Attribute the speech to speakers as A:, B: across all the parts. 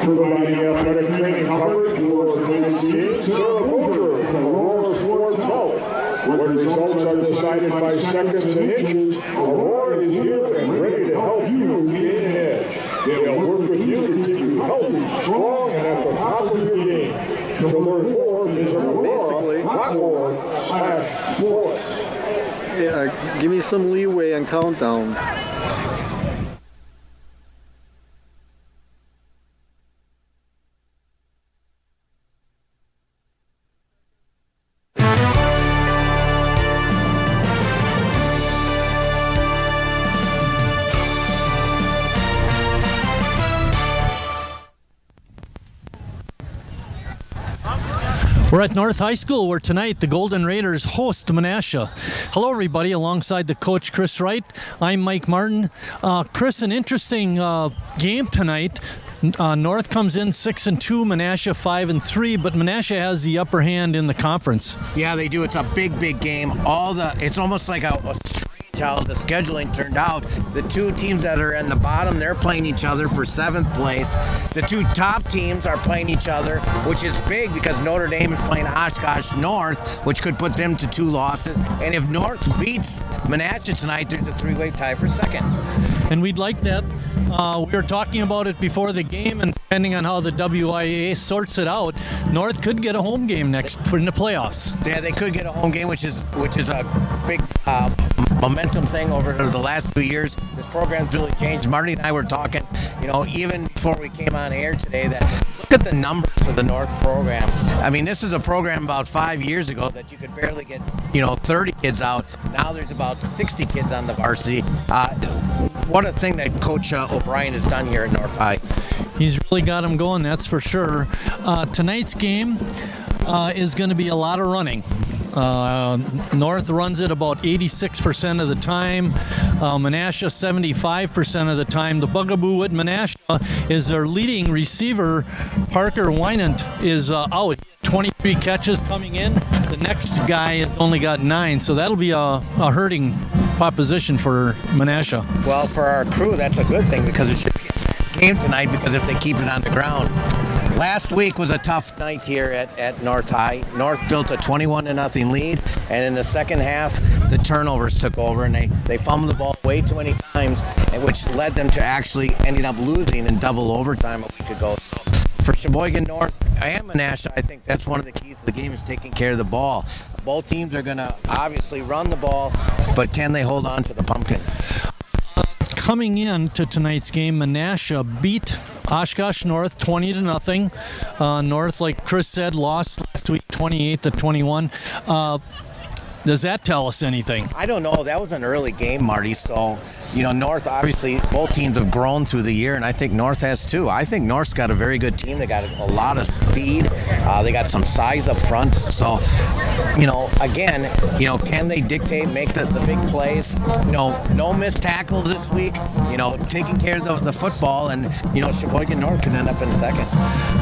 A: Providing athletic training coverage for tonight's game, Sarah Bozier from Aurora Sports Health. Where results are decided by seconds and inches, Aurora is here and ready to help you gain an edge. They'll work with you to keep you healthy, strong, and at the top of your game. To learn more, visit aurora.org/sports.
B: Yeah, give me some leeway on countdown.
C: We're at North High School where tonight the Golden Raiders host Menasha. Hello everybody, alongside the coach Chris Wright. I'm Mike Martin. Chris, an interesting game tonight. North comes in 6-2, Menasha 5-3, but Menasha has the upper hand in the conference.
D: Yeah, they do. It's a big game. It's almost like a strange how the scheduling turned out. The two teams that are in the bottom, they're playing each other for 7th place. The two top teams are playing each other, which is big because Notre Dame is playing Oshkosh North, which could put them to 2 losses. And if North beats Menasha tonight, there's a 3-way tie for 2nd.
C: And we'd like that. We were talking about it before the game, and depending on how the WIAA sorts it out, North could get a home game next in the playoffs.
D: Yeah, they could get a home game, which is a big momentum thing over the last 2 years. This program's really changed. Marty and I were talking, even before we came on air today, that look at the numbers of the North program. I mean, this is a program about 5 years ago that you could barely get, 30 kids out. Now there's about 60 kids on the varsity. What a thing that Coach O'Brien has done here at North High.
C: He's really got them going, that's for sure. Tonight's game is going to be a lot of running. North runs it about 86% of the time. Menasha 75% of the time. The bugaboo with Menasha is their leading receiver, Parker Wynant, is out. 23 catches coming in. The next guy has only got 9, so that'll be a hurting proposition for Menasha.
D: Well, for our crew, that's a good thing because it should be a fast game tonight because if they keep it on the ground. Last week was a tough night here at North High. North built a 21-0 lead, and in the second half, the turnovers took over, and they fumbled the ball way too many times, which led them to actually ending up losing in double overtime a week ago. So for Sheboygan North and Menasha, I think that's one of the keys to the game is taking care of the ball. Both teams are going to obviously run the ball, but can they hold on to the pumpkin?
C: Coming in to tonight's game, Menasha beat Oshkosh North 20-0. North, like Chris said, lost last week 28-21. Does that tell us anything?
D: I don't know. That was an early game, Marty. So, North, obviously, both teams have grown through the year, and I think North has too. I think North's got a very good team. They got a lot of speed. They got some size up front. So, again, can they dictate, make the big plays? No missed tackles this week. Taking care of the football, and, Sheboygan North can end up in 2nd.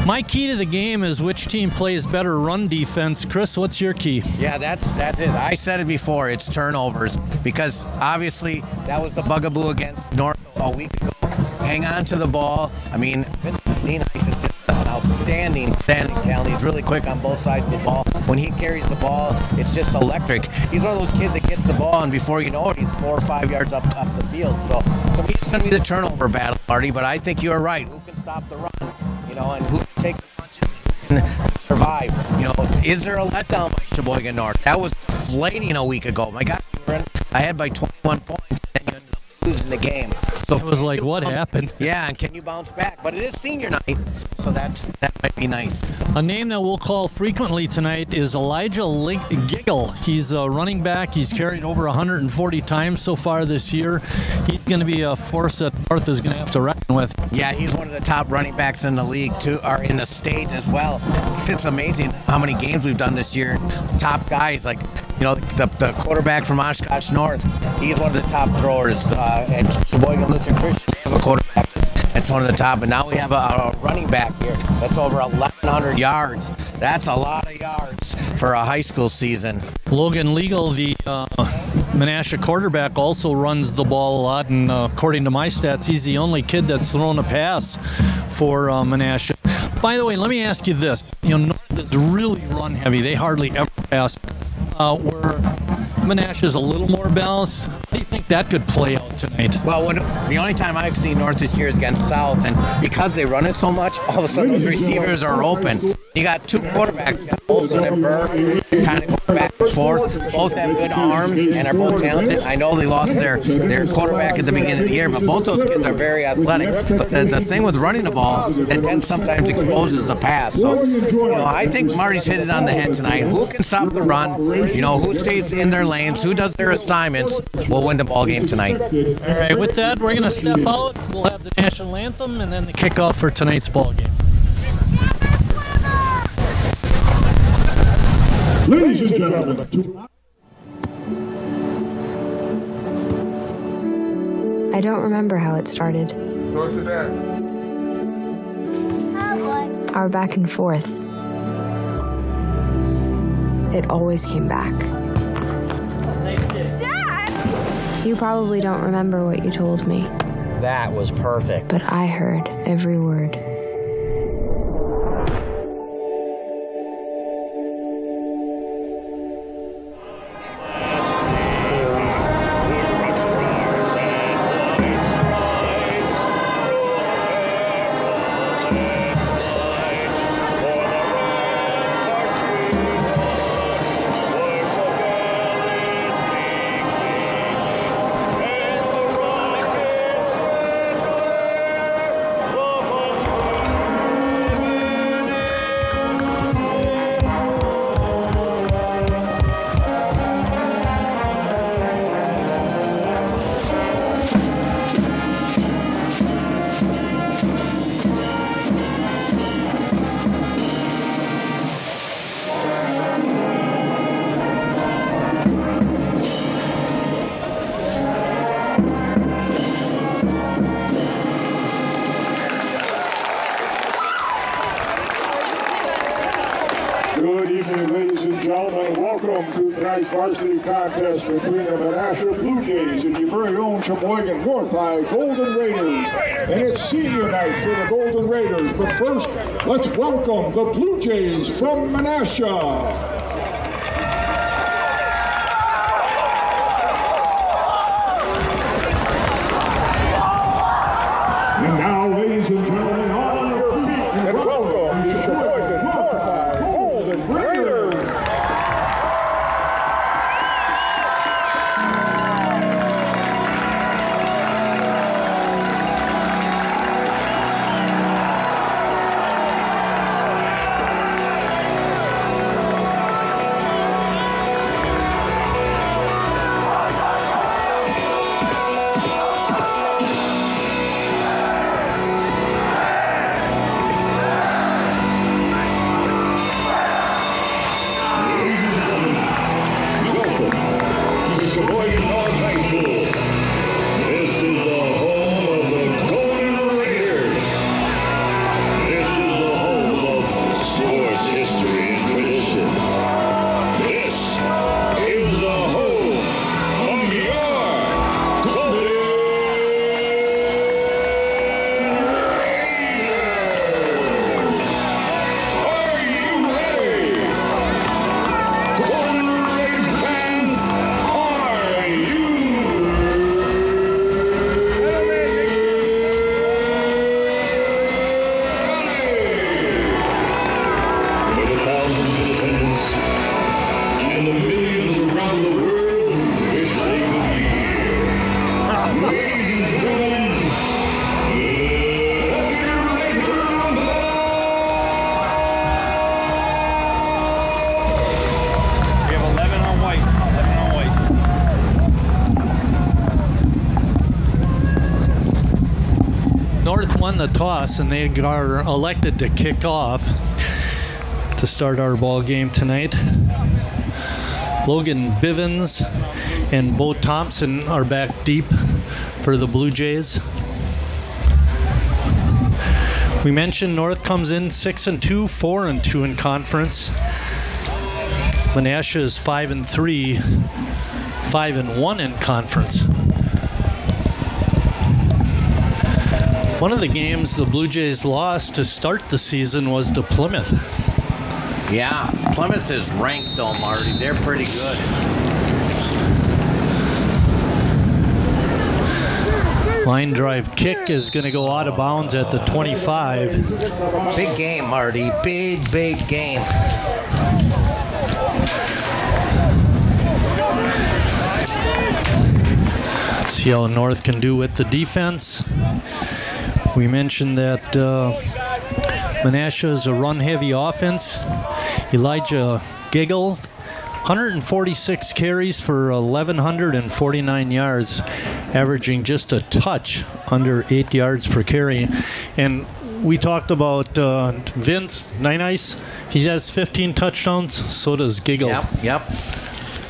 C: My key to the game is which team plays better run defense. Chris, what's your key?
D: Yeah, that's it. I said it before, it's turnovers, because obviously that was the bugaboo against North a week ago. Hang on to the ball. I mean, Menasha is just an outstanding talent. He's really quick on both sides of the ball. When he carries the ball, it's just electric. He's one of those kids that gets the ball, and before you know it, he's 4 or 5 yards up the field. So to me, it's going to be the turnover battle, Marty, but I think you're right. Who can stop the run, and who can take the punches and survive? Is there a letdown by Sheboygan North? That was deflating a week ago. My God, we were ahead by 21 points, and then you ended up losing the game. So
C: it was like, what happened?
D: Yeah, and can you bounce back? But it is senior night, so that might be nice.
C: A name that we'll call frequently tonight is Elijah Giggle. He's a running back. He's carried over 140 times so far this year. He's going to be a force that North is going to have to reckon with.
D: Yeah, he's one of the top running backs in the league, too, or in the state as well. It's amazing how many games we've done this year. Top guys like, the quarterback from Oshkosh North. He's one of the top throwers. And Sheboygan Lutheran Christian, they have a quarterback that's one of the top. And now we have a running back here that's over 1,100 yards. That's a lot of yards for a high school season.
C: Logan Legal, the Menasha quarterback, also runs the ball a lot, and according to my stats, he's the only kid that's thrown a pass for Menasha. By the way, let me ask you this. North is really run heavy. They hardly ever pass. Where Menasha is a little more balanced. How do you think that could play out tonight?
D: Well, the only time I've seen North this year is against South, and because they run it so much, all of a sudden those receivers are open. You got two quarterbacks, you got Olsen and Burr, kind of go back and forth. Both have good arms and are both talented. I know they lost their quarterback at the beginning of the year, but both those kids are very athletic. But the thing with running the ball, it then sometimes exposes the pass. So, I think Marty's hit it on the head tonight. Who can stop the run? Who stays in their lanes, who does their assignments, will win the ball game tonight.
C: All right, with that, we're going to step out. We'll have the national anthem and then the kickoff for tonight's ball game.
A: Ladies and gentlemen.
E: I don't remember how it started.
A: What's that?
E: Our back and forth. It always came back. Dad! You probably don't remember what you told me,
D: That was perfect.
E: but I heard every word.
A: Good evening, ladies and gentlemen. Welcome to tonight's varsity contest between the Menasha Bluejays and your very own Sheboygan North High Golden Raiders. And it's senior night for the Golden Raiders. But first, let's welcome the Bluejays from Menasha. And now, ladies and gentlemen, on your feet, and welcome to Sheboygan North High Golden Raiders. Sheboygan North High School. This is the home of the Golden Raiders. This is the home of sports history and tradition. This is the home of your Golden Raiders. Are you ready? Golden Raiders fans, are you ready? For the thousands in attendance and the millions around the world who wish they could be here. Ladies and gentlemen, let's get ready to rumble!
F: We have 11 on white. 11 on white.
C: North won the toss, and they are elected to kick off to start our ball game tonight. Logan Bivens and Bo Thompson are back deep for the Blue Jays. We mentioned North comes in 6-2, 4-2 in conference. Menasha is 5-3, 5-1 in conference. One of the games the Blue Jays lost to start the season was to Plymouth.
D: Yeah, Plymouth is ranked though, Marty. They're pretty good.
C: Line drive kick is going to go out of bounds at the 25.
D: Big game, Marty. Big, big game.
C: See how North can do with the defense. We mentioned that Menasha is a run-heavy offense. Elijah Giggle, 146 carries for 1,149 yards, averaging just a touch under 8 yards per carry. And we talked about Vince Nine-Ice. He has 15 touchdowns, so does Giggle.
D: Yep.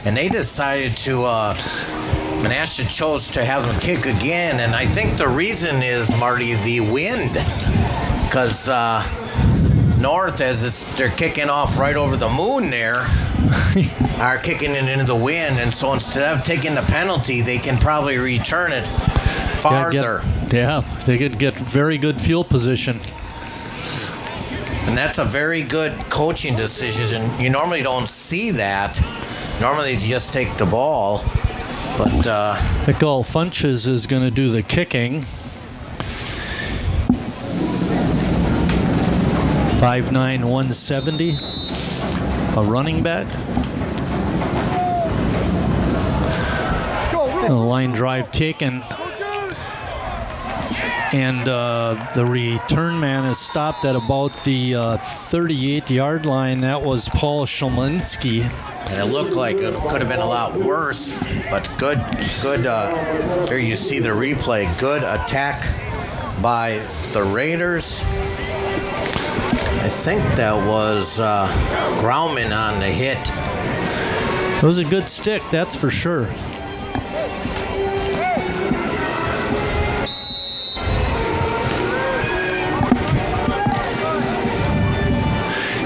D: And they decided to, Menasha chose to have him kick again, and I think the reason is, Marty, the wind. Because North, they're kicking off right over the moon there, are kicking it into the wind, and so instead of taking the penalty, they can probably return it farther.
C: They could get very good field position.
D: And that's a very good coaching decision. You normally don't see that. Normally you just take the ball. But
C: Nicole Funches is going to do the kicking. 5'9", 170. A running back. A line drive taken. And the return man is stopped at about the 38-yard line. That was Paul Szymanski.
D: And it looked like it could have been a lot worse, but good. Here you see the replay. Good attack by the Raiders. I think that was Grauman on the hit.
C: It was a good stick, that's for sure.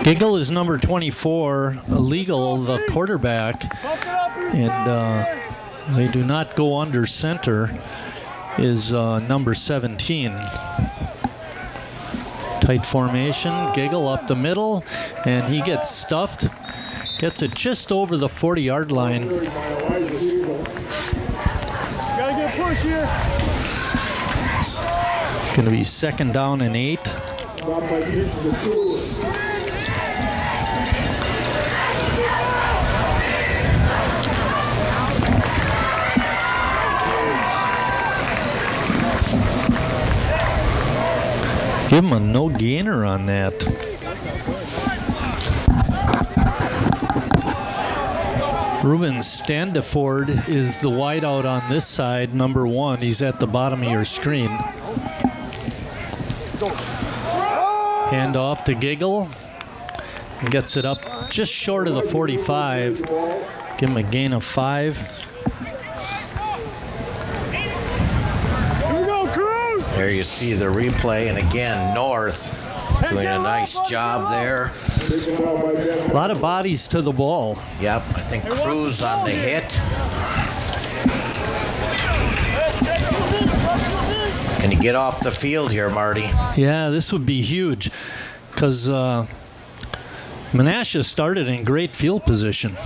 C: Giggle is number 24, Legal, the quarterback, and they do not go under center, is number 17. Tight formation, Giggle up the middle, and he gets stuffed, gets it just over the 40-yard line.
F: Gotta get push here.
C: It's going to be 2nd down and 8. Give him a no gainer on that. Ruben Standiford is the wideout on this side, number 1. He's at the bottom of your screen. Hand off to Giggle. Gets it up just short of the 45. Give him a gain of 5.
D: There you see the replay, and again, North doing a nice job there.
C: A lot of bodies to the ball.
D: Yep, I think Cruz on the hit. Can you get off the field here, Marty?
C: Yeah, this would be huge because Menasha started in great field position.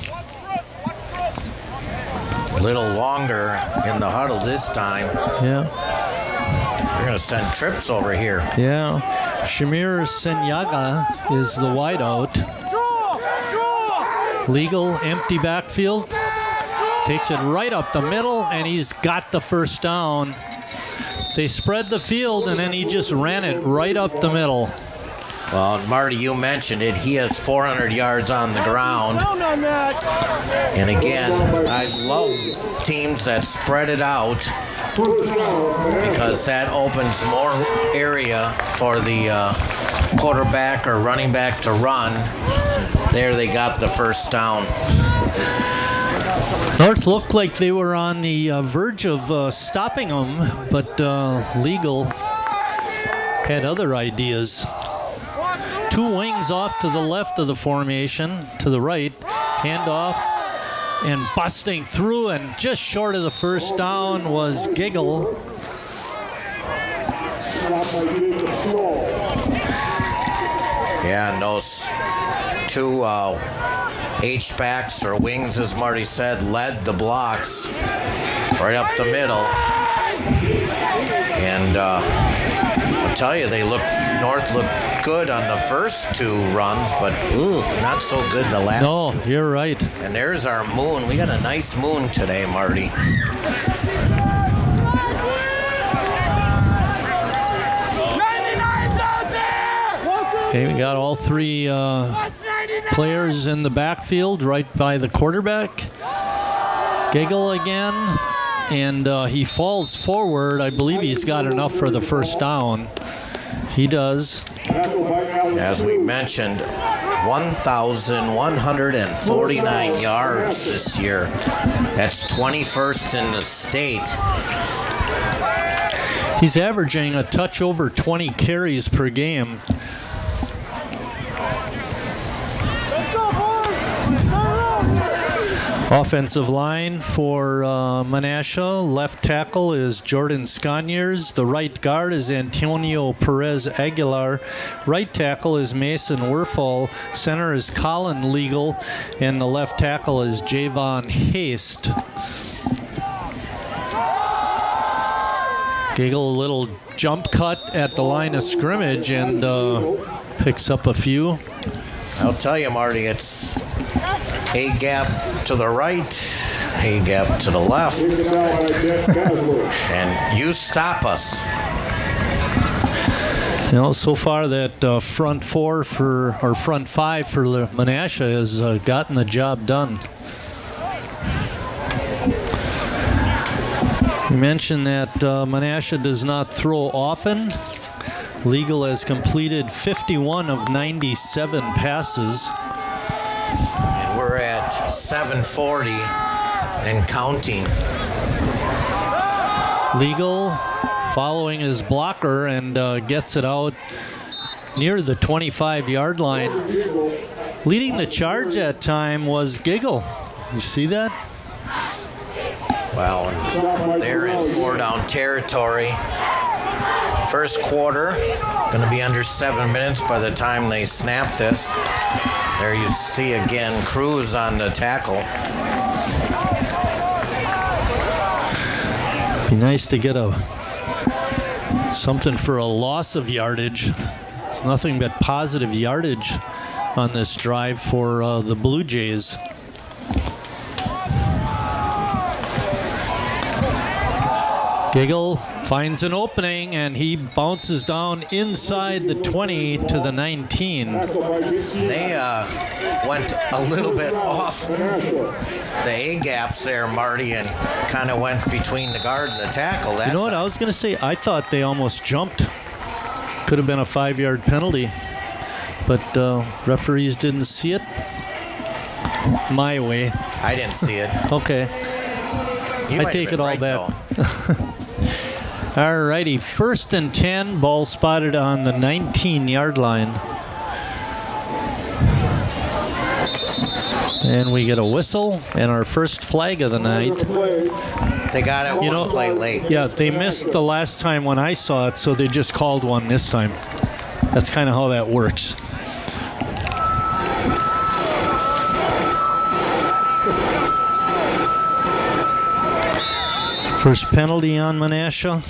D: A little longer in the huddle this time.
C: Yeah.
D: They're going to send trips over here.
C: Yeah. Shamir Senyaga is the wideout. Legal, empty backfield. Takes it right up the middle, and he's got the first down. They spread the field, and then he just ran it right up the middle.
D: Well, Marty, you mentioned it. He has 400 yards on the ground. And again, I love teams that spread it out because that opens more area for the quarterback or running back to run. There they got the first down.
C: North looked like they were on the verge of stopping them, but Legal had other ideas. 2 wings off to the left of the formation, to the right, handoff, and busting through, and just short of the first down was Giggle.
D: those two H-backs or wings, as Marty said, led the blocks right up the middle. And I'll tell you, North looked good on the first two runs, but not so good the last
C: No,
D: two.
C: you're right.
D: And there's our moon. We got a nice moon today, Marty.
C: Okay, we got all three players in the backfield right by the quarterback. Giggle again, and he falls forward. I believe he's got enough for the first down. He does.
D: As we mentioned, 1,149 yards this year. That's 21st in the state.
C: He's averaging a touch over 20 carries per game. Offensive line for Menasha. Left tackle is Jordan Sconiers. The right guard is Antonio Perez Aguilar. Right tackle is Mason Werfel. Center is Colin Legal. And the left tackle is Javon Haste. Giggle a little jump cut at the line of scrimmage and picks up a few.
D: I'll tell you, Marty, it's A gap to the right, A gap to the left, and you stop us.
C: You know, so far that front five for Menasha has gotten the job done. You mentioned that Menasha does not throw often. Legal has completed 51 of 97 passes.
D: And we're at 740 and counting.
C: Legal following his blocker and gets it out near the 25-yard line. Leading the charge that time was Giggle. You see that?
D: Well, they're in 4-down territory. First quarter, going to be under 7 minutes by the time they snap this. There you see again Cruz on the tackle.
C: Be nice to get something for a loss of yardage. Nothing but positive yardage on this drive for the Bluejays. Giggle finds an opening and he bounces down inside the 20 to the 19.
D: They went a little bit off the A-gaps there, Marty, and kind of went between the guard and the tackle.
C: You know what I was going to say? I thought they almost jumped. Could have been a 5-yard penalty. But referees didn't see it my way.
D: I didn't see it.
C: Okay. I take it all back. All righty, 1st and 10, ball spotted on the 19-yard line. And we get a whistle and our first flag of the night.
D: They got it one play late.
C: Yeah, they missed the last time when I saw it, so they just called one this time. That's kind of how that works. First penalty on Menasha.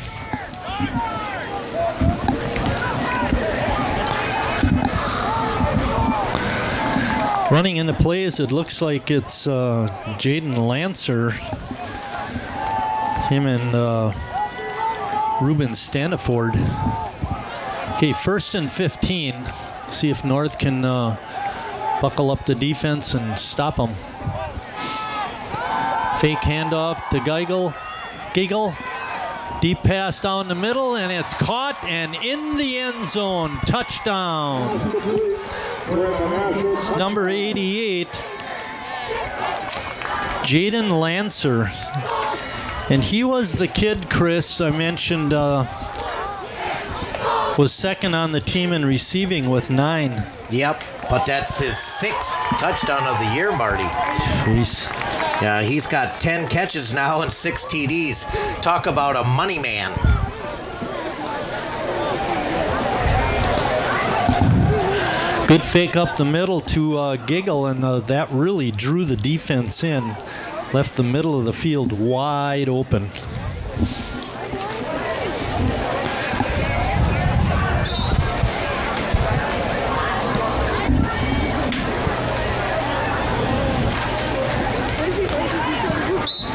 C: Running into plays, it looks like it's Jaden Lancer. Him and Ruben Staniford. Okay, 1st and 15. See if North can buckle up the defense and stop them. Fake handoff to Giggle. Deep pass down the middle, and it's caught and in the end zone. Touchdown. It's number 88, Jaden Lancer. And he was the kid, Chris, I mentioned was second on the team in receiving with 9.
D: Yep, but that's his 6th touchdown of the year, Marty.
C: Jeez.
D: Yeah, he's got 10 catches now and 6 TDs. Talk about a money man.
C: Good fake up the middle to Giggle, and that really drew the defense in. Left the middle of the field wide open.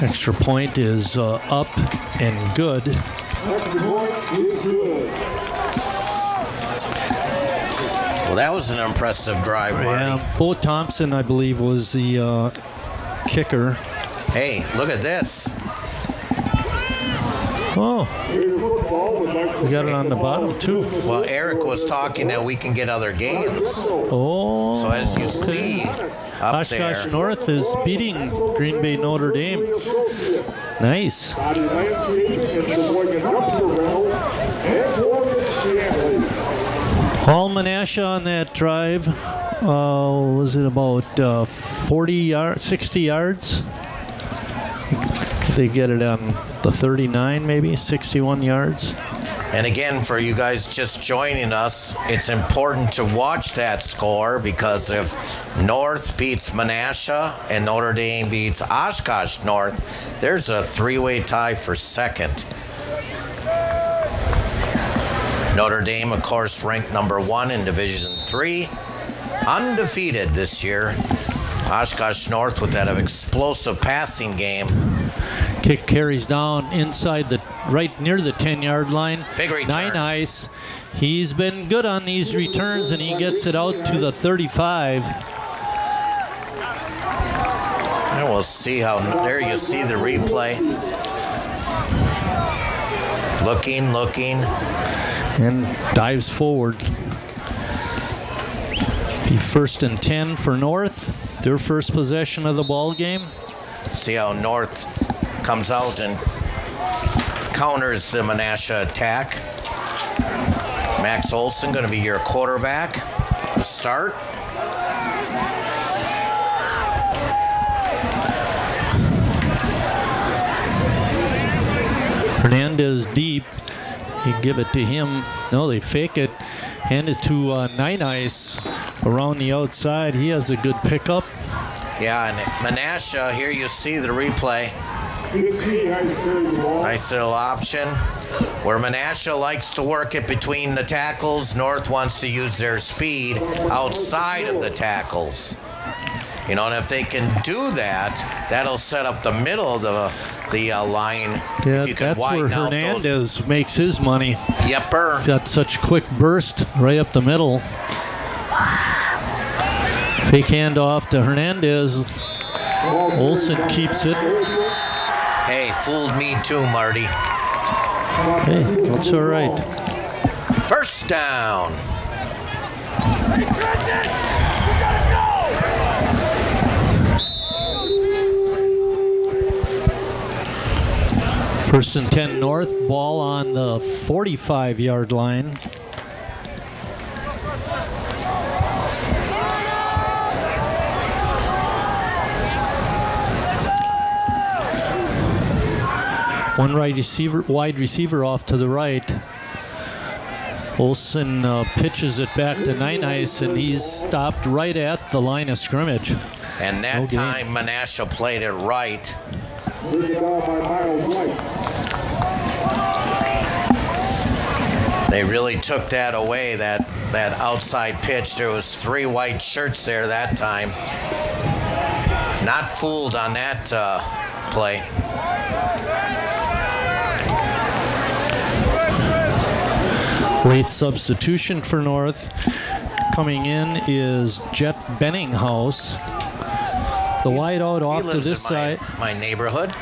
C: Extra point is up and good.
D: Well, that was an impressive drive, Marty.
C: Yeah, Bo Thompson, I believe, was the kicker.
D: Hey, look at this.
C: Oh, we got it on the bottom, too.
D: Well, Eric was talking that we can get other games.
C: Oh.
D: So as you see up
C: Oshkosh
D: there.
C: North is beating Green Bay Notre Dame. Nice. Hall Menasha on that drive. Was it about 40 yards, 60 yards? They get it on the 39, maybe 61 yards.
D: And again, for you guys just joining us, it's important to watch that score, because if North beats Menasha and Notre Dame beats Oshkosh North, there's a three-way tie for second. Notre Dame, of course, ranked number 1 in Division III, undefeated this year. Oshkosh North with that explosive passing game.
C: Kick carries down inside the right near the 10-yard line.
D: Big return.
C: Nine Ice. He's been good on these returns, and he gets it out to the 35.
D: And we'll see how, there you see the replay. Looking.
C: And dives forward. Be 1st and 10 for North. Their first possession of the ball game.
D: See how North comes out and counters the Menasha attack. Max Olson going to be your quarterback to start.
C: Hernandez deep. You give it to him. No, they fake it. Hand it to Nine Ice around the outside. He has a good pickup.
D: Yeah, and Menasha, here you see the replay. Nice little option. Where Menasha likes to work it between the tackles, North wants to use their speed outside of the tackles. You know, and if they can do that, that'll set up the middle of the line.
C: Yeah,
D: if you can
C: that's where
D: widen out
C: Hernandez makes his money.
D: Yepper.
C: Got such quick burst right up the middle. Fake handoff to Hernandez. Olson keeps it.
D: Hey, fooled me too, Marty.
C: Hey, that's all right.
D: First down.
C: First and 10 North, ball on the 45-yard line. One wide receiver off to the right. Olson pitches it back to Nine Ice, and he's stopped right at the line of scrimmage.
D: And that time, Menasha played it right. They really took that away, that outside pitch. There was 3 white shirts there that time. Not fooled on that play.
C: Late substitution for North. Coming in is Jet Benninghaus. The wideout off to this side.
D: My neighborhood.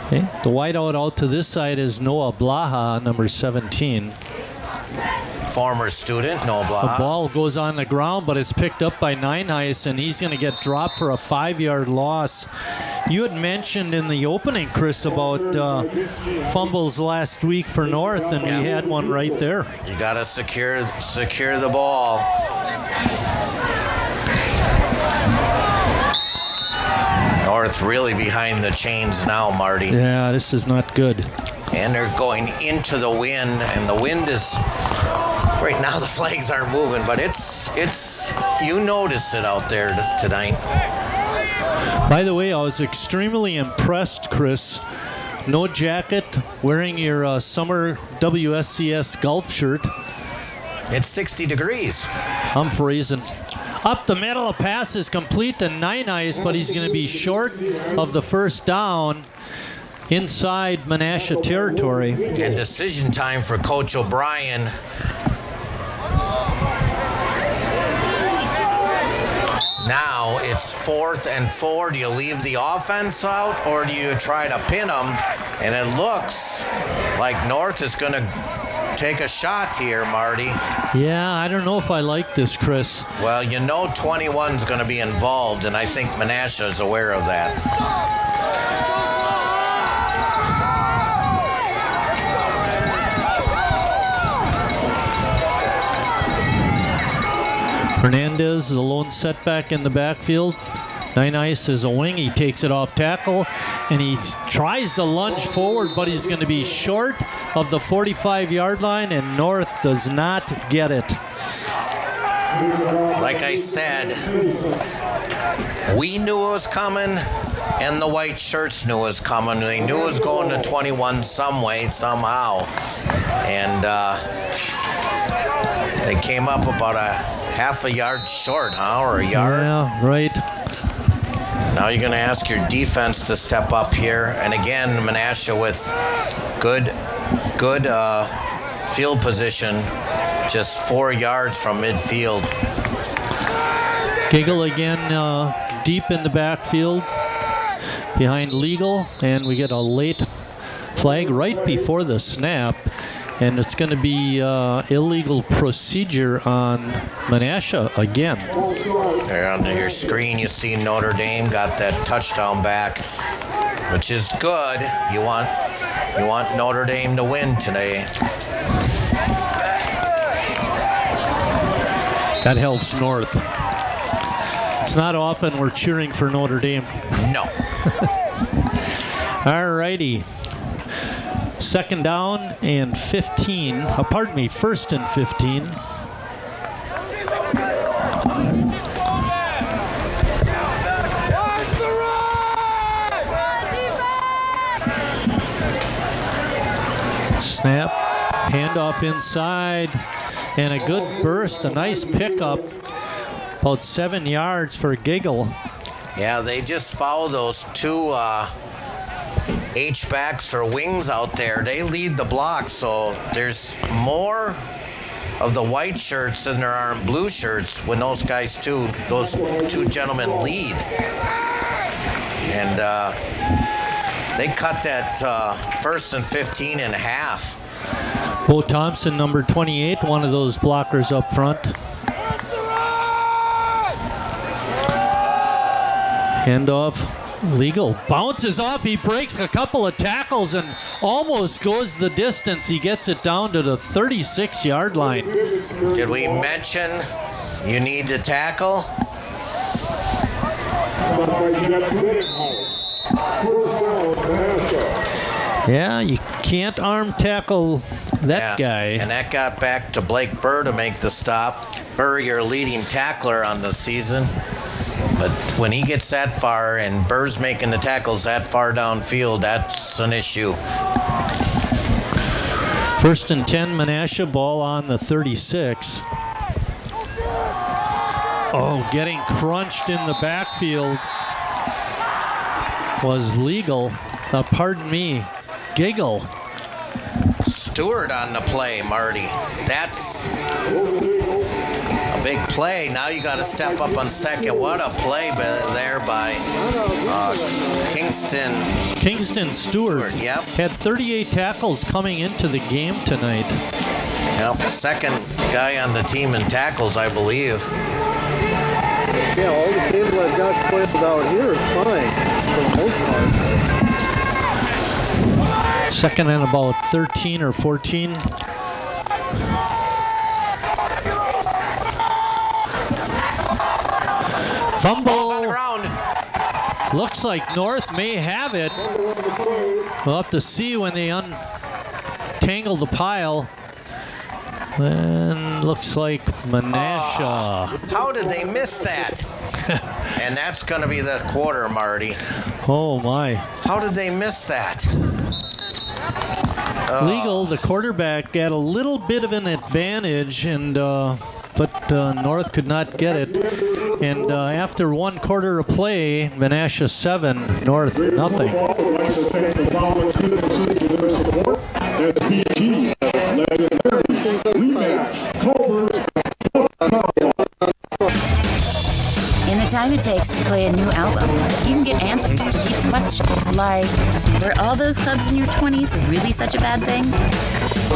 C: Okay. The wideout out to this side is Noah Blaha, number 17.
D: Former student, Noah Blaha.
C: The ball goes on the ground, but it's picked up by Nine Ice, and he's going to get dropped for a 5-yard loss. You had mentioned in the opening, Chris, about fumbles last week for North, and we had one right there.
D: You got to secure the ball. North really behind the chains now, Marty.
C: Yeah, this is not good.
D: And they're going into the wind, and the wind is Right now the flags aren't moving, but it's you notice it out there tonight.
C: By the way, I was extremely impressed, Chris. No jacket, wearing your summer WSCS golf shirt.
D: It's 60 degrees.
C: I'm freezing. Up the middle, a pass is complete to 9 ice, but he's going to be short of the first down inside Menasha territory.
D: And decision time for Coach O'Brien. Now it's 4th and 4. Do you leave the offense out or do you try to pin them? And it looks like North is going to take a shot here, Marty.
C: Yeah, I don't know if I like this, Chris.
D: Well, you know 21's going to be involved, and I think Menasha is aware of that.
C: Hernandez, the lone setback in the backfield. 9 ice is a wing. He takes it off tackle, and he tries to lunge forward, but he's going to be short of the 45-yard line, and North does not get it.
D: Like I said, we knew it was coming, and the white shirts knew it was coming. They knew it was going to 21 some way, somehow. And they came up about a half a yard short, or a yard?
C: Yeah, right.
D: Now you're going to ask your defense to step up here. And again, Menasha with good field position, just 4 yards from midfield.
C: Giggle again deep in the backfield behind Legal, and we get a late flag right before the snap. And it's going to be illegal procedure on Menasha again.
D: There on your screen, you see Notre Dame got that touchdown back, which is good. You want Notre Dame to win today.
C: That helps North. It's not often we're cheering for Notre Dame.
D: No.
C: All righty. 2nd down and 15. First and 15. Snap, handoff inside, and a good burst, a nice pickup, about 7 yards for Giggle.
D: Yeah, they just follow those two H-backs or wings out there. They lead the block, so there's more of the white shirts than there are in blue shirts when those two gentlemen lead. And they cut that 1st and 15 in half.
C: Bo Thompson, number 28, one of those blockers up front. Handoff. Legal bounces off. He breaks a couple of tackles and almost goes the distance. He gets it down to the 36-yard line.
D: Did we mention you need to tackle?
C: Yeah, you can't arm tackle that guy.
D: And that got back to Blake Burr to make the stop. Burr, your leading tackler on the season. But when he gets that far and Burr's making the tackles that far downfield, that's an issue.
C: 1st and 10, Menasha, ball on the 36. Oh, getting crunched in the backfield was Legal. Giggle.
D: Stewart on the play, Marty. That's a big play. Now you got to step up on second. What a play there by
C: Kingston Stewart.
D: Yep.
C: Had 38 tackles coming into the game tonight.
D: Yep. Second guy on the team in tackles, I believe.
B: Yeah, all the games I've got played out here is fine for the most part.
C: 2nd and about 13 or 14. Fumble.
D: Ball's on the ground.
C: Looks like North may have it. We'll have to see when they untangle the pile. And looks like Menasha.
D: How did they miss that? And that's going to be the quarter, Marty.
C: Oh my.
D: How did they miss that?
C: Legal, the quarterback got a little bit of an advantage, and but North could not get it. And after one quarter of play, Menasha 7, North nothing.
G: In the time it takes to play a new album, you can get answers to deep questions like, were all those clubs in your 20s really such a bad thing?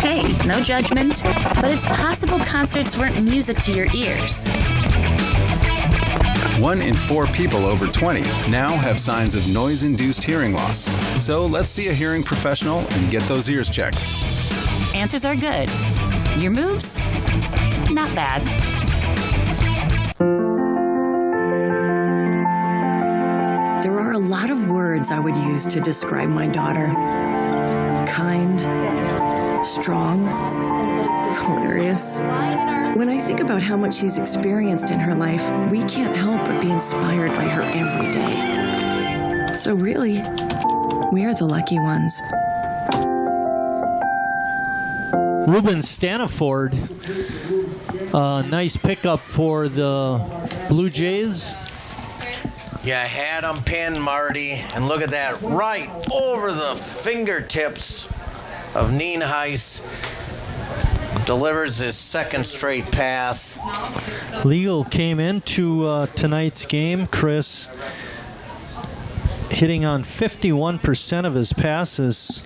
G: Hey, no judgment, but it's possible concerts weren't music to your ears.
H: 1 in 4 people over 20 now have signs of noise-induced hearing loss. So let's see a hearing professional and get those ears checked.
G: Answers are good. Your moves? Not bad.
I: There are a lot of words I would use to describe my daughter. Kind, strong, hilarious. When I think about how much she's experienced in her life, we can't help but be inspired by her every day. So really, we're the lucky ones.
C: Ruben Staniford, nice pickup for the Bluejays.
D: You had him pinned, Marty, and look at that, right over the fingertips of Nienhuis. Delivers his second straight pass.
C: Legal came into tonight's game, Chris, hitting on 51% of his passes.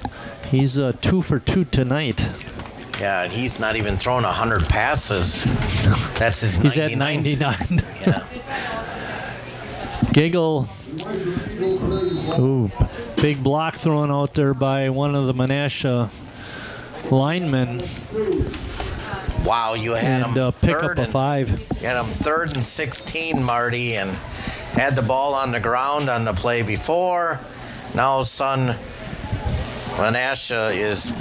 C: He's 2 for 2 tonight.
D: Yeah, and he's not even thrown 100 passes. That's his 99th.
C: He's at 99.
D: Yeah.
C: Giggle. Ooh, big block thrown out there by one of the Menasha linemen.
D: Wow, you had him
C: pick
D: third
C: up a 5.
D: You had him 3rd and 16, Marty, and had the ball on the ground on the play before. Now, son, Menasha is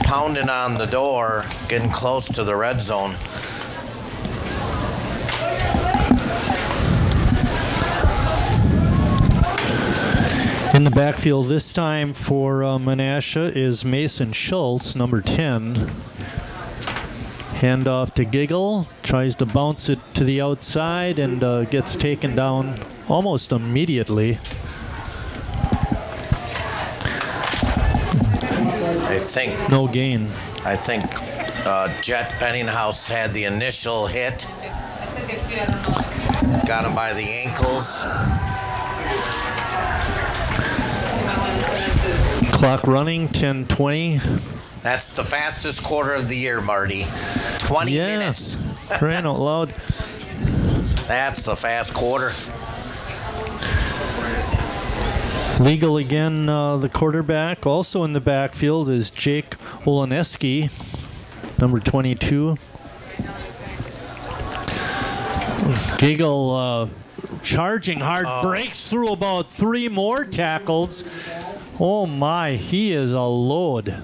D: pounding on the door, getting close to the red zone.
C: In the backfield this time for Menasha is Mason Schultz, number 10. Handoff to Giggle, tries to bounce it to the outside and gets taken down almost immediately.
D: I think.
C: No gain.
D: I think Jet Penninghouse had the initial hit. Got him by the ankles.
C: Clock running, 10:20.
D: That's the fastest quarter of the year, Marty. 20 minutes.
C: Crying out loud.
D: That's the fast quarter.
C: Legal again, the quarterback. Also in the backfield is Jake Oleneski, number 22. Giggle charging hard, breaks through about 3 more tackles. Oh my, he is a load.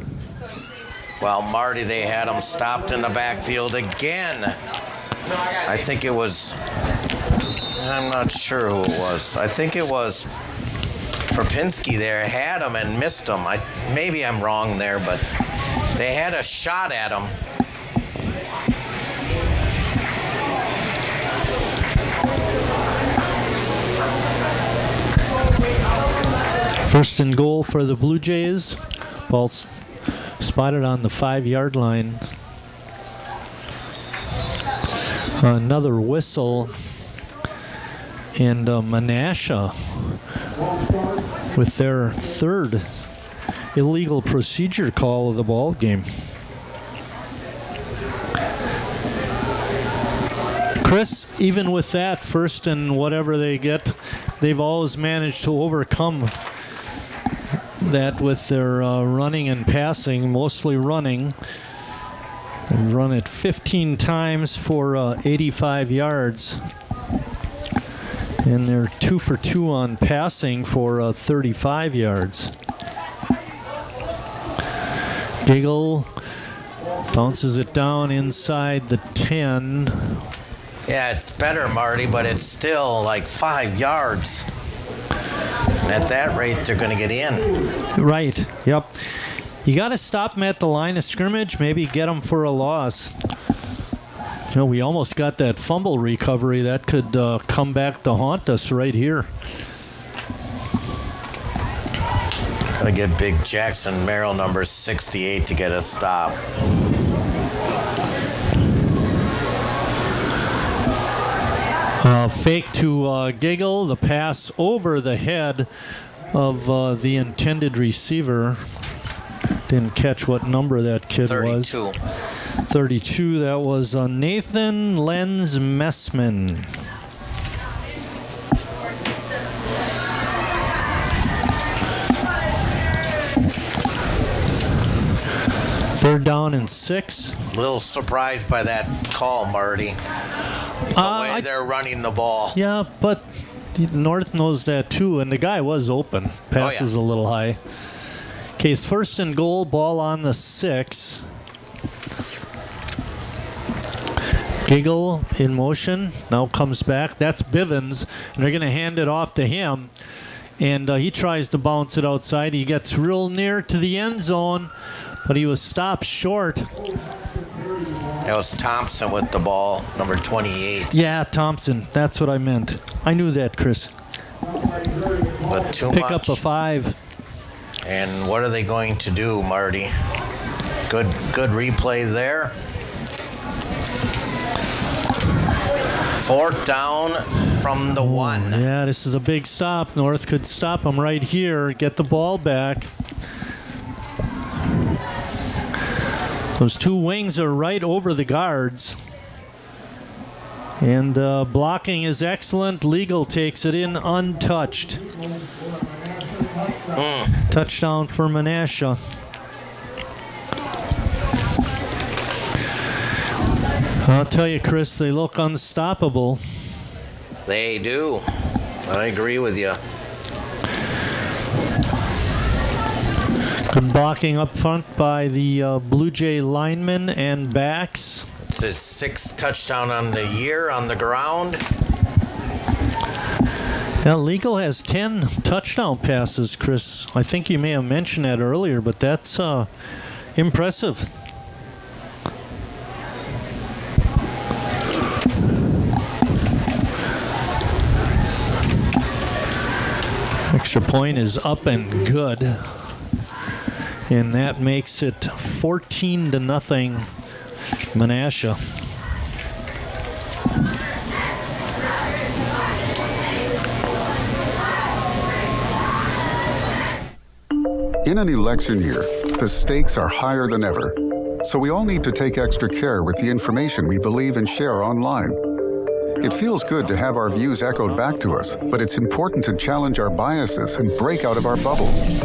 D: Well, Marty, they had him stopped in the backfield again. I think it was, I'm not sure who it was. I think it was Propinski there, had him and missed him. Maybe I'm wrong there, but they had a shot at him.
C: First and goal for the Bluejays. Ball's spotted on the 5-yard line. Another whistle. And Menasha with their 3rd illegal procedure call of the ball game. Chris, even with that, 1st and whatever they get, they've always managed to overcome that with their running and passing, mostly running. They've run it 15 times for 85 yards. And they're 2 for 2 on passing for 35 yards. Giggle Bounces it down inside the 10.
D: Yeah, it's better, Marty, but it's still like 5 yards. And at that rate, they're going to get in.
C: Right, yep. You got to stop them at the line of scrimmage, maybe get them for a loss. You know, we almost got that fumble recovery. That could come back to haunt us right here.
D: Gotta get Big Jackson Merrill, number 68, to get a stop.
C: Fake to Giggle, the pass over the head of the intended receiver. Didn't catch what number that kid
D: 32.
C: was. 32, that was Nathan Lenz Messman. Third down and 6.
D: A little surprised by that call, Marty. The way they're running the ball.
C: Yeah, but North knows that too, and the guy was open. Pass was a little high. Okay, it's 1st and goal, ball on the 6. Giggle in motion, now comes back. That's Bivens, and they're going to hand it off to him. And he tries to bounce it outside. He gets real near to the end zone, but he was stopped short.
D: That was Thompson with the ball, number 28.
C: Yeah, Thompson. That's what I meant. I knew that, Chris.
D: But too
C: Pick
D: much.
C: up a 5.
D: And what are they going to do, Marty? Good replay there. 4th down from the 1.
C: Yeah, this is a big stop. North could stop them right here, get the ball back. Those 2 wings are right over the guards. And blocking is excellent. Legal takes it in untouched. Touchdown for Menasha. I'll tell you, Chris, they look unstoppable.
D: They do. I agree with you.
C: Good blocking up front by the Blue Jay linemen and backs.
D: It's his 6th touchdown on the year on the ground.
C: Now, Legal has 10 touchdown passes, Chris. I think you may have mentioned that earlier, but that's impressive. Extra point is up and good. And that makes it 14-0 Menasha.
J: In an election year, the stakes are higher than ever. So we all need to take extra care with the information we believe and share online. It feels good to have our views echoed back to us, but it's important to challenge our biases and break out of our bubbles.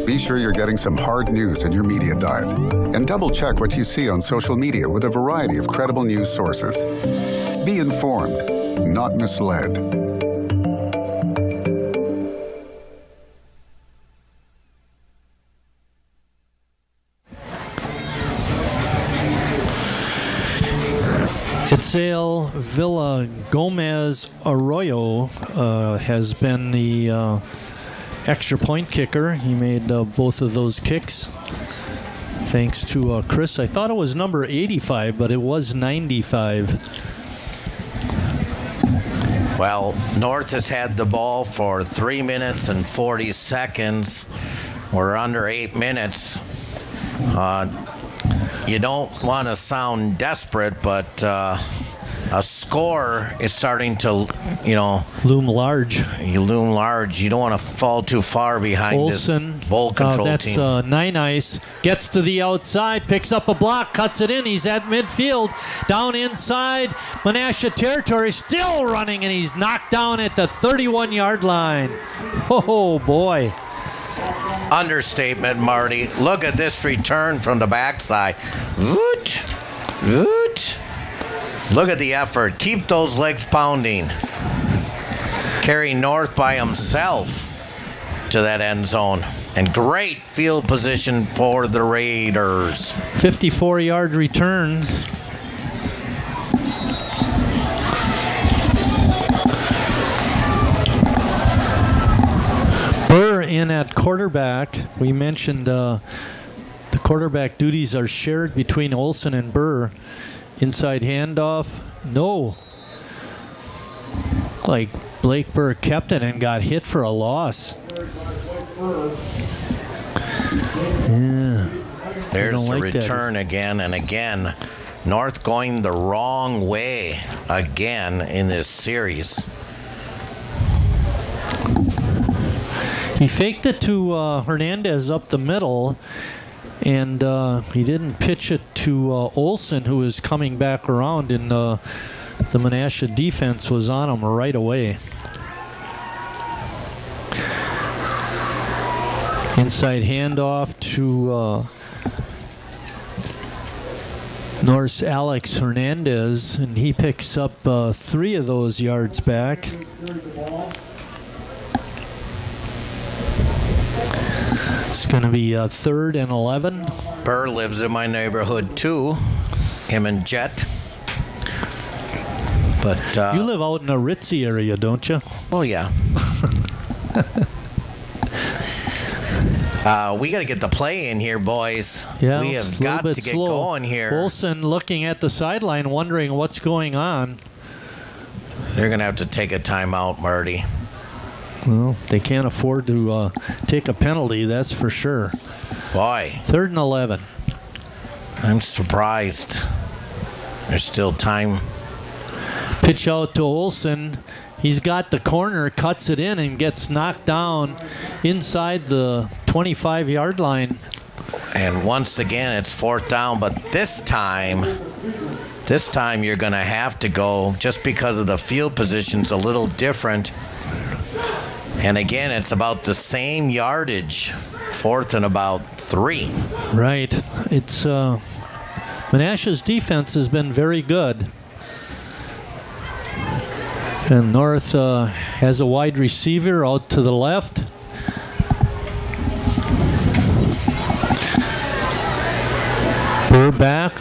J: Be sure you're getting some hard news in your media diet, and double-check what you see on social media with a variety of credible news sources. Be informed, not misled.
C: Itzel Villa Gomez Arroyo has been the extra point kicker. He made both of those kicks. Thanks to Chris. I thought it was number 85, but it was 95.
D: Well, North has had the ball for 3 minutes and 40 seconds. We're under 8 minutes. You don't want to sound desperate, but a score is starting to,
C: loom large.
D: You loom large. You don't want to fall too far behind
C: Olsen,
D: this ball control
C: that's
D: team.
C: Nine Ice. Gets to the outside, picks up a block, cuts it in. He's at midfield. Down inside, Menasha territory, still running, and he's knocked down at the 31-yard line. Oh, boy.
D: Understatement, Marty. Look at this return from the backside. Voot, voot. Look at the effort. Keep those legs pounding. Carry North by himself to that end zone. And great field position for the Raiders.
C: 54-yard return. Burr in at quarterback. We mentioned the quarterback duties are shared between Olsen and Burr. Inside handoff. No. Like Blake Burr kept it and got hit for a loss. Yeah.
D: There's the
C: like
D: return again and again. North going the wrong way again in this series.
C: He faked it to Hernandez up the middle, and he didn't pitch it to Olsen, who was coming back around, and the Menasha defense was on him right away. Inside handoff to North's Alex Hernandez, and he picks up 3 of those yards back. It's going to be 3rd and 11.
D: Burr lives in my neighborhood too, him and Jet. But
C: you live out in the Ritzy area, don't you?
D: Well, yeah. We got to get the play in here, boys.
C: Yeah,
D: we have got to get going here.
C: Olsen looking at the sideline, wondering what's going on.
D: They're going to have to take a timeout, Marty.
C: Well, they can't afford to take a penalty, that's for sure.
D: Boy.
C: 3rd and 11.
D: I'm surprised. There's still time.
C: Pitch out to Olsen. He's got the corner, cuts it in, and gets knocked down inside the 25-yard line.
D: And once again, it's 4th down, but this time you're going to have to go just because of the field position's a little different. And again, it's about the same yardage, 4th and about 3.
C: Right. It's Menasha's defense has been very good. And North has a wide receiver out to the left. Burr back,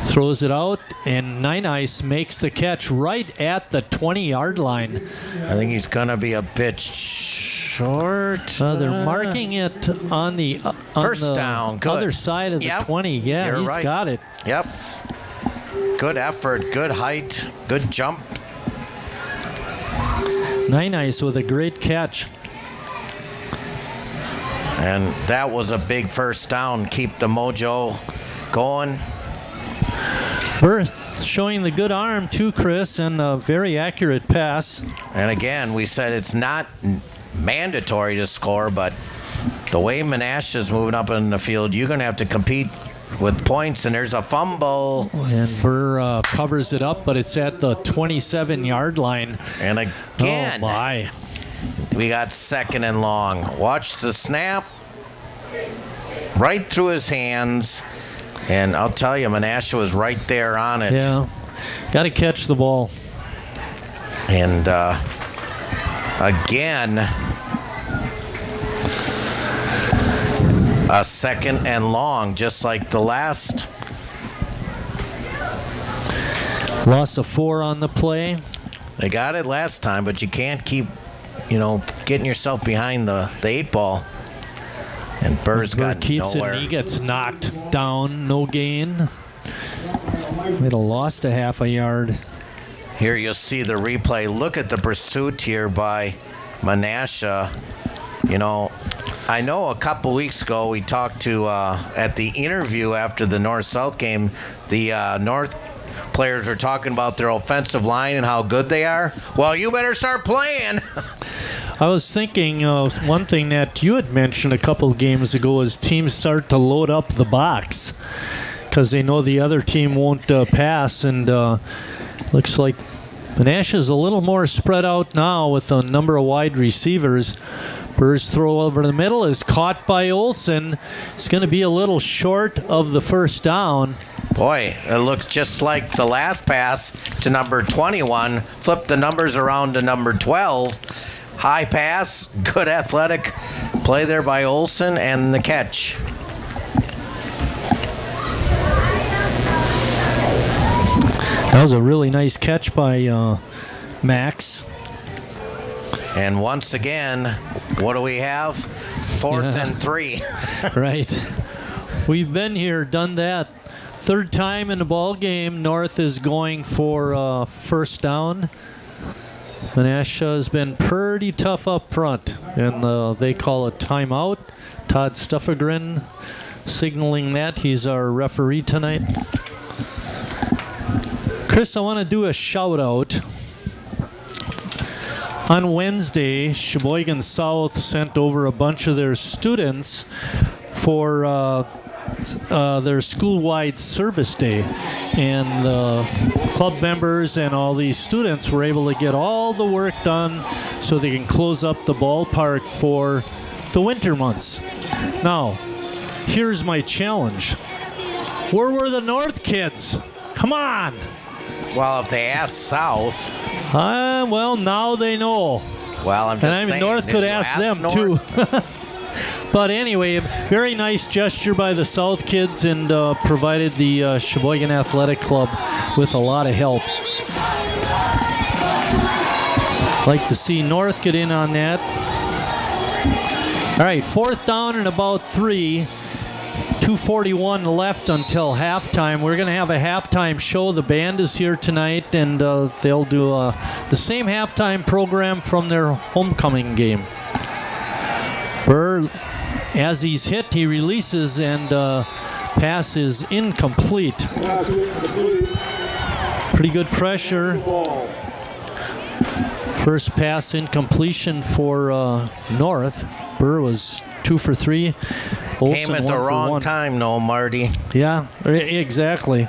C: throws it out, and Nine Ice makes the catch right at the 20-yard line.
D: I think he's going to be a bit short.
C: They're marking it on the
D: first down. Good.
C: Other side of the 20. Yeah,
D: You're
C: he's
D: right.
C: got it.
D: Yep. Good effort, good height, good jump.
C: Nine Ice with a great catch.
D: And that was a big first down. Keep the mojo going.
C: Burr showing the good arm too, Chris, and a very accurate pass.
D: And again, we said it's not mandatory to score, but the way Menasha is moving up in the field, you're going to have to compete with points, and there's a fumble.
C: And Burr covers it up, but it's at the 27-yard line.
D: And again,
C: oh my.
D: We got 2nd and long. Watch the snap. Right through his hands. And I'll tell you, Menasha was right there on it.
C: Yeah. Got to catch the ball.
D: And again, a 2nd and long, just like the last.
C: Loss of 4 on the play.
D: They got it last time, but you can't keep, getting yourself behind the 8 ball. And Burr's got
C: keeps
D: nowhere.
C: it and he gets knocked down. No gain. Might have lost a half a yard.
D: Here you'll see the replay. Look at the pursuit here by Menasha. I know a couple weeks ago we talked to, at the interview after the North-South game, the North players are talking about their offensive line and how good they are. Well, you better start playing.
C: I was thinking one thing that you had mentioned a couple of games ago is teams start to load up the box because they know the other team won't pass, and looks like Menasha's a little more spread out now with a number of wide receivers. Burr's throw over the middle is caught by Olsen. It's going to be a little short of the first down.
D: Boy, it looks just like the last pass to number 21. Flip the numbers around to number 12. High pass, good athletic play there by Olson, and the catch.
C: That was a really nice catch by Max.
D: And once again, what do we have? Fourth and 3.
C: Right. We've been here, done that. Third time in the ball game, North is going for first down. Menasha has been pretty tough up front, and they call a timeout. Todd Stuffagren signaling that. He's our referee tonight. Chris, I want to do a shout out. On Wednesday, Sheboygan South sent over a bunch of their students for their school-wide service day, and the club members and all these students were able to get all the work done so they can close up the ballpark for the winter months. Now, here's my challenge. Where were the North kids? Come on!
D: Well, if they ask South...
C: well, now they know.
D: Well, I'm just saying.
C: North could ask them, too. But anyway, very nice gesture by the South kids, and provided the Sheboygan Athletic Club with a lot of help. Like to see North get in on that. All right, fourth down and about 3. 2:41 left until halftime. We're going to have a halftime show. The band is here tonight, and they'll do the same halftime program from their homecoming game. Burr, as he's hit, he releases, and pass is incomplete. Pretty good pressure. First pass incompletion for North. Burr was 2 for 3. Olsen
D: came at the wrong time, no, Marty.
C: Yeah, exactly.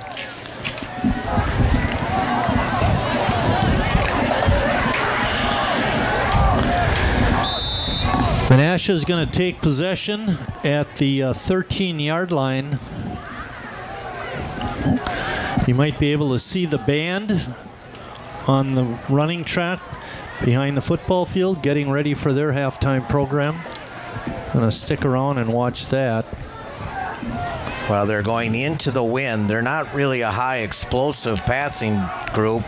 C: Menasha is going to take possession at the 13-yard line. You might be able to see the band on the running track behind the football field getting ready for their halftime program. Gonna stick around and watch that.
D: Well, they're going into the wind. They're not really a high explosive passing group.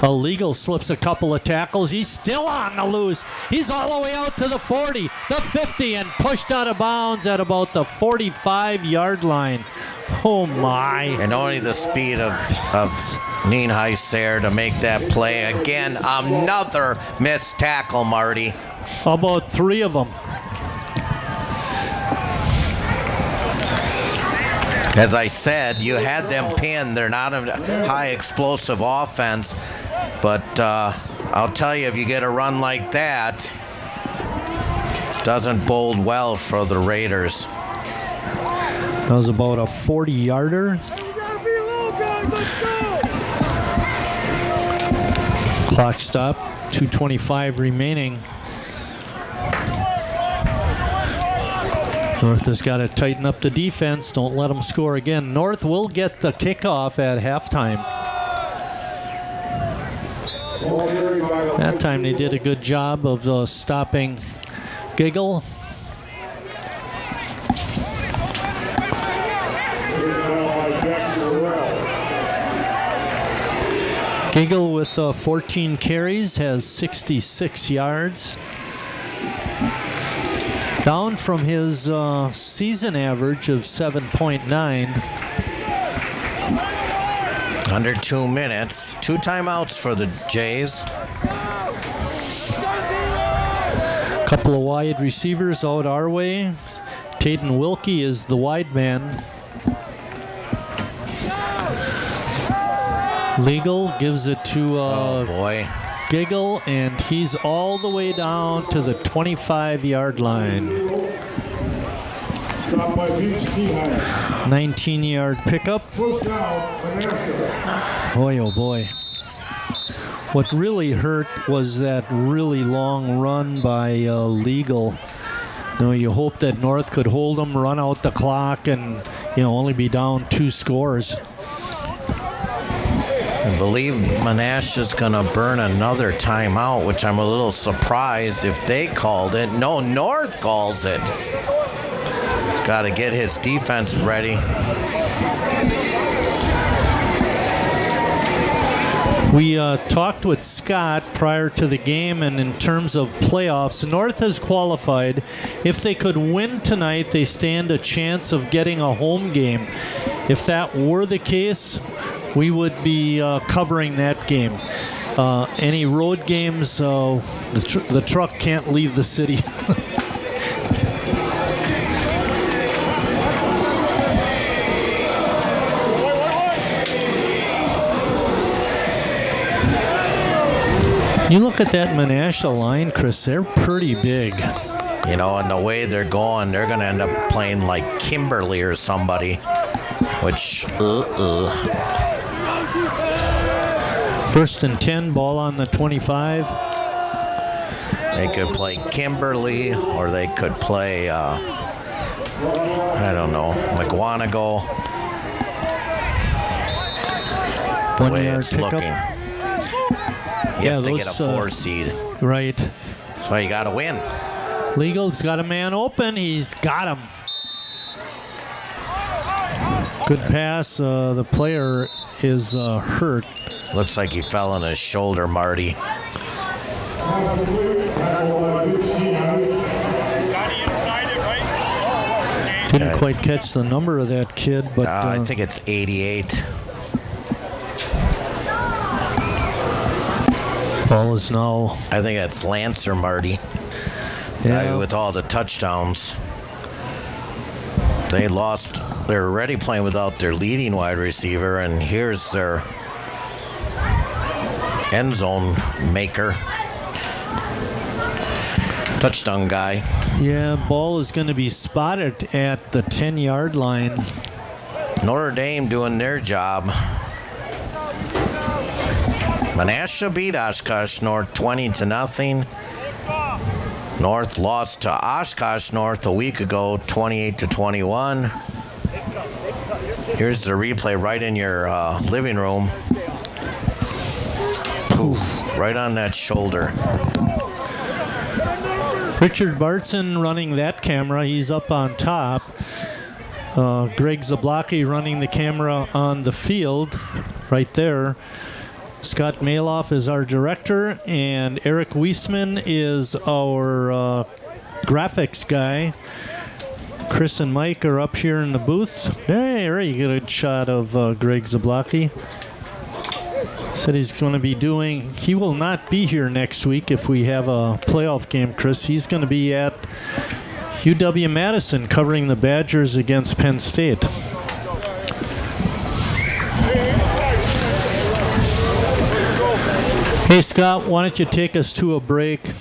C: Illegal slips a couple of tackles. He's still on the loose. He's all the way out to the 40, the 50, and pushed out of bounds at about the 45-yard line. Oh, my.
D: And only the speed of Nienhuis there to make that play. Again, another missed tackle, Marty.
C: How about 3 of them?
D: As I said, you had them pinned. They're not a high explosive offense, but I'll tell you, if you get a run like that, it doesn't bode well for the Raiders.
C: That was about a 40-yarder. Clock stop, 2:25 remaining. North has got to tighten up the defense. Don't let them score again. North will get the kickoff at halftime. That time they did a good job of stopping Giggle. Giggle with 14 carries has 66 yards. Down from his season average of 7.9.
D: Under 2 minutes. 2 timeouts for the Jays.
C: Couple of wide receivers out our way. Caden Wilkie is the wide man. Legal gives it to
D: oh boy.
C: Giggle, and he's all the way down to the 25-yard line. 19-yard pickup. Boy, oh boy. What really hurt was that really long run by Legal. You know, you hope that North could hold them, run out the clock, and only be down 2 scores.
D: I believe Menasha's going to burn another timeout, which I'm a little surprised if they called it. No, North calls it. He's got to get his defense ready.
C: We talked with Scott prior to the game, and in terms of playoffs, North has qualified. If they could win tonight, they stand a chance of getting a home game. If that were the case, we would be covering that game. Any road games, the truck can't leave the city. You look at that Menasha line, Chris, they're pretty big.
D: You know, and the way they're going, they're going to end up playing like Kimberly or somebody, which,
C: First and 10, ball on the 25.
D: They could play Kimberly, or they could play, I don't know, McWanago. The
C: 1
D: way
C: yard
D: it's
C: pickup.
D: looking. You have to get a 4 seed.
C: Right.
D: That's why you got to win.
C: Legal's got a man open. He's got him. Good pass. The player is hurt.
D: Looks like he fell on his shoulder, Marty.
C: Didn't quite catch the number of that kid, but
D: I think it's 88.
C: Ball is now.
D: I think that's Lancer, Marty.
C: Yeah.
D: With all the touchdowns. They lost. They're already playing without their leading wide receiver, and here's their end zone maker. Touchdown guy.
C: Yeah, ball is going to be spotted at the 10-yard line.
D: Notre Dame doing their job. Menasha beat Oshkosh North 20-0. North lost to Oshkosh North a week ago, 28-21. Here's the replay right in your living room. Oof, right on that shoulder.
C: Richard Bartson running that camera. He's up on top. Greg Zablocki running the camera on the field right there. Scott Maloff is our director, and Eric Wiesman is our graphics guy. Chris and Mike are up here in the booth. Very good shot of Greg Zablocki. Said he's going to be doing, he will not be here next week if we have a playoff game, Chris. He's going to be at UW-Madison covering the Badgers against Penn State. Hey, Scott, why don't you take us to a break?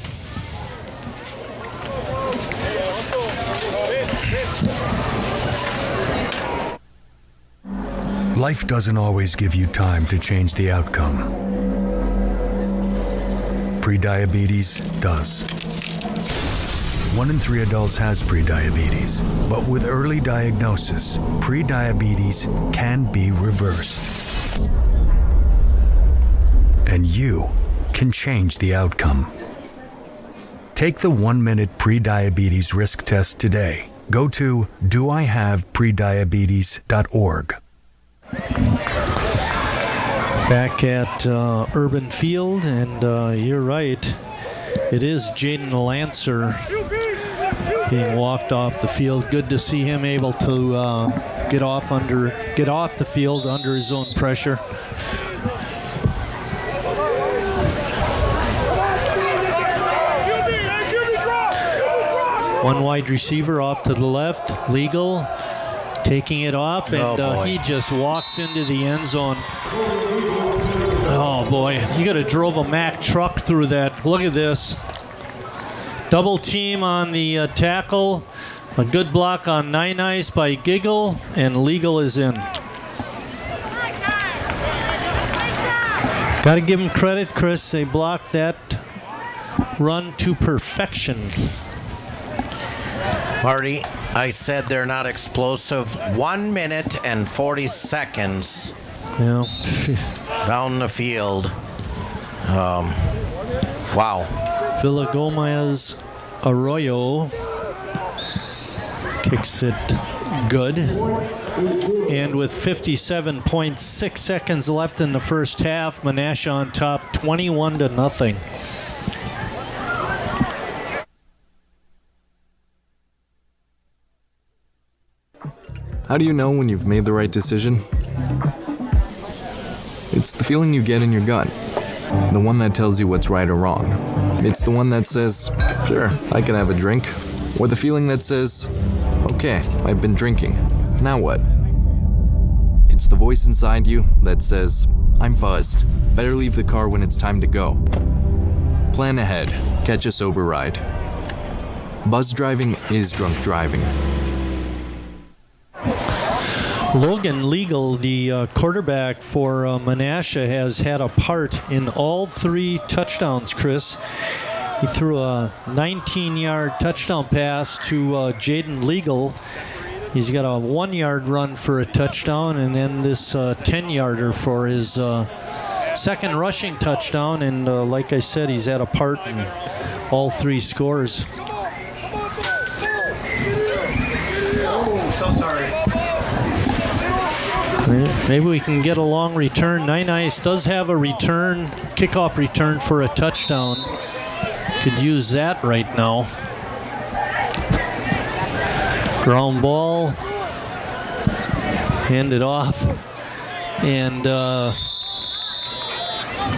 K: Life doesn't always give you time to change the outcome. Prediabetes does. 1 in 3 adults has prediabetes, but with early diagnosis, prediabetes can be reversed. And you can change the outcome. Take the 1-minute prediabetes risk test today. Go to doihaveprediabetes.org.
C: Back at Urban Field, and you're right. It is Jaden Lancer being walked off the field. Good to see him able to get off the field under his own pressure. One wide receiver off to the left, Legal, taking it off, and he just walks into the end zone. Oh boy, you could have drove a Mack truck through that. Look at this. Double team on the tackle. A good block on Nine Eyes by Giggle, and Legal is in. Got to give them credit, Chris. They blocked that run to perfection.
D: Marty, I said they're not explosive. 1 minute and 40 seconds
C: Yeah.
D: Down the field. Wow.
C: Villagomez Arroyo kicks it good. And with 57.6 seconds left in the first half, Menasha on top 21-0.
L: How do you know when you've made the right decision? It's the feeling you get in your gut. The one that tells you what's right or wrong. It's the one that says, sure, I can have a drink. Or the feeling that says, okay, I've been drinking. Now what? It's the voice inside you that says, I'm buzzed. Better leave the car when it's time to go. Plan ahead. Catch a sober ride. Buzz driving is drunk driving.
C: Logan Legal, the quarterback for Menasha, has had a part in all 3 touchdowns, Chris. He threw a 19-yard touchdown pass to Jaden Legal. He's got a 1-yard run for a touchdown, and then this 10-yarder for his second rushing touchdown. And like I said, he's had a part in all 3 scores.
F: Oh, so sorry.
C: Maybe we can get a long return. Nine Ice does have a return, kickoff return for a touchdown. Could use that right now. Ground ball. Handed off. And the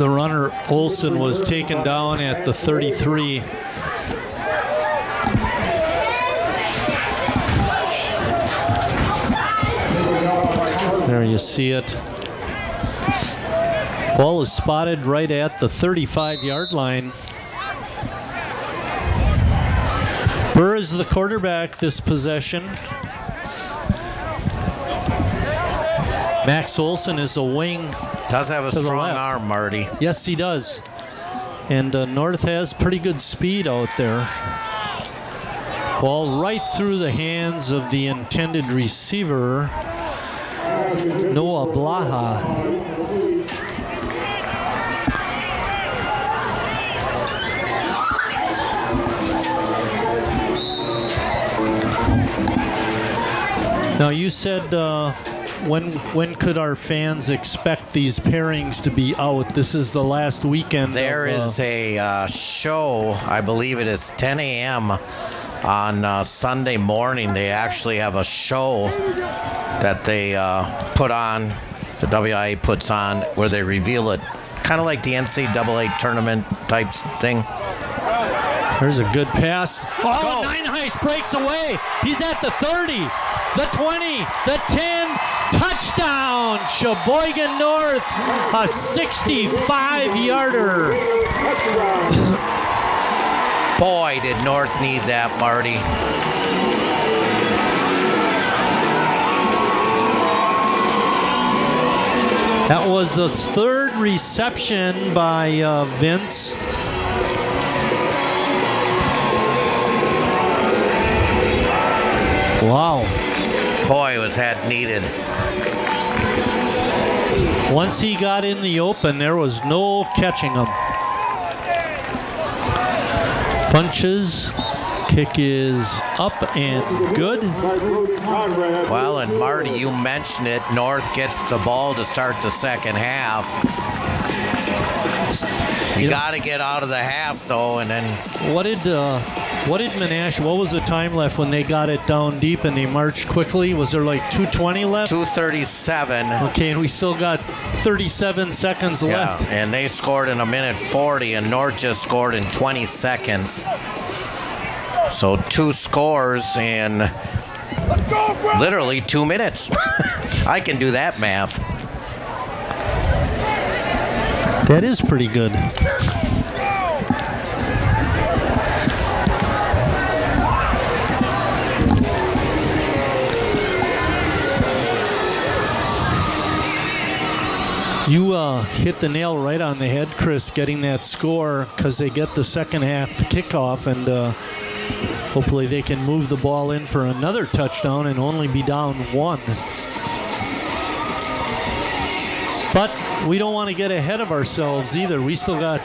C: runner, Olsen, was taken down at the 33. There you see it. Ball is spotted right at the 35-yard line. Burr is the quarterback this possession. Max Olsen is a wing.
D: Does have a strong arm, Marty.
C: Yes, he does. And North has pretty good speed out there. Ball right through the hands of the intended receiver, Noah Blaha. Now you said when could our fans expect these pairings to be out? This is the last weekend.
D: There is a show, I believe it is 10 a.m. on Sunday morning. They actually have a show that they put on, the WIAA puts on, where they reveal it. Kind of like the NCAA tournament type thing.
C: There's a good pass. Oh, Nine Ice breaks away. He's at the 30, the 20, the 10. Touchdown, Sheboygan North, a 65-yarder.
D: Boy, did North need that, Marty.
C: That was the third reception by Vince. Wow.
D: Boy, was that needed.
C: Once he got in the open, there was no catching him. Funches. Kick is up and good.
D: Well, and Marty, you mentioned it. North gets the ball to start the second half. You got to get out of the half, though, and then...
C: What did Menasha, what was the time left when they got it down deep and they marched quickly? Was there like 2:20 left?
D: 2:37.
C: Okay, and we still got 37 seconds left.
D: Yeah, and they scored in 1:40, and North just scored in 20 seconds. So 2 scores in literally 2 minutes. I can do that math.
C: That is pretty good. You hit the nail right on the head, Chris, getting that score, because they get the second half kickoff, and hopefully they can move the ball in for another touchdown and only be down 1. But we don't want to get ahead of ourselves either. We still got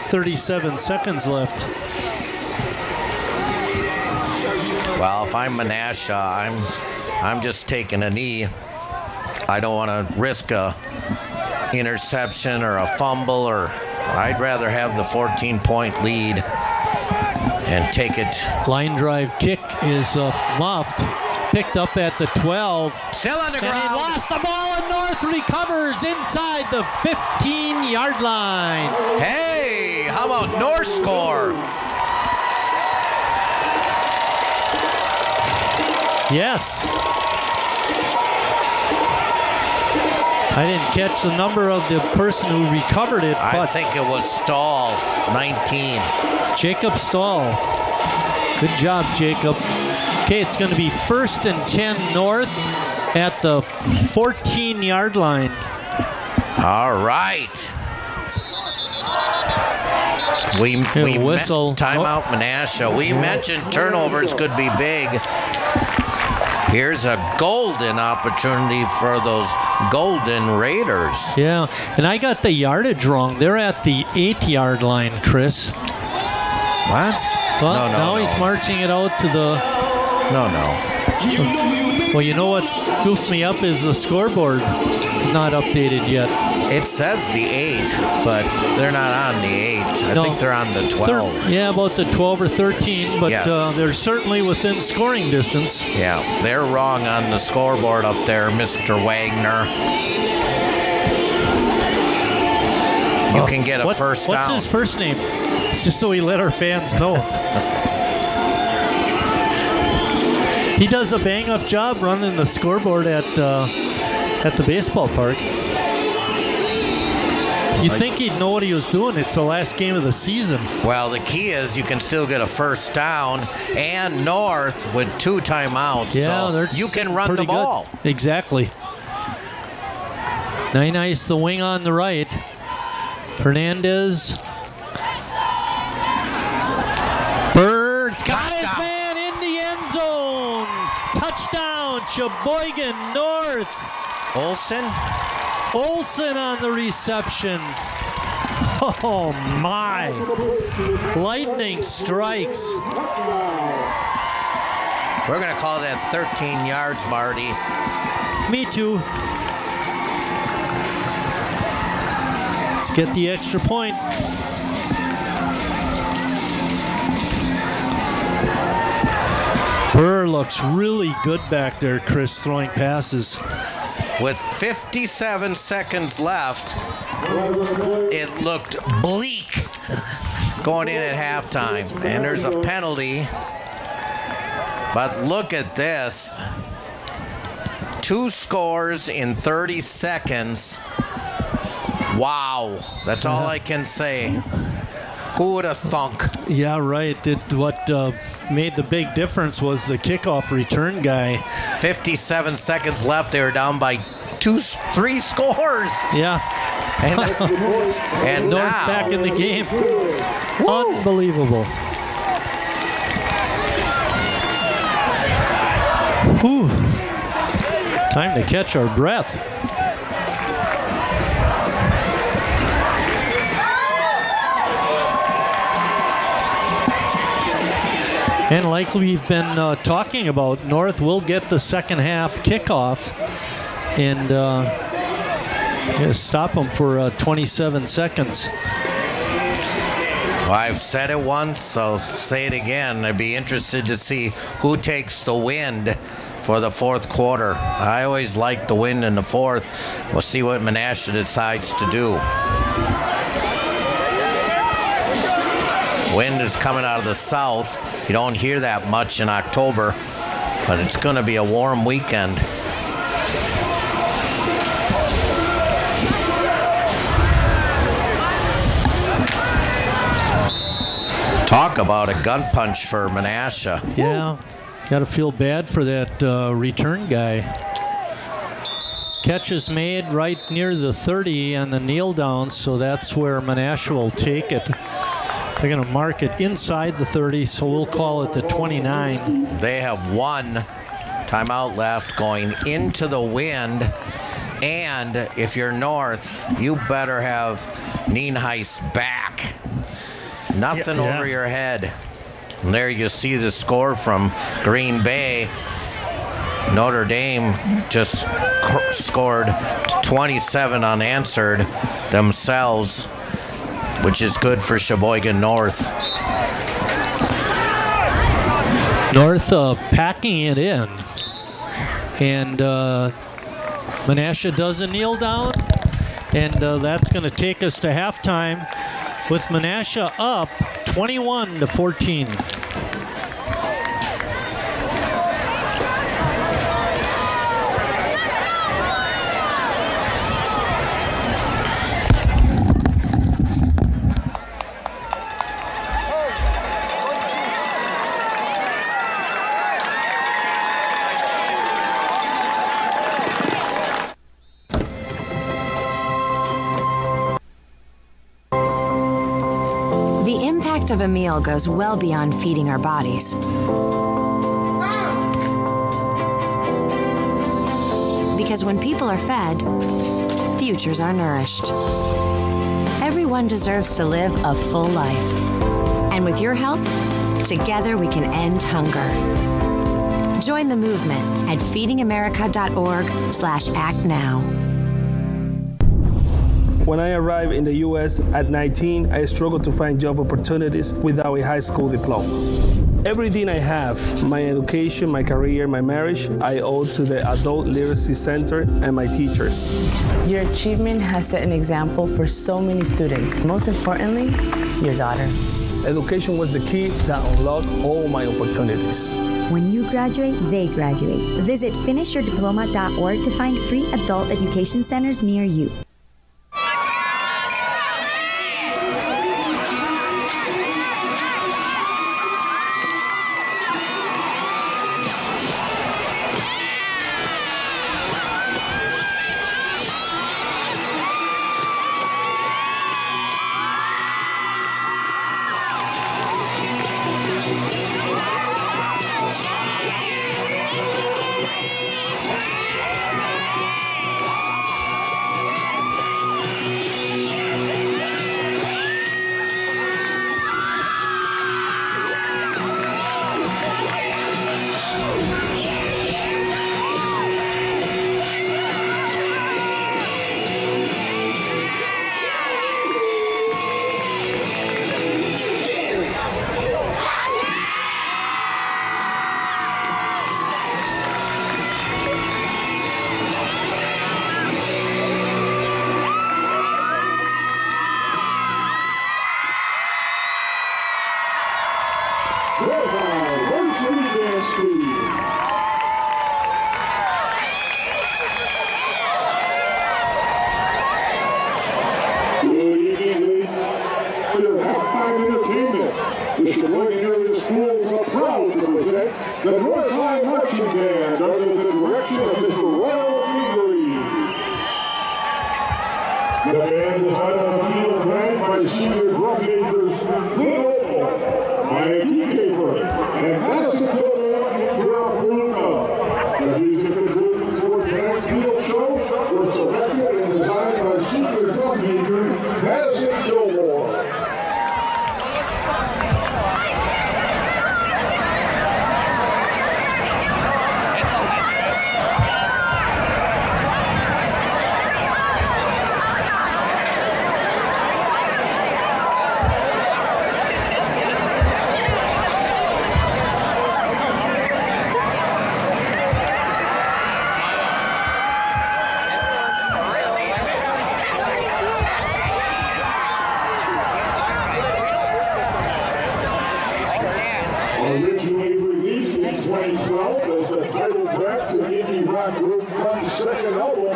C: 37 seconds left.
D: Well, if I'm Menasha, I'm just taking a knee. I don't want to risk a interception or a fumble, or I'd rather have the 14-point lead and take it.
C: Line drive kick is muffed. Picked up at the 12.
D: Still on the ground.
C: And he lost the ball, and North recovers inside the 15-yard line.
D: Hey, how about North score?
C: Yes. I didn't catch the number of the person who recovered it, but
D: I think it was Stahl, 19.
C: Jacob Stahl. Good job, Jacob. Okay, it's going to be 1st and 10 North at the 14-yard line.
D: All right. We
C: whistle.
D: Timeout, Menasha. We mentioned turnovers could be big. Here's a golden opportunity for those Golden Raiders.
C: Yeah, and I got the yardage wrong. They're at the 8-yard line, Chris.
D: What?
C: Well,
D: no,
C: now he's marching it out to the...
D: No.
C: Well, you know what goofed me up is the scoreboard is not updated yet.
D: It says the 8, but they're not on the 8. I think they're on the 12.
C: Yeah, about the 12 or 13, but
D: Yes.
C: They're certainly within scoring distance.
D: Yeah, they're wrong on the scoreboard up there, Mr. Wagner. You can get a first down.
C: What's his first name? It's just so we let our fans know. He does a bang-up job running the scoreboard at the baseball park. You'd think he'd know what he was doing. It's the last game of the season.
D: Well, the key is you can still get a first down, and North with 2 timeouts.
C: Yeah,
D: so you can run the ball.
C: Good. Exactly. Nice the wing on the right. Hernandez. Birds got his man in the end zone. Touchdown, Sheboygan North. Olsen on the reception. Oh my. Lightning strikes.
D: We're going to call that 13 yards, Marty.
C: Me too. Let's get the extra point. Burr looks really good back there, Chris, throwing passes.
D: With 57 seconds left, it looked bleak going in at halftime. And there's a penalty. But look at this. 2 scores in 30 seconds. Wow. That's all I can say. Who would have thunk?
C: Yeah, right. What made the big difference was the kickoff return guy.
D: 57 seconds left. They were down by 3 scores.
C: Yeah.
D: And
C: North
D: now
C: back in the game. Unbelievable. Whew. Time to catch our breath. And like we've been talking about, North will get the second half kickoff and stop them for 27 seconds.
D: Well, I've said it once, so say it again. I'd be interested to see who takes the wind for the fourth quarter. I always like the wind in the fourth. We'll see what Menasha decides to do. Wind is coming out of the south. You don't hear that much in October, but it's going to be a warm weekend. Talk about a gun punch for Menasha.
C: Yeah, got to feel bad for that return guy. Catch is made right near the 30 and the kneel down, so that's where Menasha will take it. They're going to mark it inside the 30, so we'll call it the 29.
D: They have 1 timeout left going into the wind, And if you're North, you better have Nienhuis back. Nothing over your head. And there you see the score from Green Bay. Notre Dame just scored 27 unanswered themselves, which is good for Sheboygan North.
C: North packing it in. And Menasha does a kneel down. And that's going to take us to halftime with Menasha up 21-14.
M: The impact of a meal goes well beyond feeding our bodies. Because when people are fed, futures are nourished. Everyone deserves to live a full life. And with your help, together we can end hunger. Join the movement at feedingamerica.org/actnow.
N: When I arrived in the U.S. at 19, I struggled to find job opportunities without a high school diploma. Everything I have, my education, my career, my marriage, I owe to the Adult Literacy Center and my teachers.
O: Your achievement has set an example for so many students. Most importantly, your daughter.
N: Education was the key that unlocked all my opportunities.
P: When you graduate, they graduate. Visit finishyourdiploma.org to find free adult education centers near you.
A: The Sheboygan area schools are proud to present the North High Marching Band under the direction of Mr. Royal Green. The band is led on the field tonight by senior drum majors Flynn Opal, Maya Kiefer, and Madison Kilmer and Kira Puluka. The music and movements for tonight's field show were selected and designed by senior drum major Madison Gilmore. Originally released in 2012 as the title track to indie rock group Fun's second album,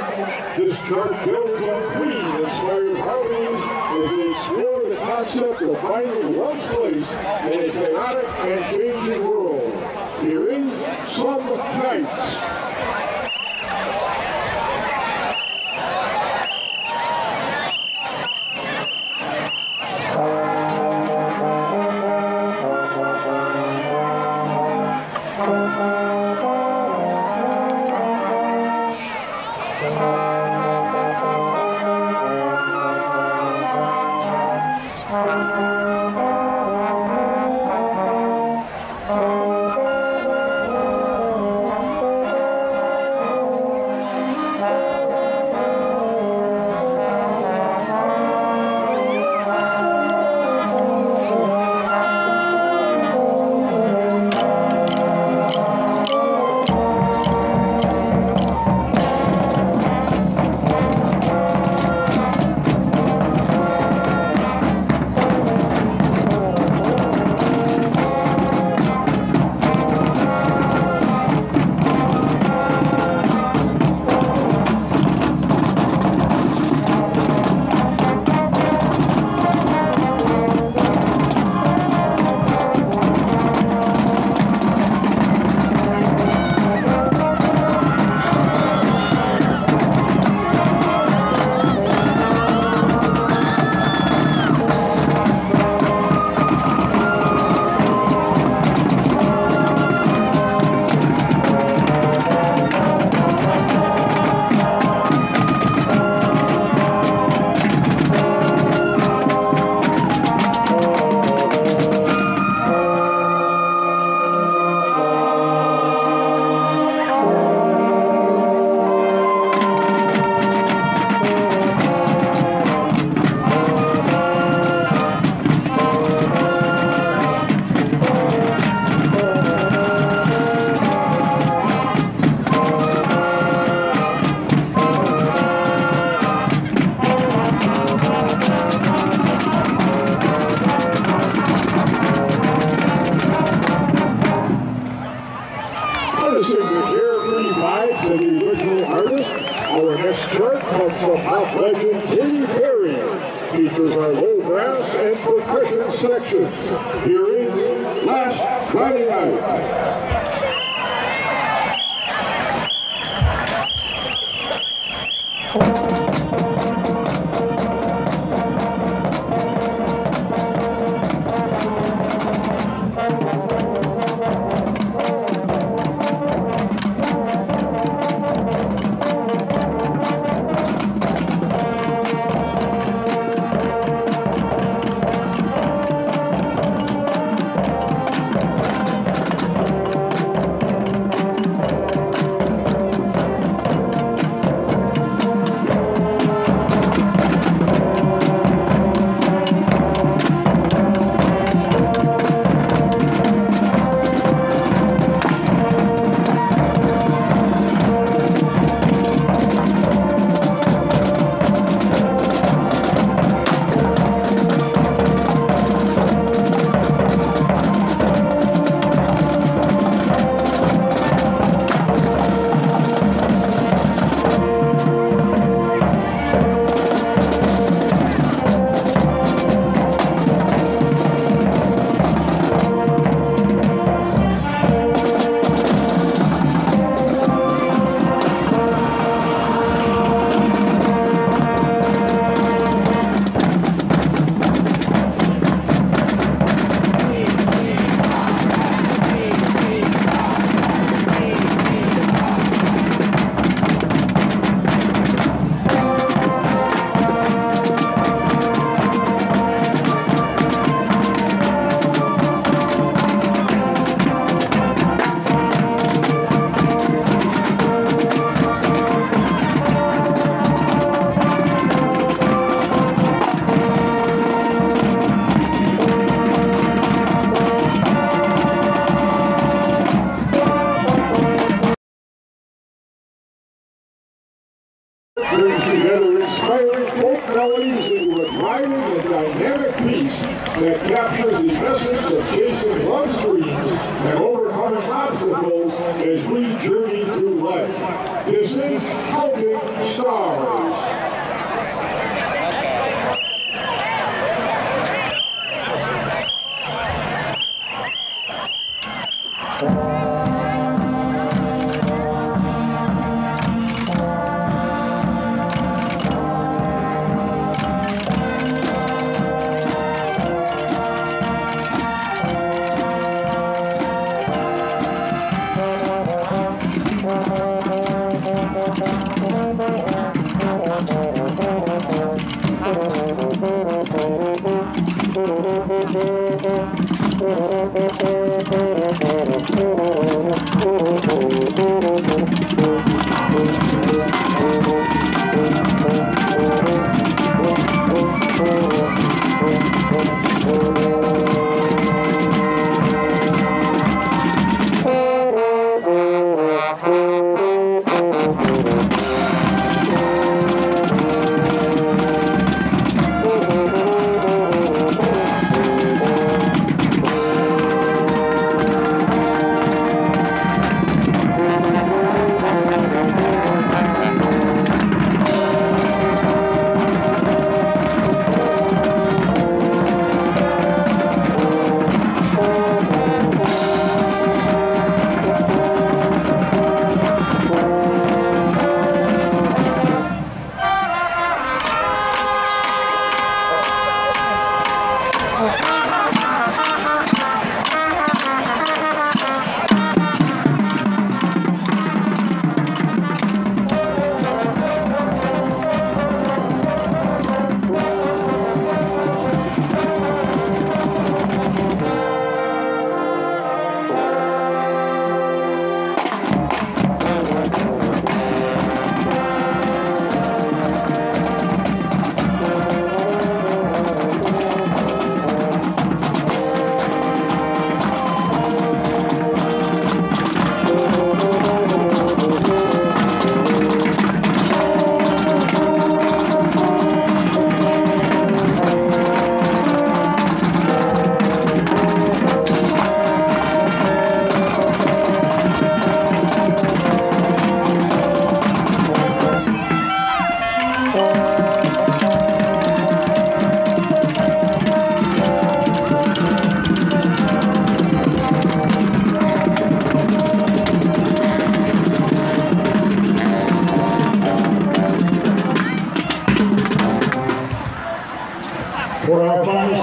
A: this chart builds on Queen-inspired harmonies as they explore the concept of finding one's place in a chaotic and changing world. Herein, Some Nights. features our low brass and percussion sections. Here is Last Friday Night. Brings together inspiring folk melodies into a driving and dynamic piece that captures the essence of chasing love's dreams and overcoming obstacles as we journey through life. This is Counting Stars.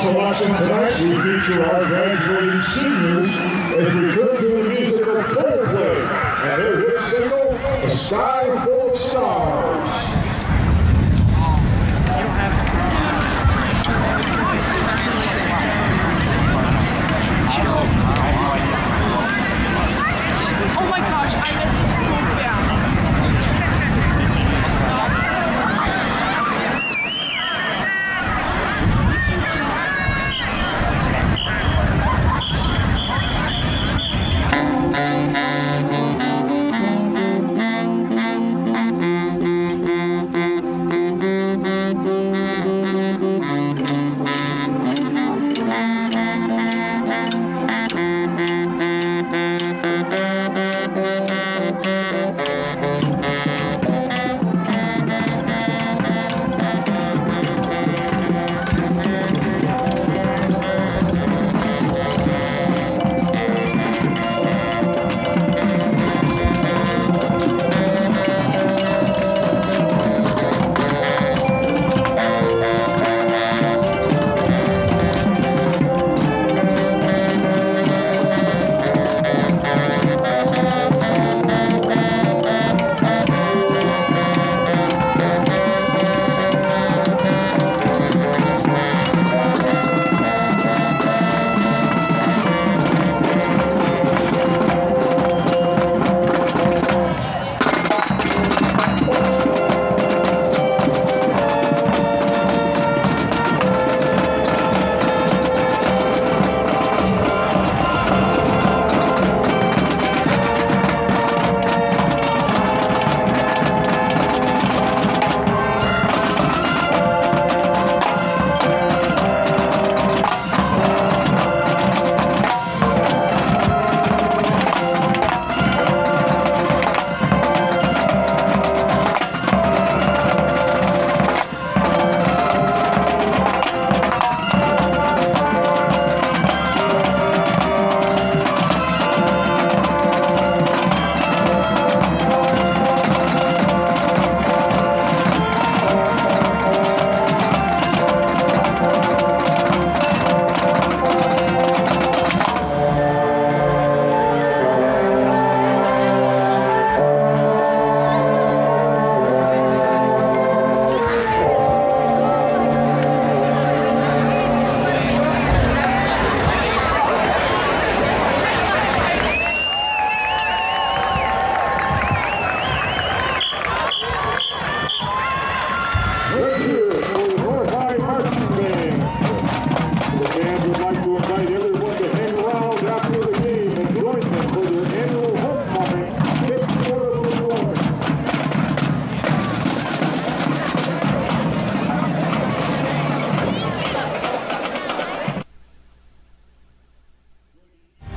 A: selection tonight, we feature our graduating seniors as we turn to the music of Coldplay and their hit single, A Sky Full of Stars.
Q: Oh my gosh, I missed it so bad.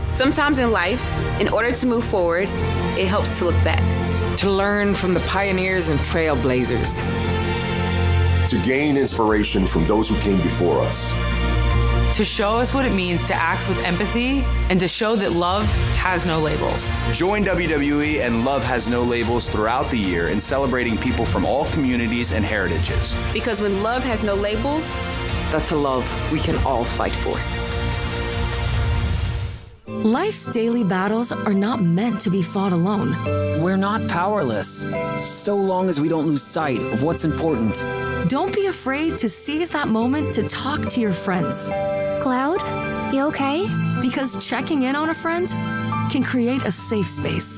R: Sometimes in life, in order to move forward, it helps to look back.
S: To learn from the pioneers and trailblazers.
T: To gain inspiration from those who came before us.
S: To show us what it means to act with empathy and to show that love has no labels.
U: Join WWE and Love Has No Labels throughout the year in celebrating people from all communities and heritages.
R: Because when love has no labels,
S: that's a love we can all fight for.
I: Life's daily battles are not meant to be fought alone.
V: We're not powerless, so long as we don't lose sight of what's important.
I: Don't be afraid to seize that moment to talk to your friends.
E: Cloud, you okay?
I: Because checking in on a friend can create a safe space.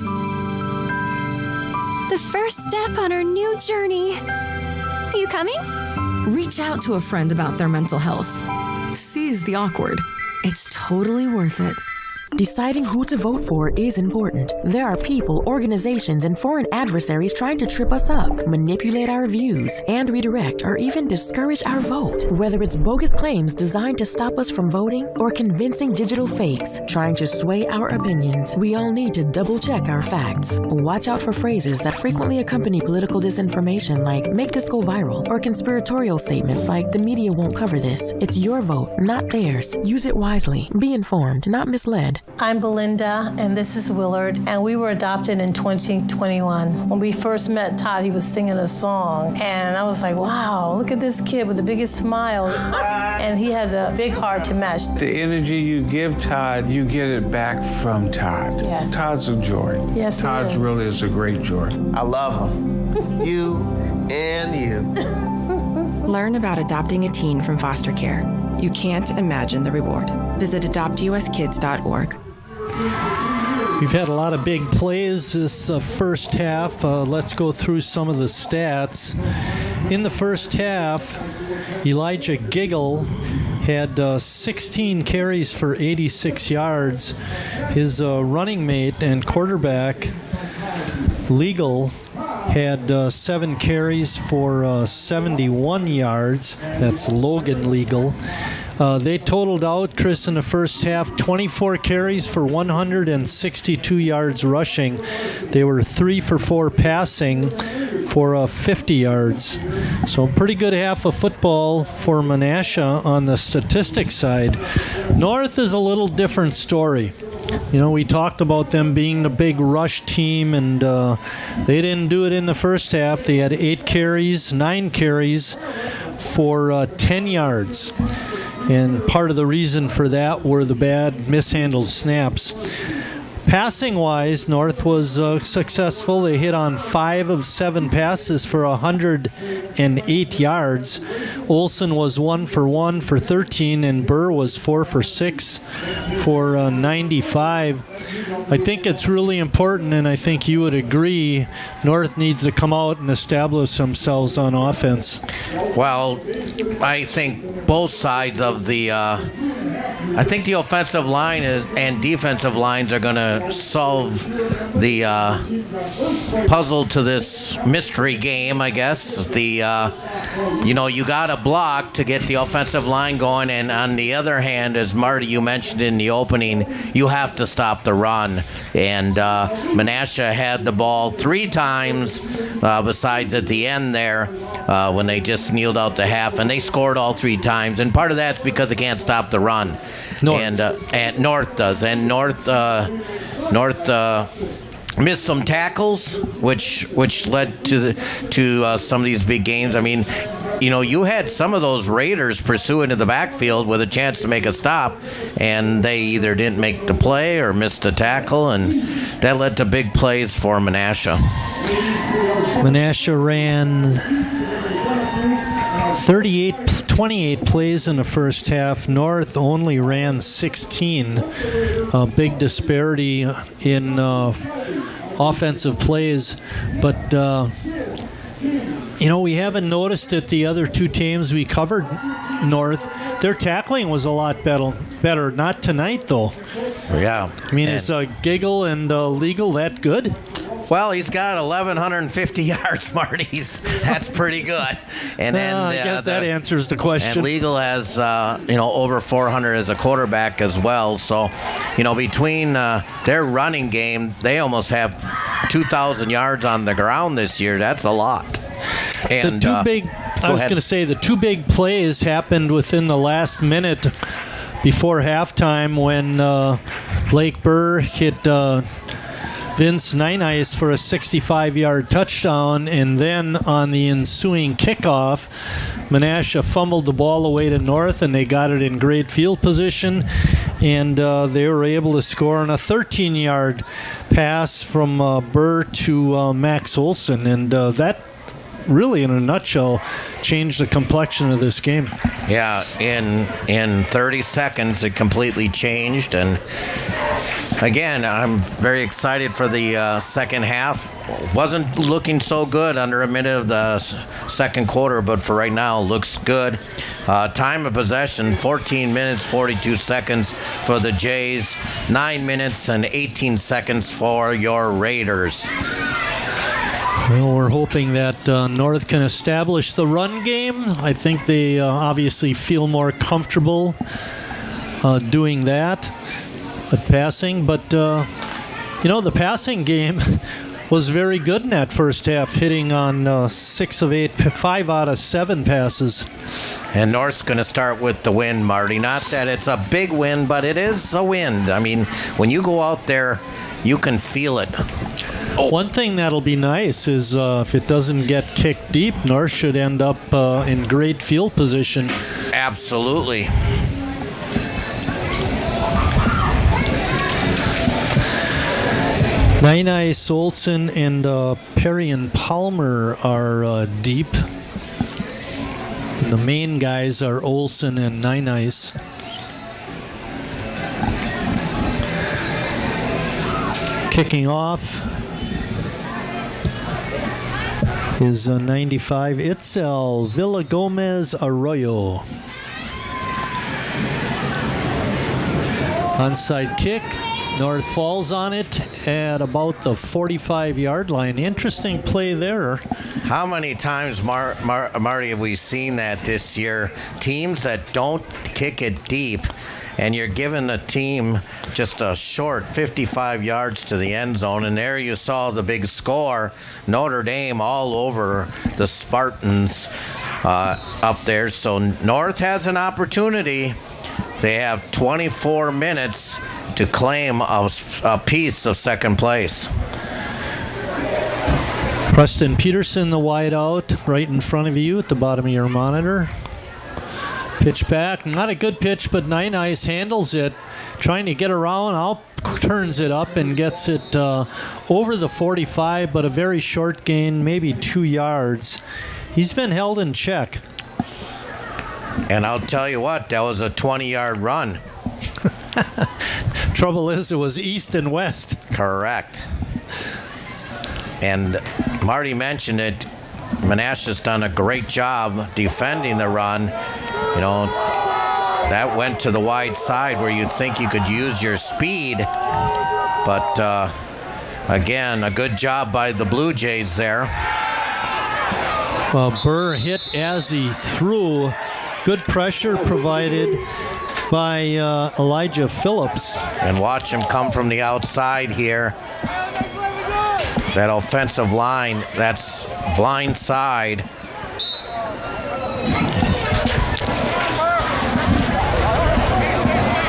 E: The first step on our new journey. You coming?
I: Reach out to a friend about their mental health. Seize the awkward. It's totally worth it.
W: Deciding who to vote for is important. There are people, organizations, and foreign adversaries trying to trip us up, manipulate our views, and redirect or even discourage our vote. Whether it's bogus claims designed to stop us from voting or convincing digital fakes trying to sway our opinions, we all need to double-check our facts. Watch out for phrases that frequently accompany political disinformation like, make this go viral, or conspiratorial statements like, the media won't cover this. It's your vote, not theirs. Use it wisely. Be informed, not misled.
B: I'm Belinda, and this is Willard, and we were adopted in 2021. When we first met Todd, he was singing a song, and I was like, wow, look at this kid with the biggest smile, and he has a big heart to match.
G: The energy you give Todd, you get it back from Todd.
B: Yeah.
G: Todd's a joy.
B: Yes,
G: Todd really is a great joy.
H: I love him. You and you.
W: Learn about adopting a teen from foster care. You can't imagine the reward. Visit adoptuskids.org.
C: We've had a lot of big plays this first half. Let's go through some of the stats. In the first half, Elijah Giggle had 16 carries for 86 yards. His running mate and quarterback, Legal, had 7 carries for 71 yards. That's Logan Legal. They totaled out, Chris, in the first half, 24 carries for 162 yards rushing. They were 3 for 4 passing for 50 yards. So pretty good half of football for Menasha on the statistics side. North is a little different story. You know, we talked about them being the big rush team, and they didn't do it in the first half. They had 9 carries for 10 yards. And part of the reason for that were the bad mishandled snaps. Passing-wise, North was successful. They hit on 5 of 7 passes for 108 yards. Olson was 1 for 1 for 13, and Burr was 4 for 6 for 95. I think it's really important, and I think you would agree, North needs to come out and establish themselves on offense.
H: Well, I think both sides of the I think the offensive line and defensive lines are going to solve the puzzle to this mystery game, I guess. You got to block to get the offensive line going, and on the other hand, as Marty, you mentioned in the opening, you have to stop the run. And Menasha had the ball 3 times, besides at the end there, when they just kneeled out to half, and they scored all 3 times. And part of that's because they can't stop the run. North. And North does. And North missed some tackles, which led to some of these big games. I mean, you had some of those Raiders pursue into the backfield with a chance to make a stop, and they either didn't make the play or missed a tackle, and that led to big plays for Menasha.
C: Menasha ran 28 plays in the first half. North only ran 16. A big disparity in offensive plays. But, we haven't noticed it the other 2 teams we covered, North. Their tackling was a lot better. Not tonight, though.
H: Yeah.
C: I mean, is Giggle and Legal that good?
H: Well, he's got 1,150 yards, Marty. That's pretty good. And then
C: I guess that answers the question.
H: And Legal has over 400 as a quarterback as well. So, between their running game, they almost have 2,000 yards on the ground this year. That's a lot. And
C: the 2 big plays happened within the last minute before halftime when Blake Burr hit Vince Nine-Ice for a 65-yard touchdown, and then on the ensuing kickoff, Menasha fumbled the ball away to North, and they got it in great field position, and they were able to score on a 13-yard pass from Burr to Max Olson, and that really, in a nutshell, changed the complexion of this game.
H: Yeah, in 30 seconds, it completely changed, and again, I'm very excited for the second half. Wasn't looking so good under a minute of the second quarter, but for right now, looks good. Time of possession, 14 minutes, 42 seconds for the Jays, 9 minutes and 18 seconds for your Raiders.
C: Well, we're hoping that North can establish the run game. I think they obviously feel more comfortable doing that. At passing, but the passing game, was very good in that first half, hitting on 5 out of 7 passes.
H: And North's going to start with the wind, Marty. Not that it's a big wind, but it is a wind. I mean, when you go out there, you can feel it.
C: One thing that'll be nice is if it doesn't get kicked deep, North should end up in great field position.
H: Absolutely.
C: Nine Ice, Olson, and Perry and Palmer are deep. The main guys are Olson and Nine Ice. Kicking off is 95 Itzel Villagomez Arroyo. Onside kick. North falls on it at about the 45-yard line. Interesting play there.
H: How many times, Marty, have we seen that this year? Teams that don't kick it deep, and you're giving the team just a short 55 yards to the end zone, and there you saw the big score. Notre Dame all over the Spartans up there. So North has an opportunity. They have 24 minutes to claim a piece of second place.
C: Preston Peterson, the wide out, right in front of you at the bottom of your monitor. Pitch back, not a good pitch, but Nine Ice handles it, trying to get around, out turns it up and gets it over the 45, but a very short gain, maybe 2 yards. He's been held in check.
H: And I'll tell you what, that was a 20-yard run.
C: Trouble is, it was east and west.
H: Correct. And Marty mentioned it. Menasha's done a great job defending the run. You know, that went to the wide side where you think you could use your speed. But, again, a good job by the Bluejays there.
C: Burr hit as he threw. Good pressure provided by Elijah Phillips.
H: And watch him come from the outside here. That offensive line, that's blind side.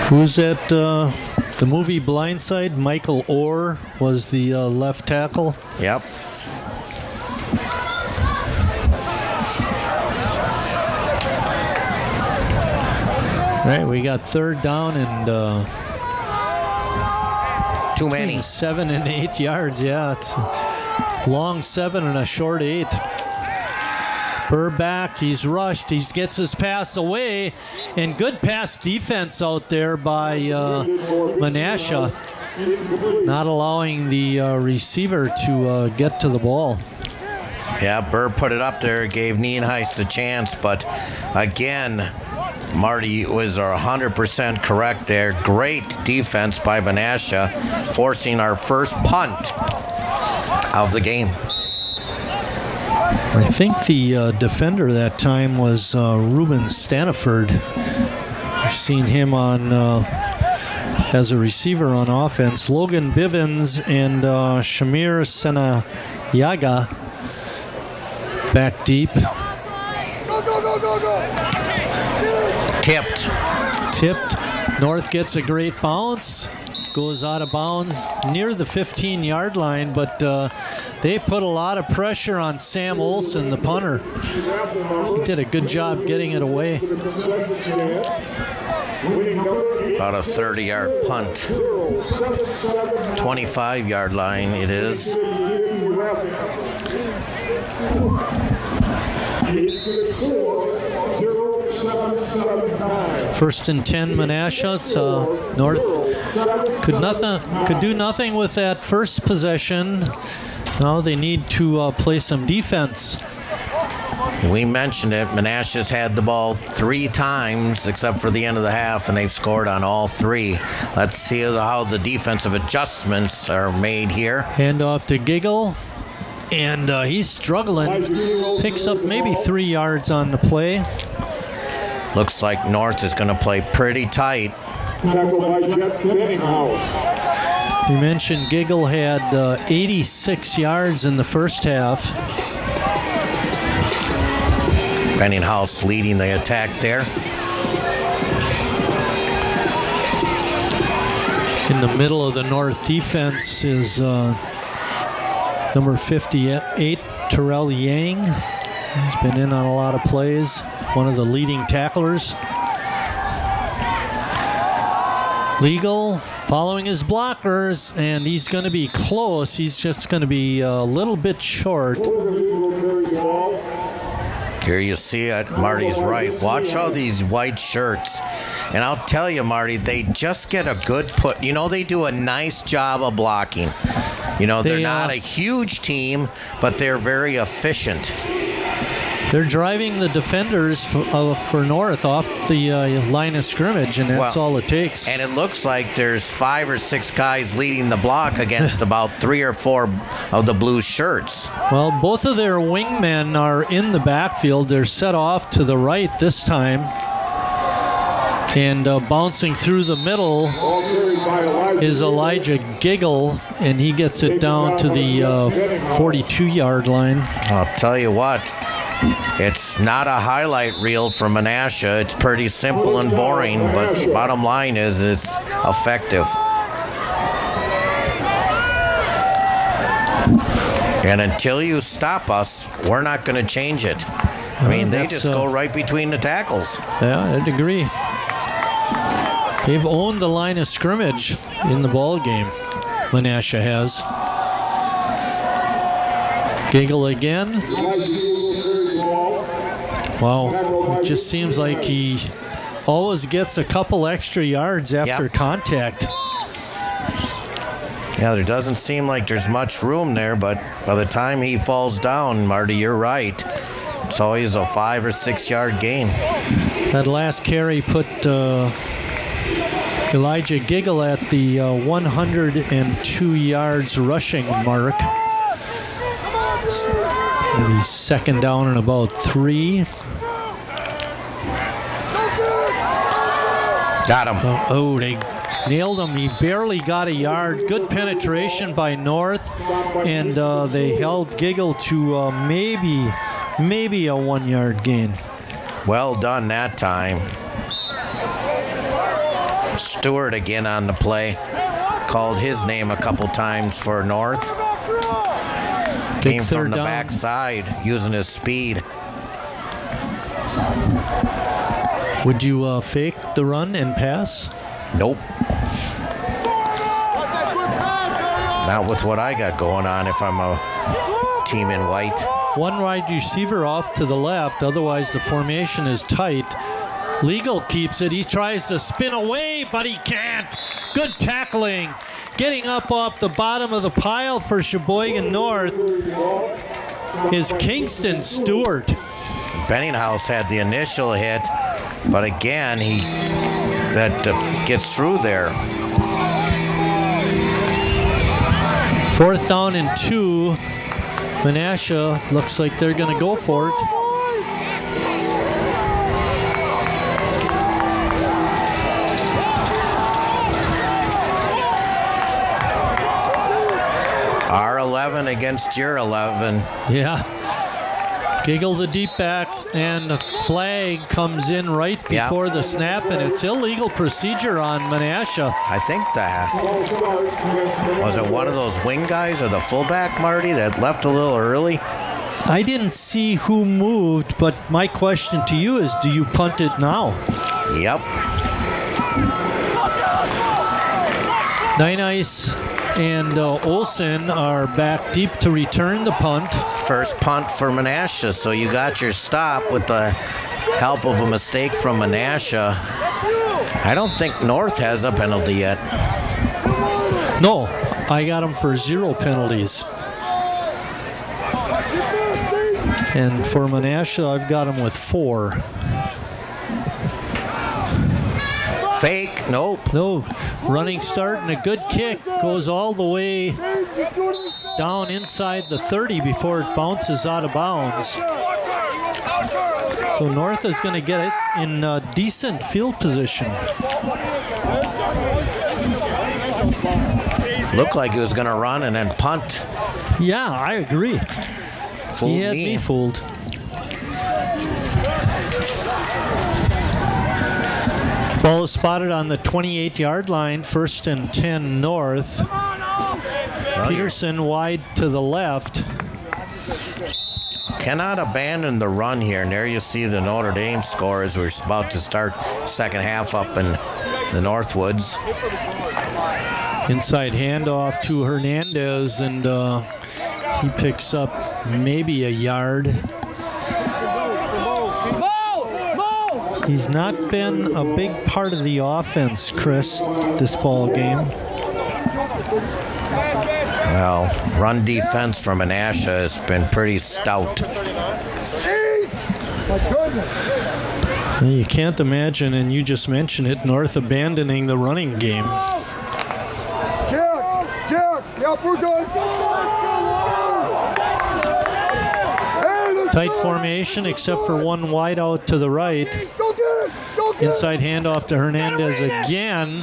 C: Who's at the movie Blindside? Michael Orr was the left tackle.
H: Yep.
C: All right, we got third down and
H: too many.
C: 7 and 8 yards. Yeah, it's long 7 and a short 8. Burr back, he's rushed, he gets his pass away, and good pass defense out there by Menasha, not allowing the receiver to get to the ball.
H: Yeah, Burr put it up there, gave Nienhuis a chance, but again, Marty was 100% correct there. Great defense by Menasha, forcing our first punt of the game.
C: I think the defender that time was Ruben Staniford. I've seen him on as a receiver on offense. Logan Bivens and Shamir Senayaga back deep. Tipped. North gets a great bounce. Goes out of bounds near the 15-yard line, but they put a lot of pressure on Sam Olson, the punter. He did a good job getting it away.
H: About a 30-yard punt. 25-yard line it is.
C: First and 10, Menasha. It's, North could do nothing with that first possession. Now they need to play some defense.
H: We mentioned it. Menasha's had the ball 3 times except for the end of the half, and they've scored on all 3. Let's see how the defensive adjustments are made here.
C: Hand off to Giggle, and he's struggling. Picks up maybe 3 yards on the play.
H: Looks like North is going to play pretty tight.
C: We mentioned Giggle had 86 yards in the first half.
H: Benninghouse leading the attack there.
C: In the middle of the North defense is number 58, Terrell Yang. He's been in on a lot of plays. One of the leading tacklers. Legal following his blockers, and he's going to be close. He's just going to be a little bit short.
H: Here you see it. Marty's right. Watch all these white shirts. And I'll tell you, Marty, they just get a good put. You know, they do a nice job of blocking. You know, they're not a huge team, but they're very efficient.
C: They're driving the defenders for North off the line of scrimmage, and that's all it takes.
H: And it looks like there's 5 or 6 guys leading the block against about 3 or 4 of the blue shirts.
C: Well, both of their wingmen are in the backfield. They're set off to the right this time. And bouncing through the middle is Elijah Giggle, and he gets it down to the 42-yard line.
H: I'll tell you what. It's not a highlight reel for Menasha. It's pretty simple and boring, but bottom line is it's effective. And until you stop us, we're not going to change it. I mean, they just go right between the tackles.
C: Yeah, I'd agree. They've owned the line of scrimmage in the ball game. Menasha has. Giggle again. Wow, it just seems like he always gets a couple extra yards after contact.
H: Yeah, there doesn't seem like there's much room there, but by the time he falls down, Marty, you're right. It's always a 5 or 6 yard gain.
C: That last carry put Elijah Giggle at the 102 yards rushing mark. Maybe second down and about 3.
H: Got him.
C: Oh, they nailed him. He barely got a yard. Good penetration by North, and they held Giggle to maybe a 1 yard gain.
H: Well done that time. Stewart again on the play. Called his name a couple times for North. Came from the backside using his speed.
C: Would you fake the run and pass?
H: Nope. Not with what I got going on if I'm a team in white.
C: One wide receiver off to the left, otherwise the formation is tight. Legal keeps it. He tries to spin away, but he can't. Good tackling. Getting up off the bottom of the pile for Sheboygan North is Kingston Stewart.
H: Benninghouse had the initial hit, but again, that gets through there.
C: 4th down and 2. Menasha looks like they're going to go for it.
H: Our 11 against your 11.
C: Yeah. Giggle the deep back, and the flag comes in right before the snap, and it's illegal procedure on Menasha.
H: I think that was it one of those wing guys or the fullback, Marty, that left a little early?
C: I didn't see who moved, but my question to you is, do you punt it now?
H: Yep.
C: Nine Ice and Olsen are back deep to return the punt.
H: First punt for Menasha, so you got your stop with the help of a mistake from Menasha. I don't think North has a penalty yet.
C: No, I got him for 0 penalties. And for Menasha, I've got him with 4.
H: Fake, nope.
C: No, running start and a good kick goes all the way down inside the 30 before it bounces out of bounds. So North is going to get it in decent field position.
H: Looked like he was going to run and then punt.
C: Yeah, I agree.
H: Fooled
C: He had me fooled. Ball is spotted on the 28-yard line, 1st and 10 north. Peterson wide to the left.
H: Cannot abandon the run here. And there you see the Notre Dame score as we're about to start second half up in the Northwoods.
C: Inside handoff to Hernandez, and he picks up maybe a yard. He's not been a big part of the offense, Chris, this ball game.
H: Well, run defense from Menasha has been pretty stout.
C: You can't imagine, and you just mentioned it, North abandoning the running game. Tight formation except for one wide out to the right. Inside handoff to Hernandez again,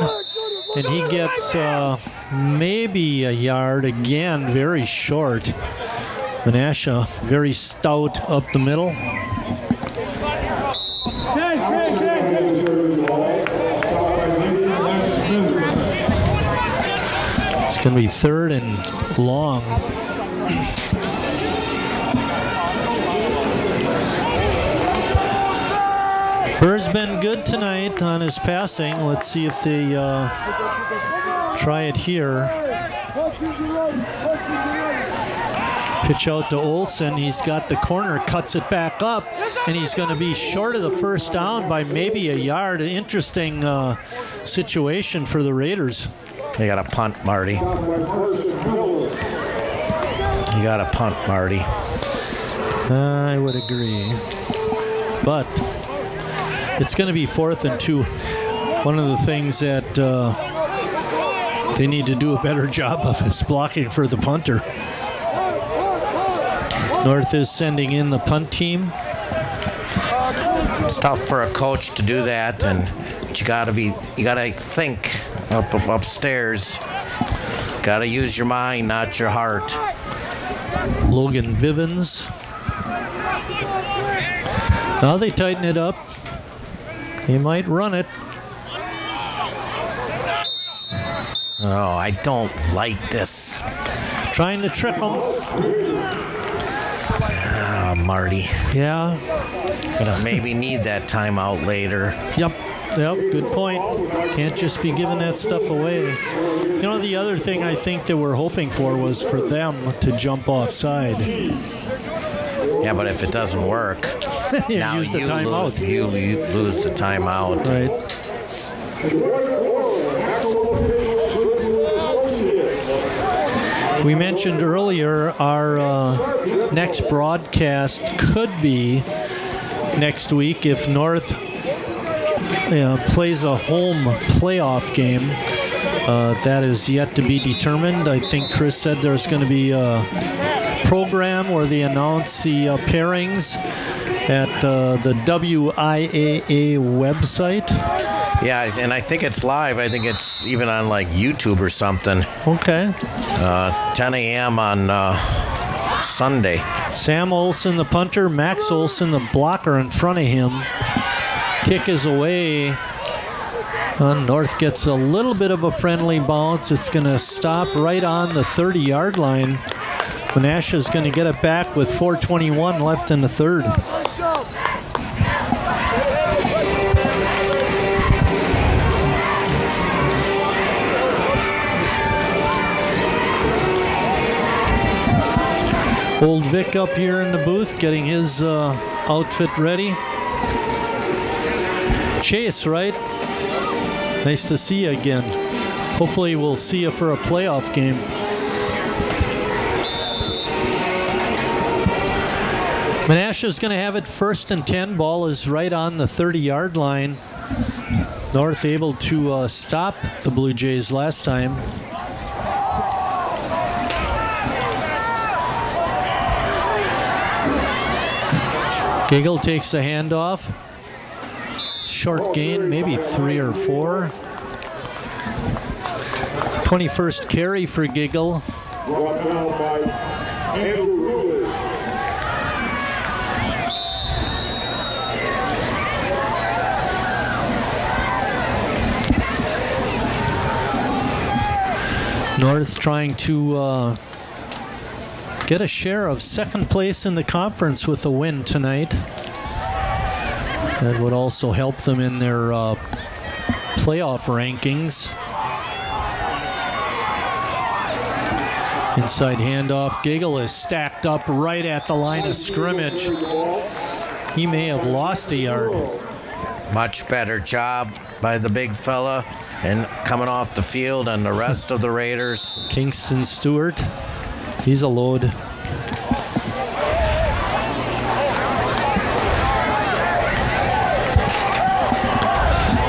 C: and he gets maybe a yard again, very short. Menasha very stout up the middle. It's going to be 3rd and long. Burr's been good tonight on his passing. Let's see if they try it here. Pitch out to Olsen. He's got the corner, cuts it back up, and he's going to be short of the first down by maybe a yard. An interesting situation for the Raiders.
H: They got a punt, Marty. You got a punt, Marty.
C: I would agree. But it's going to be 4th and 2. One of the things that they need to do a better job of is blocking for the punter. North is sending in the punt team.
H: It's tough for a coach to do that, and you gotta think upstairs. Gotta use your mind, not your heart.
C: Logan Vivens. Now they tighten it up. He might run it.
H: Oh, I don't like this.
C: Trying to trick him.
H: Ah, Marty.
C: Yeah.
H: Gonna maybe need that timeout later.
C: Yep, good point. Can't just be giving that stuff away. You know, the other thing I think that we're hoping for was for them to jump offside.
H: Yeah, but if it doesn't work, now
C: use the timeout.
H: You lose the timeout.
C: Right. We mentioned earlier our next broadcast could be next week if North plays a home playoff game. That is yet to be determined. I think Chris said there's going to be a program where they announce the pairings at the WIAA website.
H: Yeah, and I think it's live. I think it's even on like YouTube or something.
C: Okay.
H: 10 a.m. on Sunday.
C: Sam Olsen, the punter. Max Olsen, the blocker in front of him. Kick is away. North gets a little bit of a friendly bounce. It's going to stop right on the 30-yard line. Menasha is going to get it back with 4:21 left in the third. Old Vic up here in the booth getting his outfit ready. Chase, right? Nice to see you again. Hopefully we'll see you for a playoff game. Menasha's going to have it 1st and 10. Ball is right on the 30-yard line. North able to stop the Blue Jays last time. Giggle takes the handoff. Short gain, maybe 3 or 4. 21st carry for Giggle.
A: Brought down by Andrew Hewlett.
C: North trying to get a share of second place in the conference with a win tonight. That would also help them in their playoff rankings. Inside handoff. Giggle is stacked up right at the line of scrimmage. He may have lost a yard.
H: Much better job by the big fella and coming off the field and the rest of the Raiders.
C: Kingston Stewart, he's a load.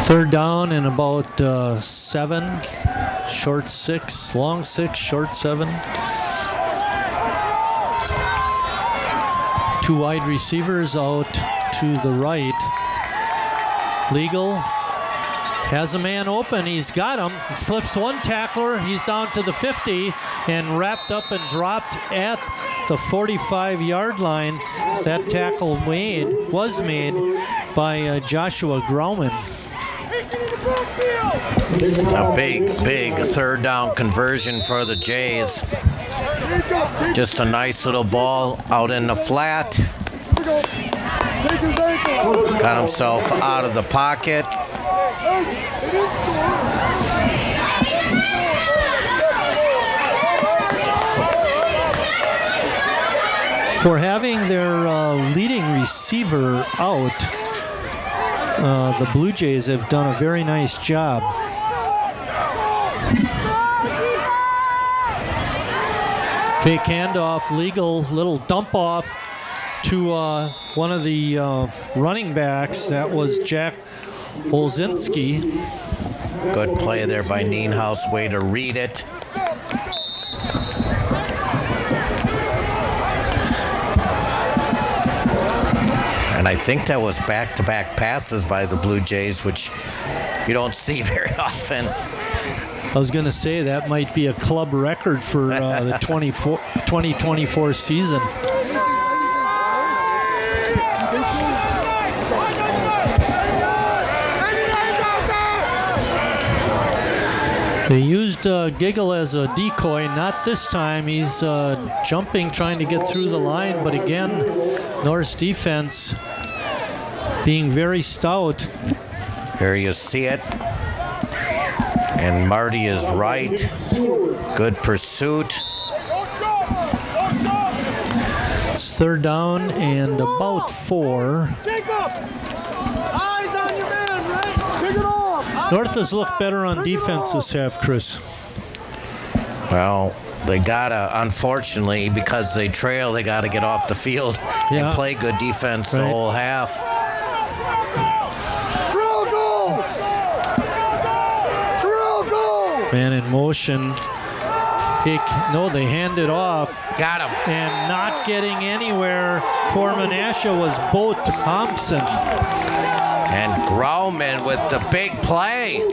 C: Third down and about 7, short 6, long 6, short 7. 2 wide receivers out to the right. Legal has a man open. He's got him. Slips one tackler. He's down to the 50 and wrapped up and dropped at the 45-yard line. That tackle was made by Joshua Grauman.
H: A big third down conversion for the Jays. Just a nice little ball out in the flat. Got himself out of the pocket.
C: For having their leading receiver out, the Blue Jays have done a very nice job. Fake handoff, Legal, little dump off to one of the running backs. That was Jack Olzinski.
H: Good play there by Nienhaus. Way to read it. And I think that was back-to-back passes by the Blue Jays, which you don't see very often.
C: I was going to say that might be a club record for the 2024 season. They used Giggle as a decoy, not this time. He's jumping, trying to get through the line, but again, North's defense being very stout.
H: Here you see it. And Marty is right. Good pursuit.
C: It's third down and about 4. North has looked better on defense this half, Chris.
H: Well, they gotta, unfortunately, because they trail, they gotta get off the field and play good defense the whole half.
C: Man in motion. Fake. No, they hand it off.
H: Got him.
C: And not getting anywhere for Menasha was Bo Thompson.
H: And Grauman with the big play.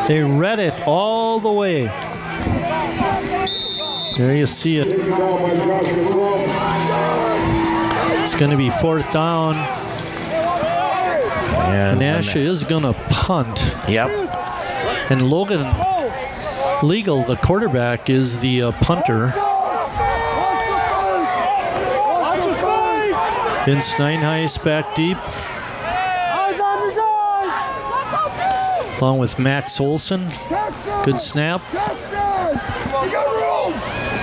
C: They read it all the way. There you see it. It's going to be fourth down. And Menasha is going to punt.
H: Yep.
C: And Logan Legal, the quarterback, is the punter. Vince Nienhuis back deep. Along with Max Olson. Good snap.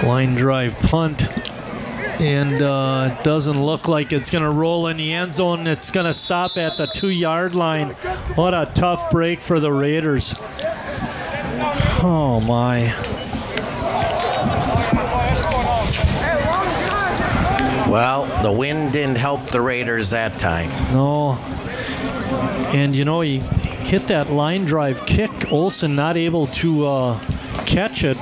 C: Line drive punt. And it doesn't look like it's going to roll in the end zone. It's going to stop at the 2-yard line. What a tough break for the Raiders. Oh, my.
H: Well, the wind didn't help the Raiders that time.
C: No. And, you know, he hit that line drive kick. Olsen not able to catch it.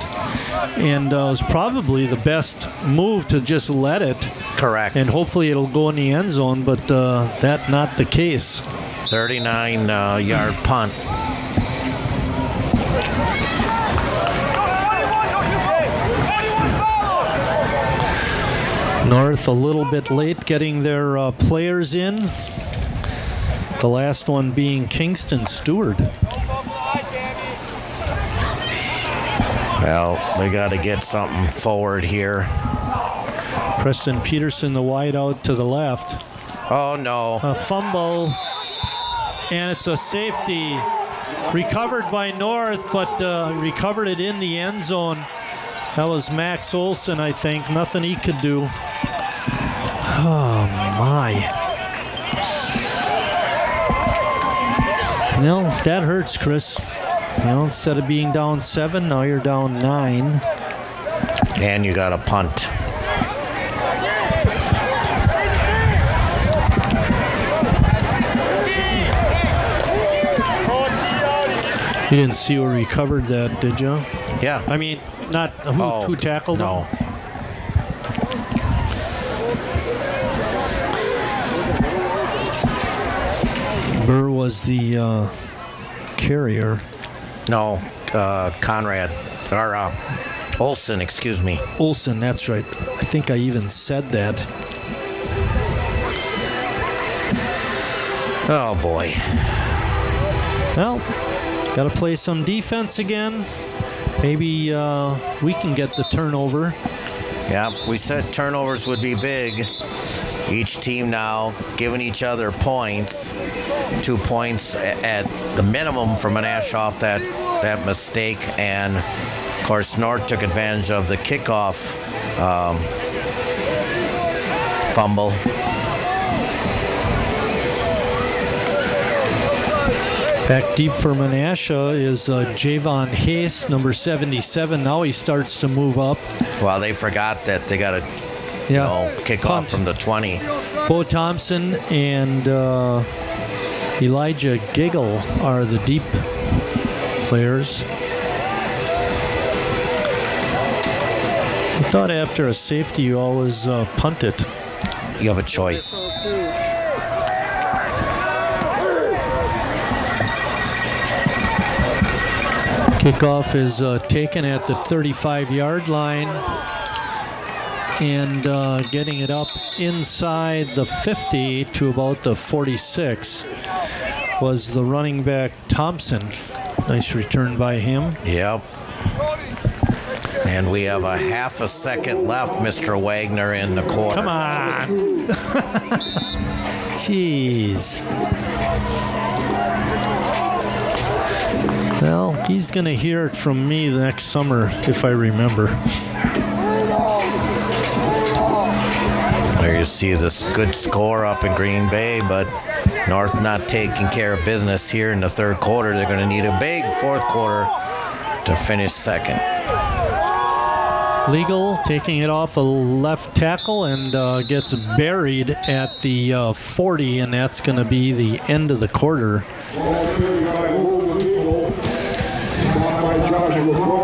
C: And it was probably the best move to just let it.
H: Correct.
C: And hopefully it'll go in the end zone, but that's not the case.
H: 39-yard punt.
C: North a little bit late getting their players in. The last one being Kingston Stewart.
H: Well, they got to get something forward here.
C: Preston Peterson, the wide out to the left.
H: Oh, no.
C: A fumble, and it's a safety. Recovered by North, but recovered it in the end zone. That was Max Olson, I think. Nothing he could do. Oh, my. Well, that hurts, Chris. You know, instead of being down 7, now you're down 9.
H: And you got a punt.
C: You didn't see who recovered that, did you?
H: Yeah.
C: I mean, not who tackled him?
H: No.
C: Burr was the carrier.
H: No, Conrad. Or Olson, excuse me.
C: Olson, that's right. I think I even said that.
H: Oh, boy.
C: Well, got to play some defense again. Maybe we can get the turnover.
H: Yeah, we said turnovers would be big. Each team now giving each other points. 2 points at the minimum for Menasha off that mistake. And, of course, North took advantage of the kickoff fumble.
C: Back deep for Menasha is Javon Hayes, number 77. Now he starts to move up.
H: Well, they forgot that they got to kick off from the 20.
C: Bo Thompson and Elijah Giggle are the deep players. I thought after a safety you always punt it.
H: You have a choice.
C: Kickoff is taken at the 35-yard line and getting it up inside the 50 to about the 46 was the running back Thompson. Nice return by him.
H: Yep. And we have a half a second left, Mr. Wagner, in the quarter.
C: Come on. Jeez. Well, he's going to hear it from me next summer, if I remember.
H: There you see this good score up in Green Bay, but North not taking care of business here in the third quarter. They're going to need a big fourth quarter to finish second.
C: Legal taking it off a left tackle and gets buried at the 40, and that's going to be the end of the quarter.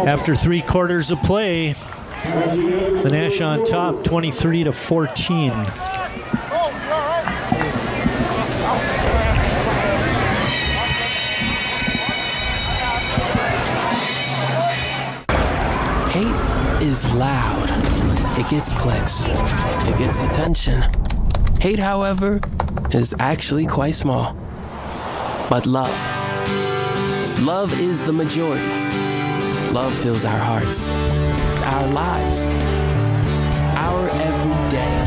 C: After 3 quarters of play, Menasha on top, 23-14.
J: Hate is loud. It gets clicks. It gets attention. Hate, however, is actually quite small. But love is the majority. Love fills our hearts, our lives, our every day.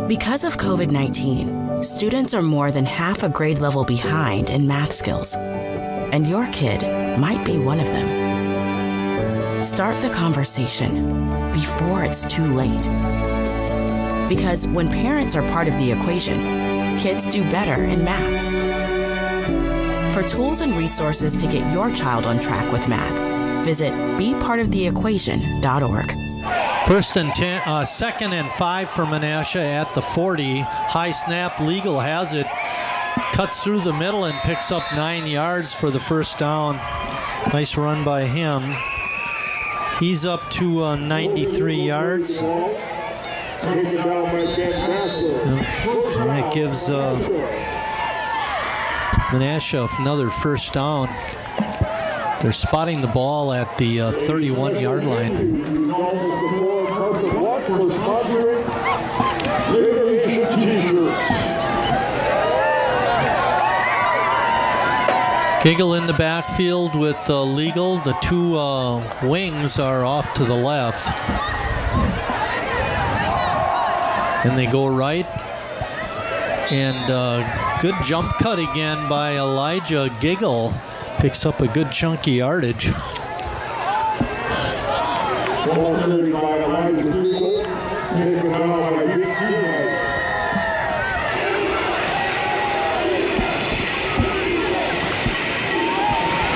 W: Because of COVID-19, students are more than half a grade level behind in math skills, and your kid might be one of them. Start the conversation before it's too late. Because when parents are part of the equation, kids do better in math. For tools and resources to get your child on track with math, visit bepartoftheequation.org.
C: First and 10, second and 5 for Menasha at the 40. High snap, Legal has it. Cuts through the middle and picks up 9 yards for the first down. Nice run by him. He's up to 93 yards.
A: Taken down by Ben Bassler.
C: And that gives Menasha another first down. They're spotting the ball at the 31-yard line. Giggle in the backfield with Legal. The two wings are off to the left. And they go right. And good jump cut again by Elijah Giggle. Picks up a good chunky yardage.
A: Ball carried by Elijah Giggle. Taken down by Dick Eli.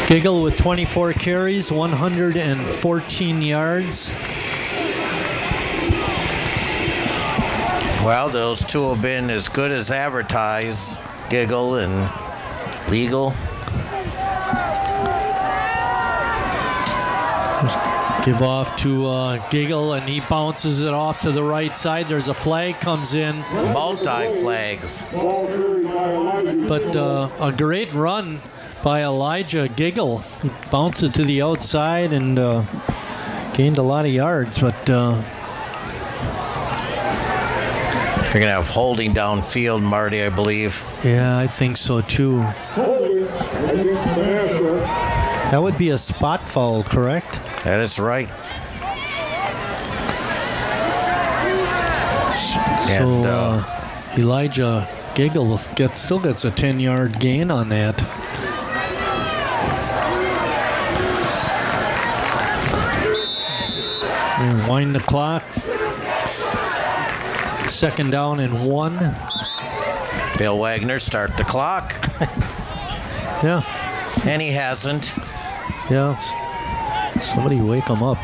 C: Giggle with 24 carries, 114 yards.
H: Well, those two have been as good as advertised, Giggle and Legal.
C: Give off to Giggle, and he bounces it off to the right side. There's a flag comes in.
H: Multi-flags.
C: But a great run by Elijah Giggle. He bounced it to the outside and gained a lot of yards. But
H: you're going to have holding downfield, Marty, I believe.
C: Yeah, I think so too. That would be a spot foul, correct?
H: That is right.
C: So Elijah Giggle still gets a 10-yard gain on that. And wind the clock. 2nd down and 1.
H: Bill Wagner, start the clock.
C: Yeah.
H: And he hasn't.
C: Yeah. Somebody wake him up.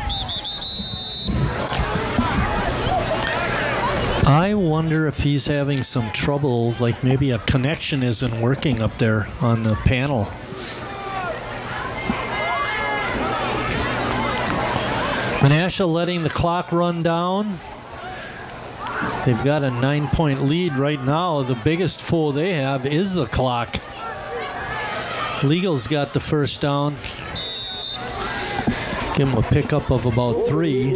C: I wonder if he's having some trouble, like maybe a connection isn't working up there on the panel. Menasha letting the clock run down. They've got a 9-point lead right now. The biggest foe they have is the clock. Legal's got the first down. Give him a pickup of about 3.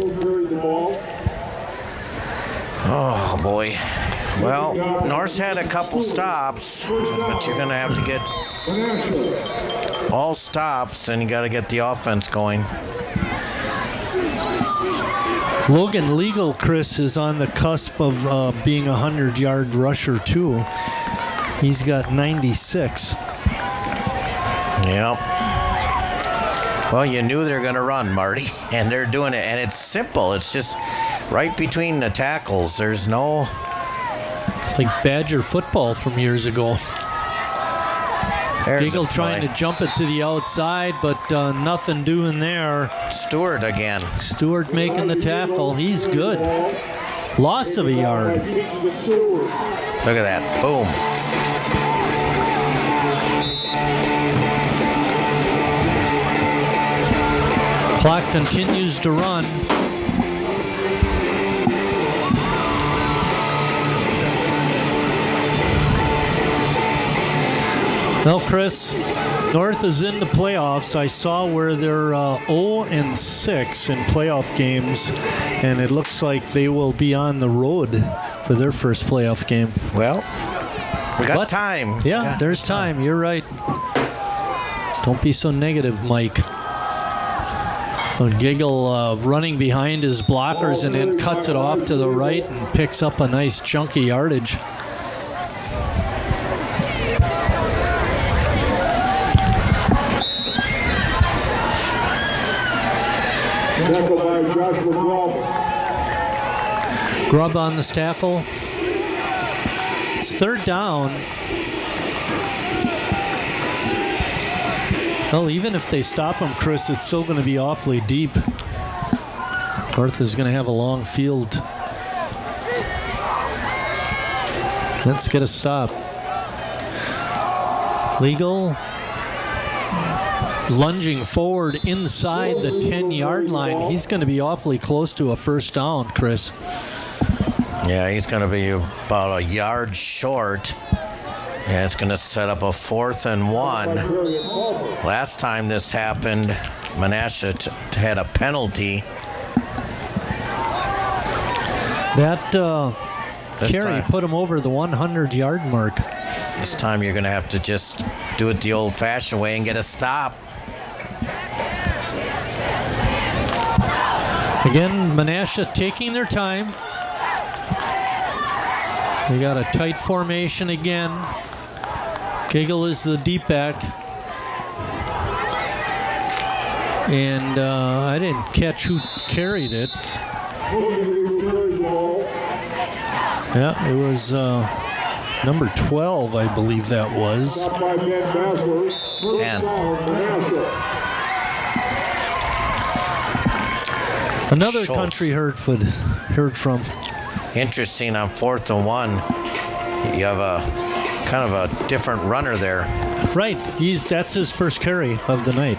H: Oh, boy. Well, North's had a couple stops, but you're going to have to get all stops, and you got to get the offense going.
C: Logan Legal, Chris, is on the cusp of being a 100-yard rusher, too. He's got 96.
H: Yep. Well, you knew they were going to run, Marty, and they're doing it. And it's simple. It's just right between the tackles. There's no...
C: It's like Badger football from years ago. Giggle trying to jump it to the outside, but nothing doing there.
H: Stewart again.
C: Stewart making the tackle. He's good. Loss of a yard.
H: Look at that. Boom.
C: Clock continues to run. Well, Chris, North is in the playoffs. I saw where they're 0-6 in playoff games, and it looks like they will be on the road for their first playoff game.
H: Well, we got time.
C: Yeah, there's time. You're right. Don't be so negative, Mike. Giggle running behind his blockers and then cuts it off to the right and picks up a nice chunky yardage.
A: Tackled by Joshua Grubb.
C: Grubb on the tackle. It's 3rd down. Well, even if they stop him, Chris, it's still going to be awfully deep. North is going to have a long field. Let's get a stop. Legal. lunging forward inside the 10-yard line. He's going to be awfully close to a first down, Chris.
H: Yeah, he's going to be about a yard short. And it's going to set up a 4th and 1. Last time this happened, Menasha had a penalty.
C: That carry put him over the 100-yard mark.
H: This time you're going to have to just do it the old-fashioned way and get a stop.
C: Again, Menasha taking their time. They got a tight formation again. Giggle is the deep back. And I didn't catch who carried it. Yeah, it was number 12, I believe that was.
H: 10.
C: Another country heard from.
H: Interesting, on 4th and 1, you have a kind of a different runner there.
C: Right, that's his first carry of the night.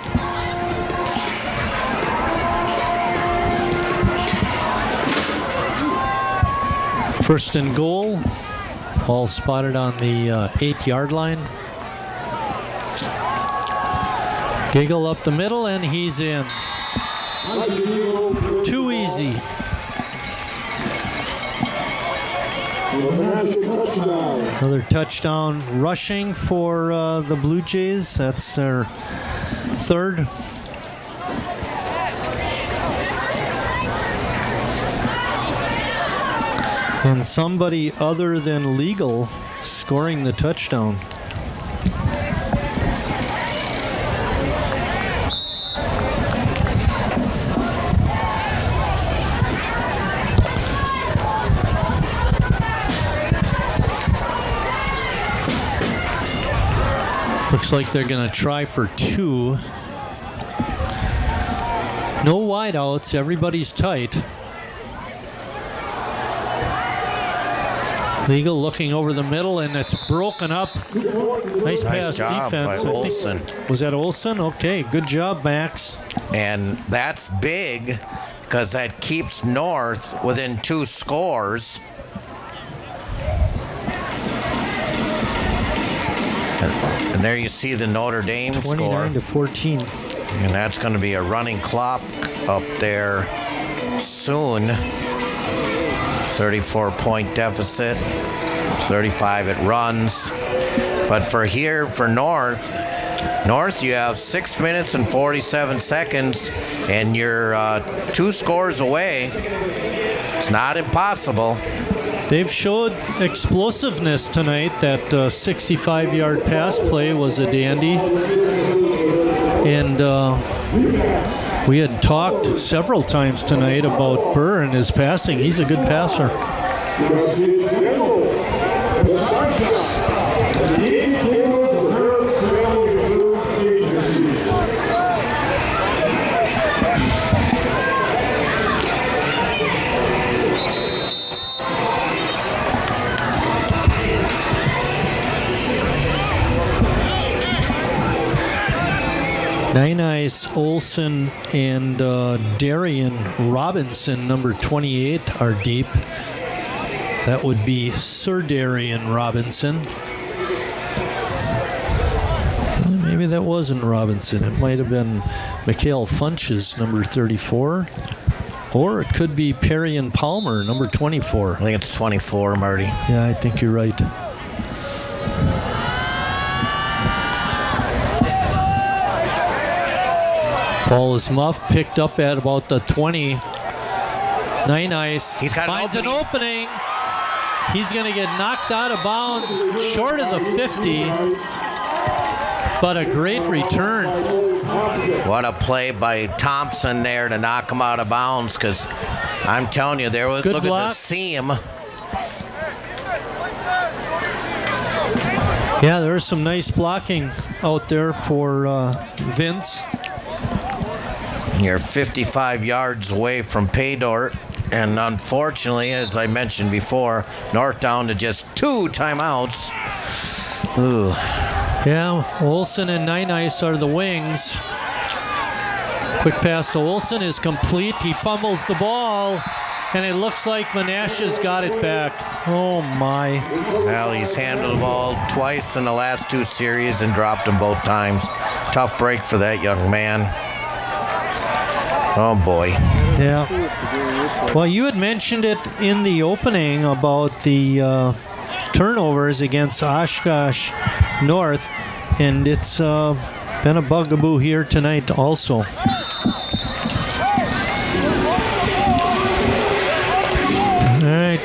C: First and goal, ball spotted on the 8-yard line. Giggle up the middle, and he's in. Too easy. Another touchdown rushing for the Bluejays. That's their 3rd. And somebody other than legal scoring the touchdown. Looks like they're going to try for 2. No wideouts. Everybody's tight. Legal looking over the middle, and it's broken up. Nice pass
H: job
C: defense.
H: by Olsen.
C: Was that Olsen? Okay, good job, Max.
H: And that's big because that keeps North within 2 scores. And there you see the Notre Dame
C: 29 to 14.
H: And that's going to be a running clock up there soon. 34-point deficit. 35 it runs. But for North, you have 6 minutes and 47 seconds, and you're 2 scores away. It's not impossible.
C: They've showed explosiveness tonight. That 65-yard pass play was a dandy. And we had talked several times tonight about Burr and his passing. He's a good passer. Nice Olsen and Darian Robinson, number 28, are deep. That would be Sir Darian Robinson. Maybe that wasn't Robinson. It might have been Mikhail Funches, number 34. Or it could be Perry and Palmer, number 24.
H: I think it's 24, Marty.
C: Yeah, I think you're right. Ball is muffed, picked up at about the 20. Nice.
H: He's got
C: finds an opening. He's going to get knocked out of bounds short of the 50. But a great return.
H: What a play by Thompson there to knock him out of bounds, because I'm telling you, there was
C: Good
H: look
C: block.
H: at the seam.
C: Yeah, there's some nice blocking out there for Vince.
H: You're 55 yards away from pay dirt, and unfortunately, as I mentioned before, North down to just 2 timeouts. Ooh.
C: Yeah, Olsen and Nice are the wings. Quick pass to Olsen is complete. He fumbles the ball, and it looks like Menasha's got it back. Oh, my.
H: Well, he's handled the ball twice in the last 2 series and dropped them both times. Tough break for that young man. Oh, boy.
C: Yeah. Well, you had mentioned it in the opening about the turnovers against Oshkosh North, and it's been a bugaboo here tonight also. All right,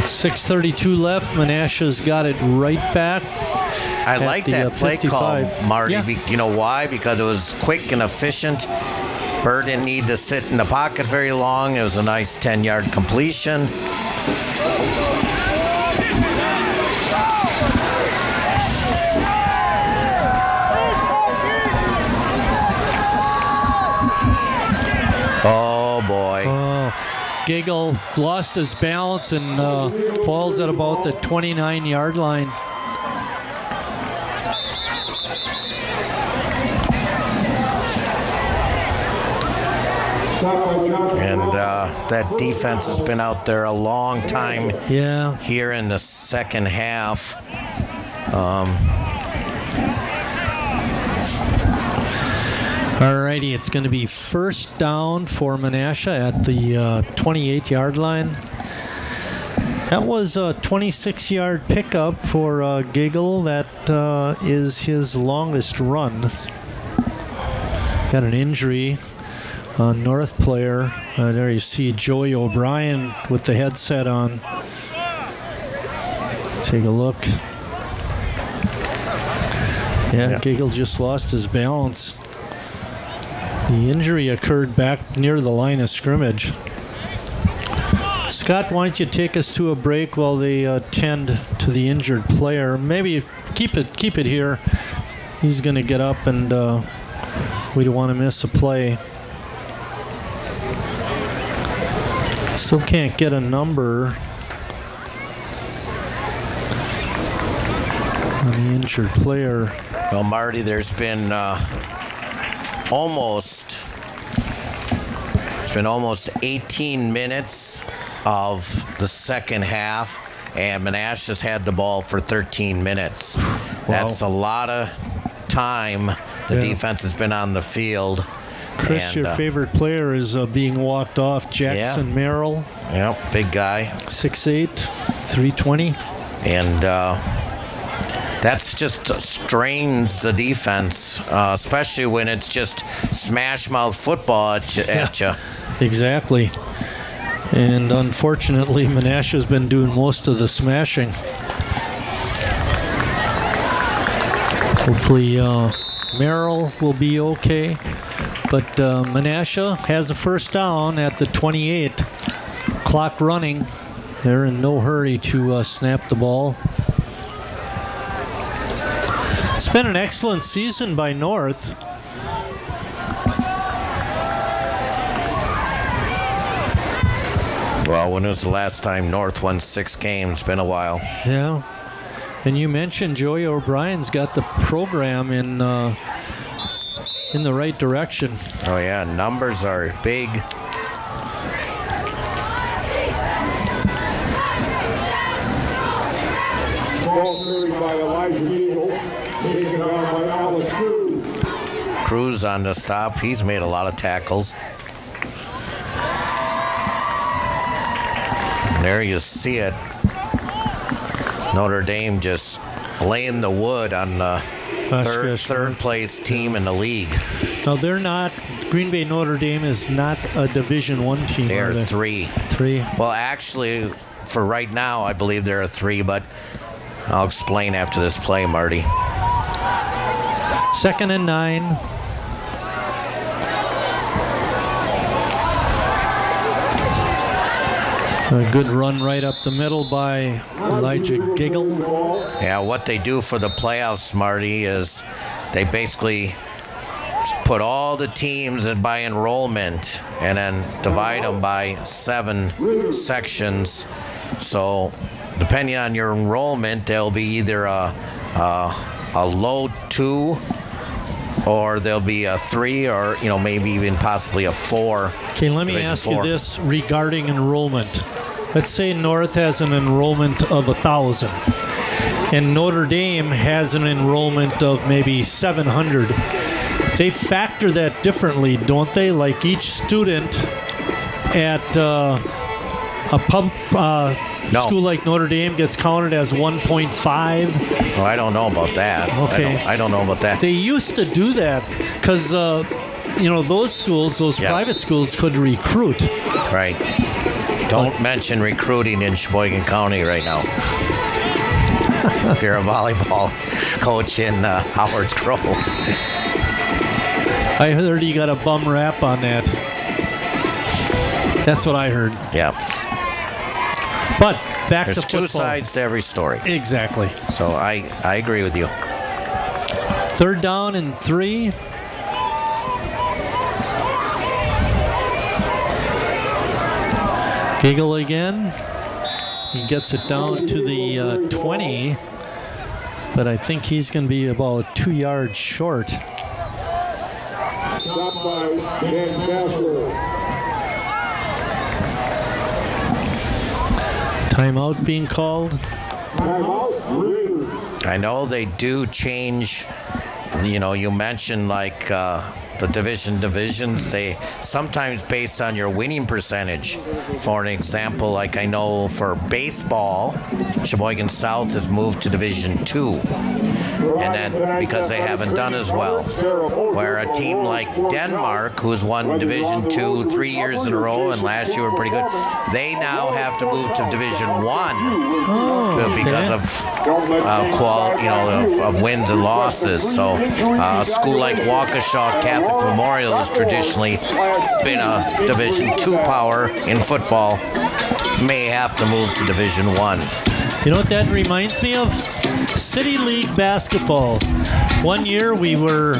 C: 6:32 left. Menasha's got it right back.
H: I like that play
C: 55.
H: call, Marty.
C: Yeah.
H: You know why? Because it was quick and efficient. Bird didn't need to sit in the pocket very long. It was a nice 10-yard completion. Oh, boy.
C: Oh, Giggle lost his balance and falls at about the 29-yard line.
H: And that defense has been out there a long time.
C: Yeah.
H: Here in the second half.
C: Alrighty, it's going to be first down for Menasha at the 28-yard line. That was a 26-yard pickup for Giggle. That is his longest run. Got an injury. North player. There you see Joey O'Brien with the headset on. Take a look. Yeah, Giggle just lost his balance. The injury occurred back near the line of scrimmage. Scott, why don't you take us to a break while they tend to the injured player? Maybe keep it here. He's going to get up, and we don't want to miss a play. Still can't get a number on the injured player.
H: Well, Marty, there's been almost 18 minutes of the second half, and Menasha's had the ball for 13 minutes. Wow. That's a lot of time the defense has been on the field.
C: Chris,
H: and,
C: your favorite player is being walked off. Jackson Merrill.
H: Yep, big guy.
C: 6'8", 320.
H: And that's just strains the defense, especially when it's just smash mouth football at you.
C: Exactly. And unfortunately, Menasha's been doing most of the smashing. Hopefully, Merrill will be okay. But Menasha has a first down at the 28. Clock running. They're in no hurry to snap the ball. It's been an excellent season by North.
H: Well, when was the last time North won 6 games? It's been a while.
C: Yeah. And you mentioned Joey O'Brien's got the program in the right direction.
H: Oh, yeah. Numbers are big.
A: Ball carried by Elijah Eagle. Taken on by Alex Cruz.
H: Cruz on the stop. He's made a lot of tackles. There you see it. Notre Dame just laying the wood on the third place team in the league.
C: No, they're not. Green Bay Notre Dame is not a Division I team.
H: They're 3.
C: 3.
H: Well, actually, for right now, I believe they're a 3, but I'll explain after this play, Marty.
C: 2nd and 9. A good run right up the middle by Elijah Giggle.
H: Yeah, what they do for the playoffs, Marty, is they basically put all the teams in by enrollment and then divide them by 7 sections. So depending on your enrollment, there'll be either a low 2 or there'll be a 3 or, maybe even possibly a 4.
C: Okay, let me ask you this regarding enrollment. Let's say North has an enrollment of 1,000, and Notre Dame has an enrollment of maybe 700. They factor that differently, don't they? Like each student at a school like Notre Dame gets counted as 1.5.
H: Oh, I don't know about that.
C: Okay.
H: I don't know about that.
C: They used to do that because, those schools, those private schools could recruit.
H: Right. Don't mention recruiting in Sheboygan County right now. If you're a volleyball coach in Howard's Grove.
C: I heard you got a bum rap on that. That's what I heard.
H: Yeah.
C: But back
H: There's
C: to football.
H: There's 2 sides to every story.
C: Exactly.
H: So I agree with you.
C: 3rd down and 3. Giggle again. He gets it down to the 20, but I think he's going to be about 2 yards short.
A: Stopped by Dan Castler.
C: Timeout being called.
A: Timeout.
H: I know they do change. You mentioned like the divisions. They sometimes based on your winning percentage. For an example, like I know for baseball, Sheboygan South has moved to Division 2. And then because they haven't done as well, where a team like Denmark, who's won Division 2 3 years in a row, and last year were pretty good, they now have to move to Division 1 because of of wins and losses. So a school like Waukesha Catholic Memorial has traditionally been a Division 2 power in football, may have to move to Division 1.
C: You know what that reminds me of? City League basketball. One year we were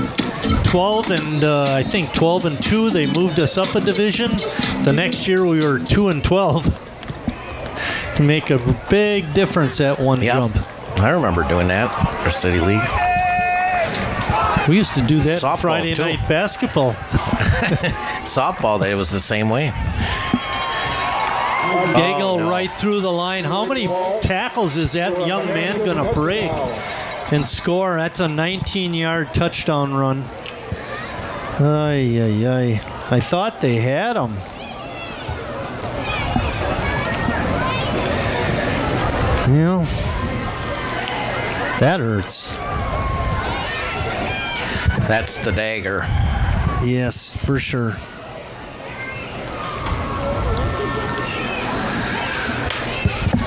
C: 12 and I think 12 and 2. They moved us up a division. The next year we were 2 and 12. Can make a big difference at one jump.
H: I remember doing that for City League.
C: We used to do that
H: Softball,
C: Friday
H: too.
C: night basketball.
H: Softball, it was the same way.
C: Gagel right through the line. How many tackles is that young man going to break and score? That's a 19-yard touchdown run. Ay, ay, ay. I thought they had him. That hurts.
H: That's the dagger.
C: Yes, for sure.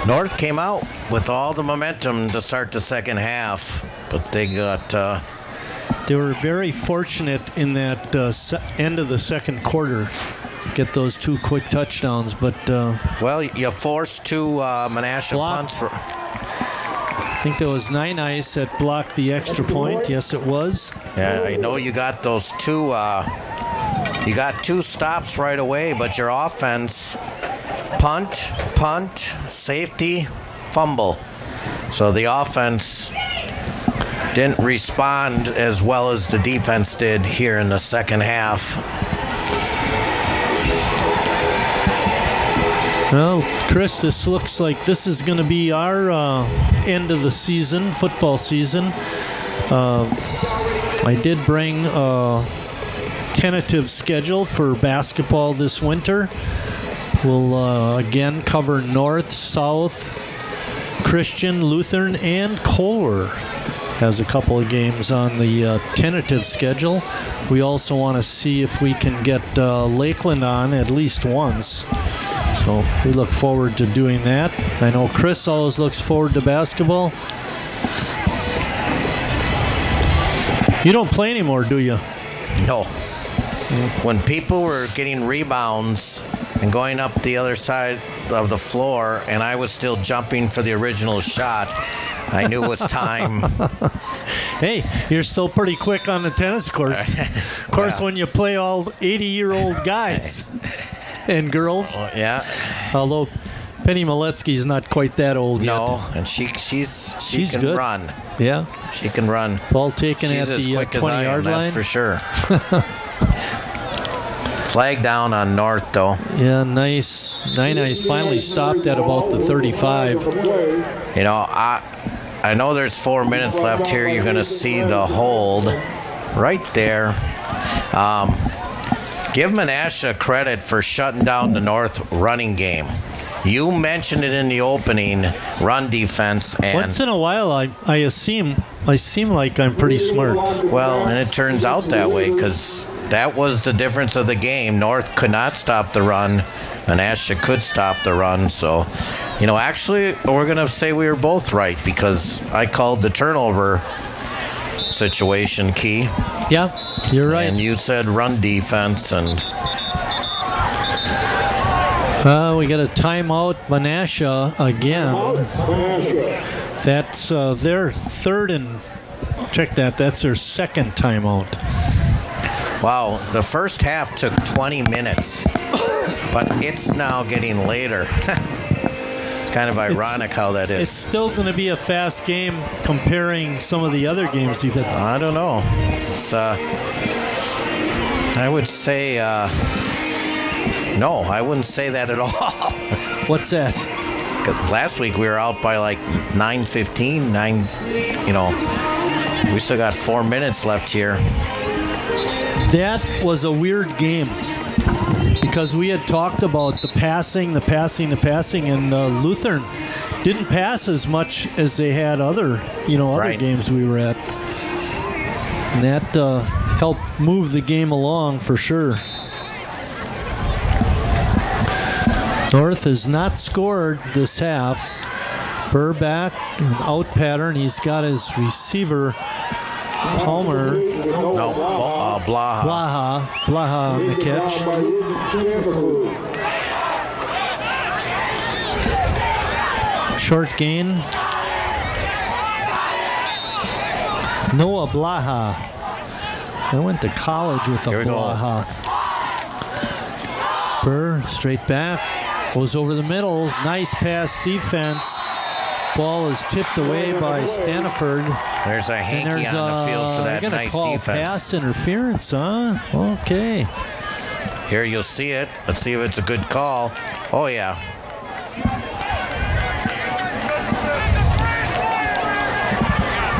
H: North came out with all the momentum to start the second half, but they got...
C: They were very fortunate in that end of the second quarter. Get those 2 quick touchdowns, but...
H: well, you forced 2 Menasha punts.
C: I think there was 9 Ice that blocked the extra point. Yes, it was.
H: Yeah, I know you got those 2... you got 2 stops right away, but your offense... Punt, safety, fumble. So the offense didn't respond as well as the defense did here in the second half.
C: Well, Chris, this looks like this is going to be our end of the season, football season. I did bring a tentative schedule for basketball this winter. We'll again cover North, South, Christian, Lutheran, and Kohler has a couple of games on the tentative schedule. We also want to see if we can get Lakeland on at least once. So we look forward to doing that. I know Chris always looks forward to basketball. You don't play anymore, do you?
H: No. When people were getting rebounds and going up the other side of the floor, and I was still jumping for the original shot, I knew it was time.
C: Hey, you're still pretty quick on the tennis courts. Of course, when you play all 80-year-old guys and girls.
H: Yeah.
C: Although Penny Maletsky's not quite that old yet.
H: No, and she can
C: good.
H: run.
C: Yeah.
H: She can run.
C: Ball taken
H: She's
C: at
H: as
C: the
H: quick as I
C: 20-yard
H: am,
C: line.
H: that's for sure. Flag down on North, though.
C: Yeah, nice. Nice finally stopped at about the 35.
H: You know, I know there's 4 minutes left here. You're going to see the hold right there. Give Menasha credit for shutting down the North running game. You mentioned it in the opening, run defense, and
C: Once in a while, I seem like I'm pretty smart.
H: well, and it turns out that way because that was the difference of the game. North could not stop the run. Menasha could stop the run. So, you know, actually, we're going to say we were both right because I called the turnover situation key.
C: Yeah, you're right.
H: And you said run defense. And
C: we got a timeout, Menasha again. That's their third and check that. That's their second timeout.
H: wow, the first half took 20 minutes, but it's now getting later. It's kind of ironic how that is.
C: It's still going to be a fast game comparing some of the other games you've had.
H: I don't know. It's, I would say, no, I wouldn't say that at all.
C: What's that?
H: 'Cause last week we were out by like 9:15, you know, we still got 4 minutes left here.
C: That was a weird game because we had talked about the passing, and Lutheran didn't pass as much as they had other games we were at. And that helped move the game along for sure. North has not scored this half. Burr back, an out pattern. He's got his receiver, Palmer.
H: No, Blaha.
C: Blaha on the catch. Short gain. Noah Blaha. I went to college with a Blaha. Burr straight back. Goes over the middle. Nice pass defense. Ball is tipped away by Staniford.
H: There's a hanky on the field for that nice
C: call
H: defense.
C: Pass interference, huh? Okay.
H: Here you'll see it. Let's see if it's a good call. Oh, yeah.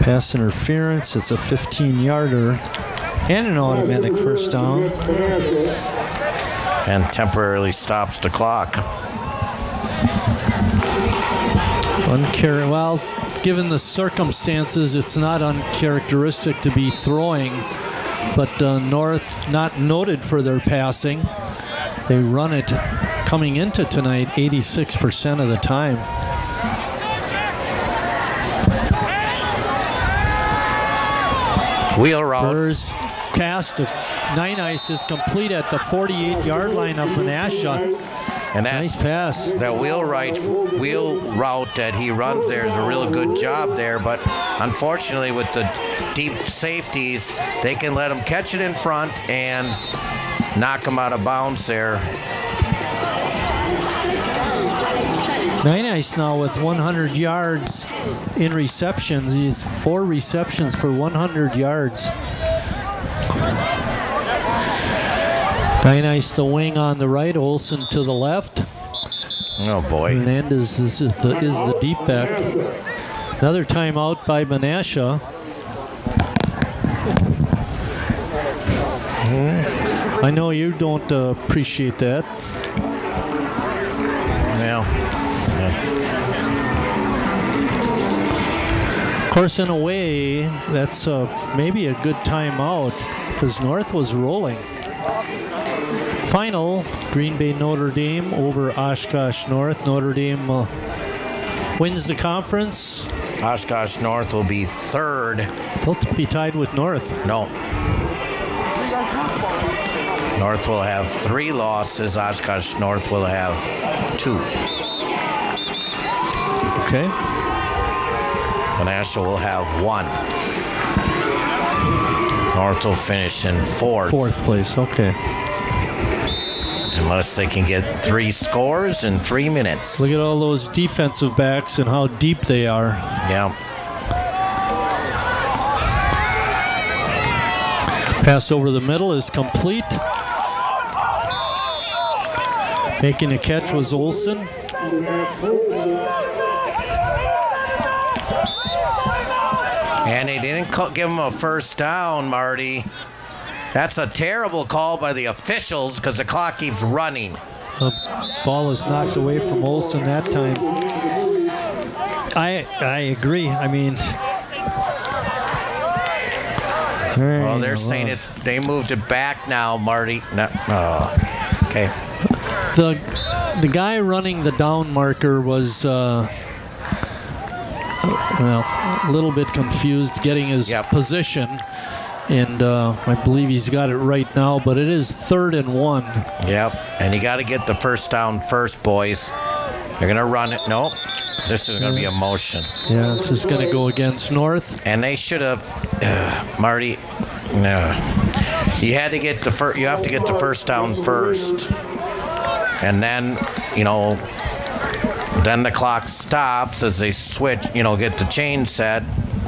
C: Pass interference. It's a 15-yarder and an automatic first down.
H: And temporarily stops the clock.
C: Well, given the circumstances, it's not uncharacteristic to be throwing, but North not noted for their passing. They run it coming into tonight 86% of the time.
H: Wheel route.
C: Burr's cast of 9 ice is complete at the 48-yard line of Menasha.
H: And that,
C: nice pass.
H: That wheel route that he runs there is a real good job there, but unfortunately with the deep safeties, they can let him catch it in front and knock him out of bounds there.
C: 9 ice now with 100 yards in receptions. He's 4 receptions for 100 yards. 9 ice the wing on the right, Olsen to the left.
H: Oh boy.
C: Hernandez is the deep back. Another timeout by Menasha. I know you don't appreciate that.
H: Yeah.
C: Of course, in a way, that's maybe a good timeout because North was rolling. Final, Green Bay Notre Dame over Oshkosh North. Notre Dame wins the conference.
H: Oshkosh North will be third.
C: They'll be tied with North.
H: No. North will have 3 losses. Oshkosh North will have 2.
C: Okay.
H: Menasha will have 1. North will finish in 4th.
C: 4th place, okay.
H: And Unless they can get 3 scores in 3 minutes.
C: Look at all those defensive backs and how deep they are.
H: Yeah.
C: Pass over the middle is complete. Making a catch was Olsen.
H: And they didn't give him a first down, Marty. That's a terrible call by the officials because the clock keeps running.
C: The ball is knocked away from Olsen that time. I agree. I mean,
H: well, they're saying they moved it back now, Marty. No, okay.
C: The guy running the down marker was a little bit confused getting his position, and I believe he's got it right now, but it is 3rd and 1.
H: Yep, and you got to get the first down first, boys. They're going to run it. Nope. This is going to be a motion.
C: Yeah, this is going to go against North.
H: And they should have, Marty, no. You had to get you have to get the first down first. And then, then the clock stops as they switch, get the chain set.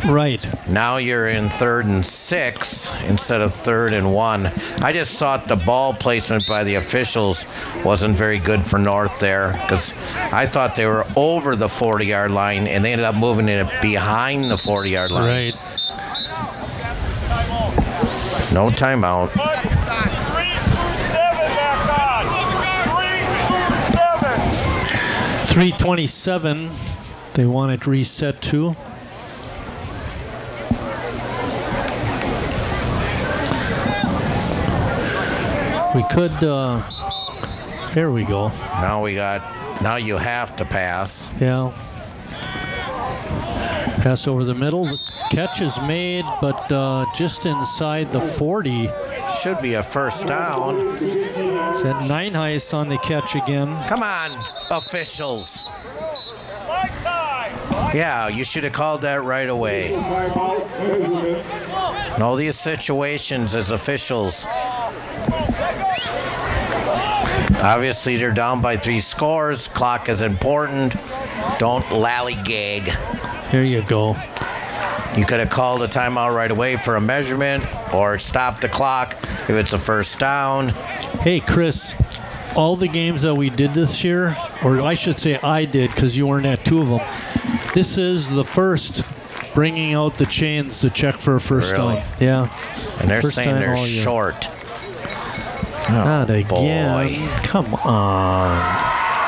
C: Right.
H: Now you're in 3rd and 6 instead of 3rd and 1. I just thought the ball placement by the officials wasn't very good for North there because I thought they were over the 40-yard line and they ended up moving it behind the 40-yard line.
C: Right.
H: No timeout.
C: 3:27. They want it reset to. We could, there we go.
H: Now you have to pass.
C: Yeah. Pass over the middle. The catch is made, but just inside the 40.
H: Should be a first down.
C: Is that Nineheis on the catch again?
H: Come on, officials. Yeah, you should have called that right away. In all these situations as officials. Obviously, they're down by 3 scores. Clock is important. Don't lallygag.
C: Here you go.
H: You could have called a timeout right away for a measurement or stop the clock if it's a first down.
C: Hey, Chris, all the games that we did this year, or I should say I did because you weren't at 2 of them, this is the first bringing out the chains to check for a first down. Yeah.
H: And they're
C: first
H: saying they're short.
C: Not again.
H: Boy.
C: Come on.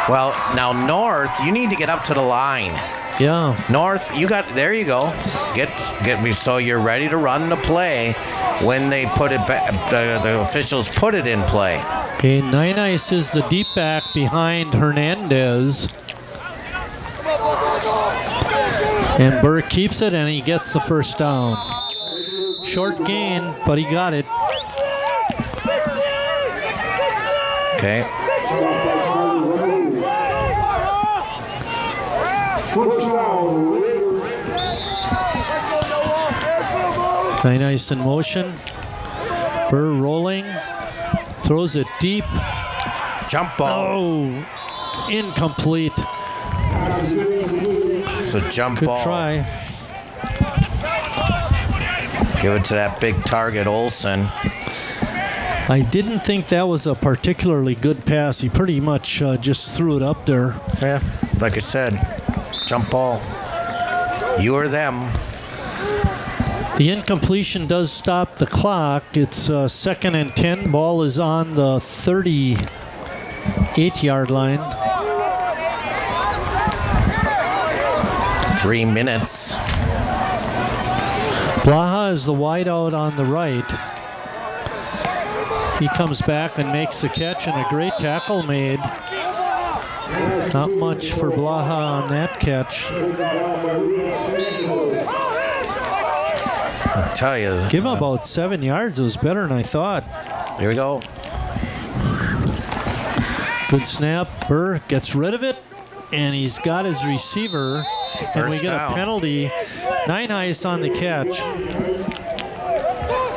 H: Well, now North, you need to get up to the line.
C: Yeah.
H: North, there you go. Get me so you're ready to run the play when they put it back. The officials put it in play.
C: Okay, Nineheis is the deep back behind Hernandez. And Burke keeps it and he gets the first down. Short gain, but he got it.
H: Okay.
C: Nineheis in motion. Burr rolling. Throws it deep.
H: Jump ball.
C: Oh, incomplete.
H: It's a jump ball.
C: Good try.
H: Give it to that big target, Olsen.
C: I didn't think that was a particularly good pass. He pretty much just threw it up there.
H: Yeah, like I said, jump ball. You or them.
C: The incompletion does stop the clock. It's 2nd and 10. Ball is on the 38-yard line.
H: 3 minutes.
C: Blaha is the wideout on the right. He comes back and makes the catch, and a great tackle made. Not much for Blaha on that catch.
H: I'll tell you.
C: Give him about 7 yards. It was better than I thought.
H: Here we go.
C: Good snap. Burr gets rid of it, and he's got his receiver. And we get a penalty. Nineheis on the catch.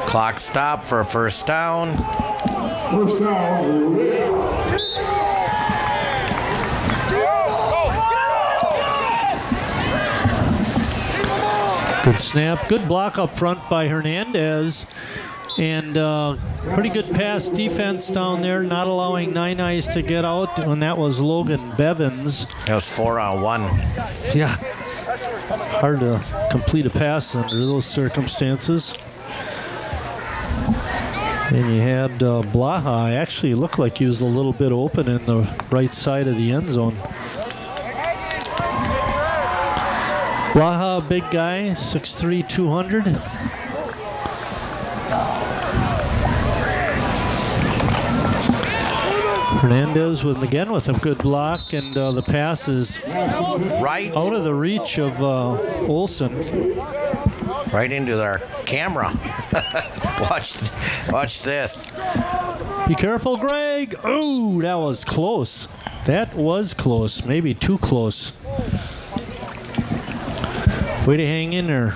H: Clock stop for a first down.
C: Good snap. Good block up front by Hernandez. And pretty good pass defense down there, not allowing Nine Eyes to get out. And that was Logan Bevins.
H: It was 4-on-1.
C: Yeah. Hard to complete a pass under those circumstances. And you had Blaha. Actually looked like he was a little bit open in the right side of the end zone. Blaha, big guy, 6'3", 200. Hernandez with a good block, and the pass is
H: right
C: out of the reach of Olsen.
H: Right into their camera. Watch this.
C: Be careful, Greg. Oh, that was close. That was close. Maybe too close. Way to hang in there.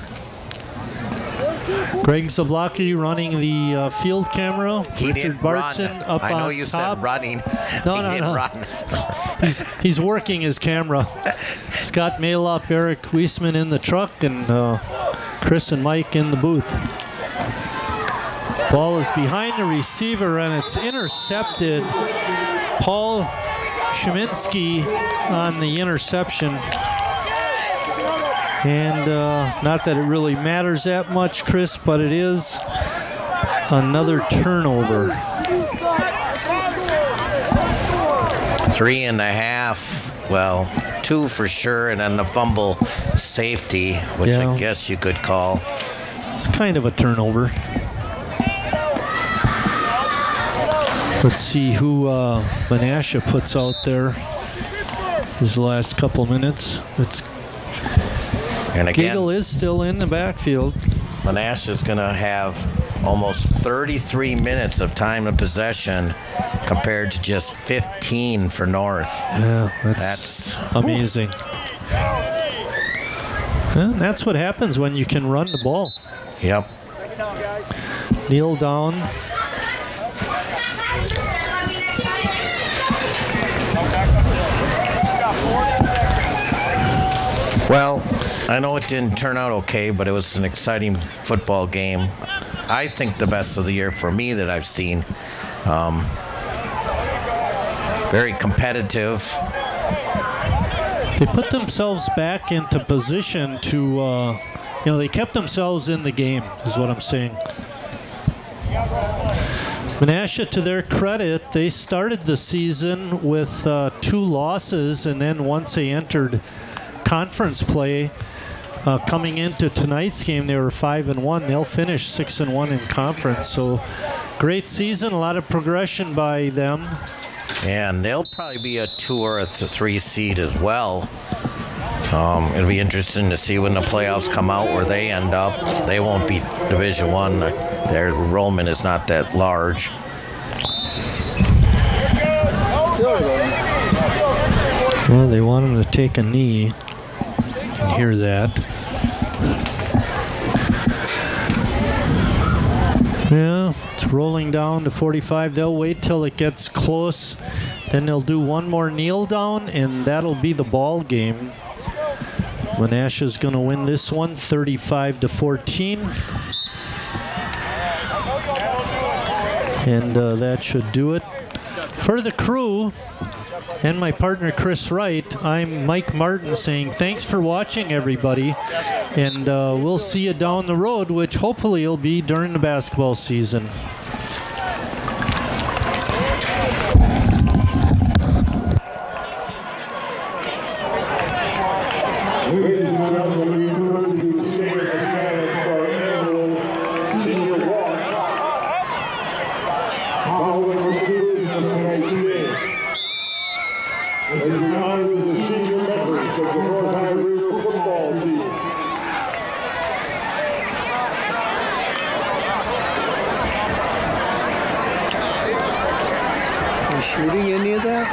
C: Greg Zablocki running the field camera.
H: He
C: Richard
H: didn't
C: Bartson
H: run.
C: up
H: I know
C: on
H: you
C: top.
H: said running.
C: No,
H: he didn't run.
C: He's working his camera. Scott Maloff, Eric Weisman in the truck, and Chris and Mike in the booth. Ball is behind the receiver, and it's intercepted. Paul Sheminsky on the interception. And not that it really matters that much, Chris, but it is another turnover.
H: 3.5. Well, 2 for sure, and then the fumble safety, which
C: Yeah.
H: I guess you could call.
C: It's kind of a turnover. Let's see who Menasha puts out there his last couple minutes.
H: And again,
C: Giggle is still in the backfield.
H: Menasha's going to have almost 33 minutes of time of possession compared to just 15 for North.
C: Yeah, that's amazing. And that's what happens when you can run the ball.
H: Yep.
C: Kneel down.
H: Well, I know it didn't turn out okay, but it was an exciting football game. I think the best of the year for me that I've seen. Very competitive.
C: They put themselves back into position to, they kept themselves in the game, is what I'm saying. Menasha, to their credit, they started the season with 2 losses, and then once they entered conference play, coming into tonight's game, they were 5-1. They'll finish 6-1 in conference. So, great season, a lot of progression by them.
H: And they'll probably be a 2 or a 3 seed as well. It'll be interesting to see when the playoffs come out where they end up. They won't be Division I. Their enrollment is not that large.
C: Well, they want him to take a knee. You can hear that. Yeah, it's rolling down to 45. They'll wait till it gets close. Then they'll do one more kneel down, and that'll be the ball game. Menasha's going to win this one, 35-14. And that should do it. For the crew and my partner Chris Wright, I'm Mike Martin saying thanks for watching, everybody. And we'll see you down the road, which hopefully will be during the basketball season.
A: Ladies and gentlemen, we encourage you to stay at the stand for our annual senior walk. Following the conclusion of tonight's game, as we honor the senior members of the North High River football team.
F: Are you shooting any of that?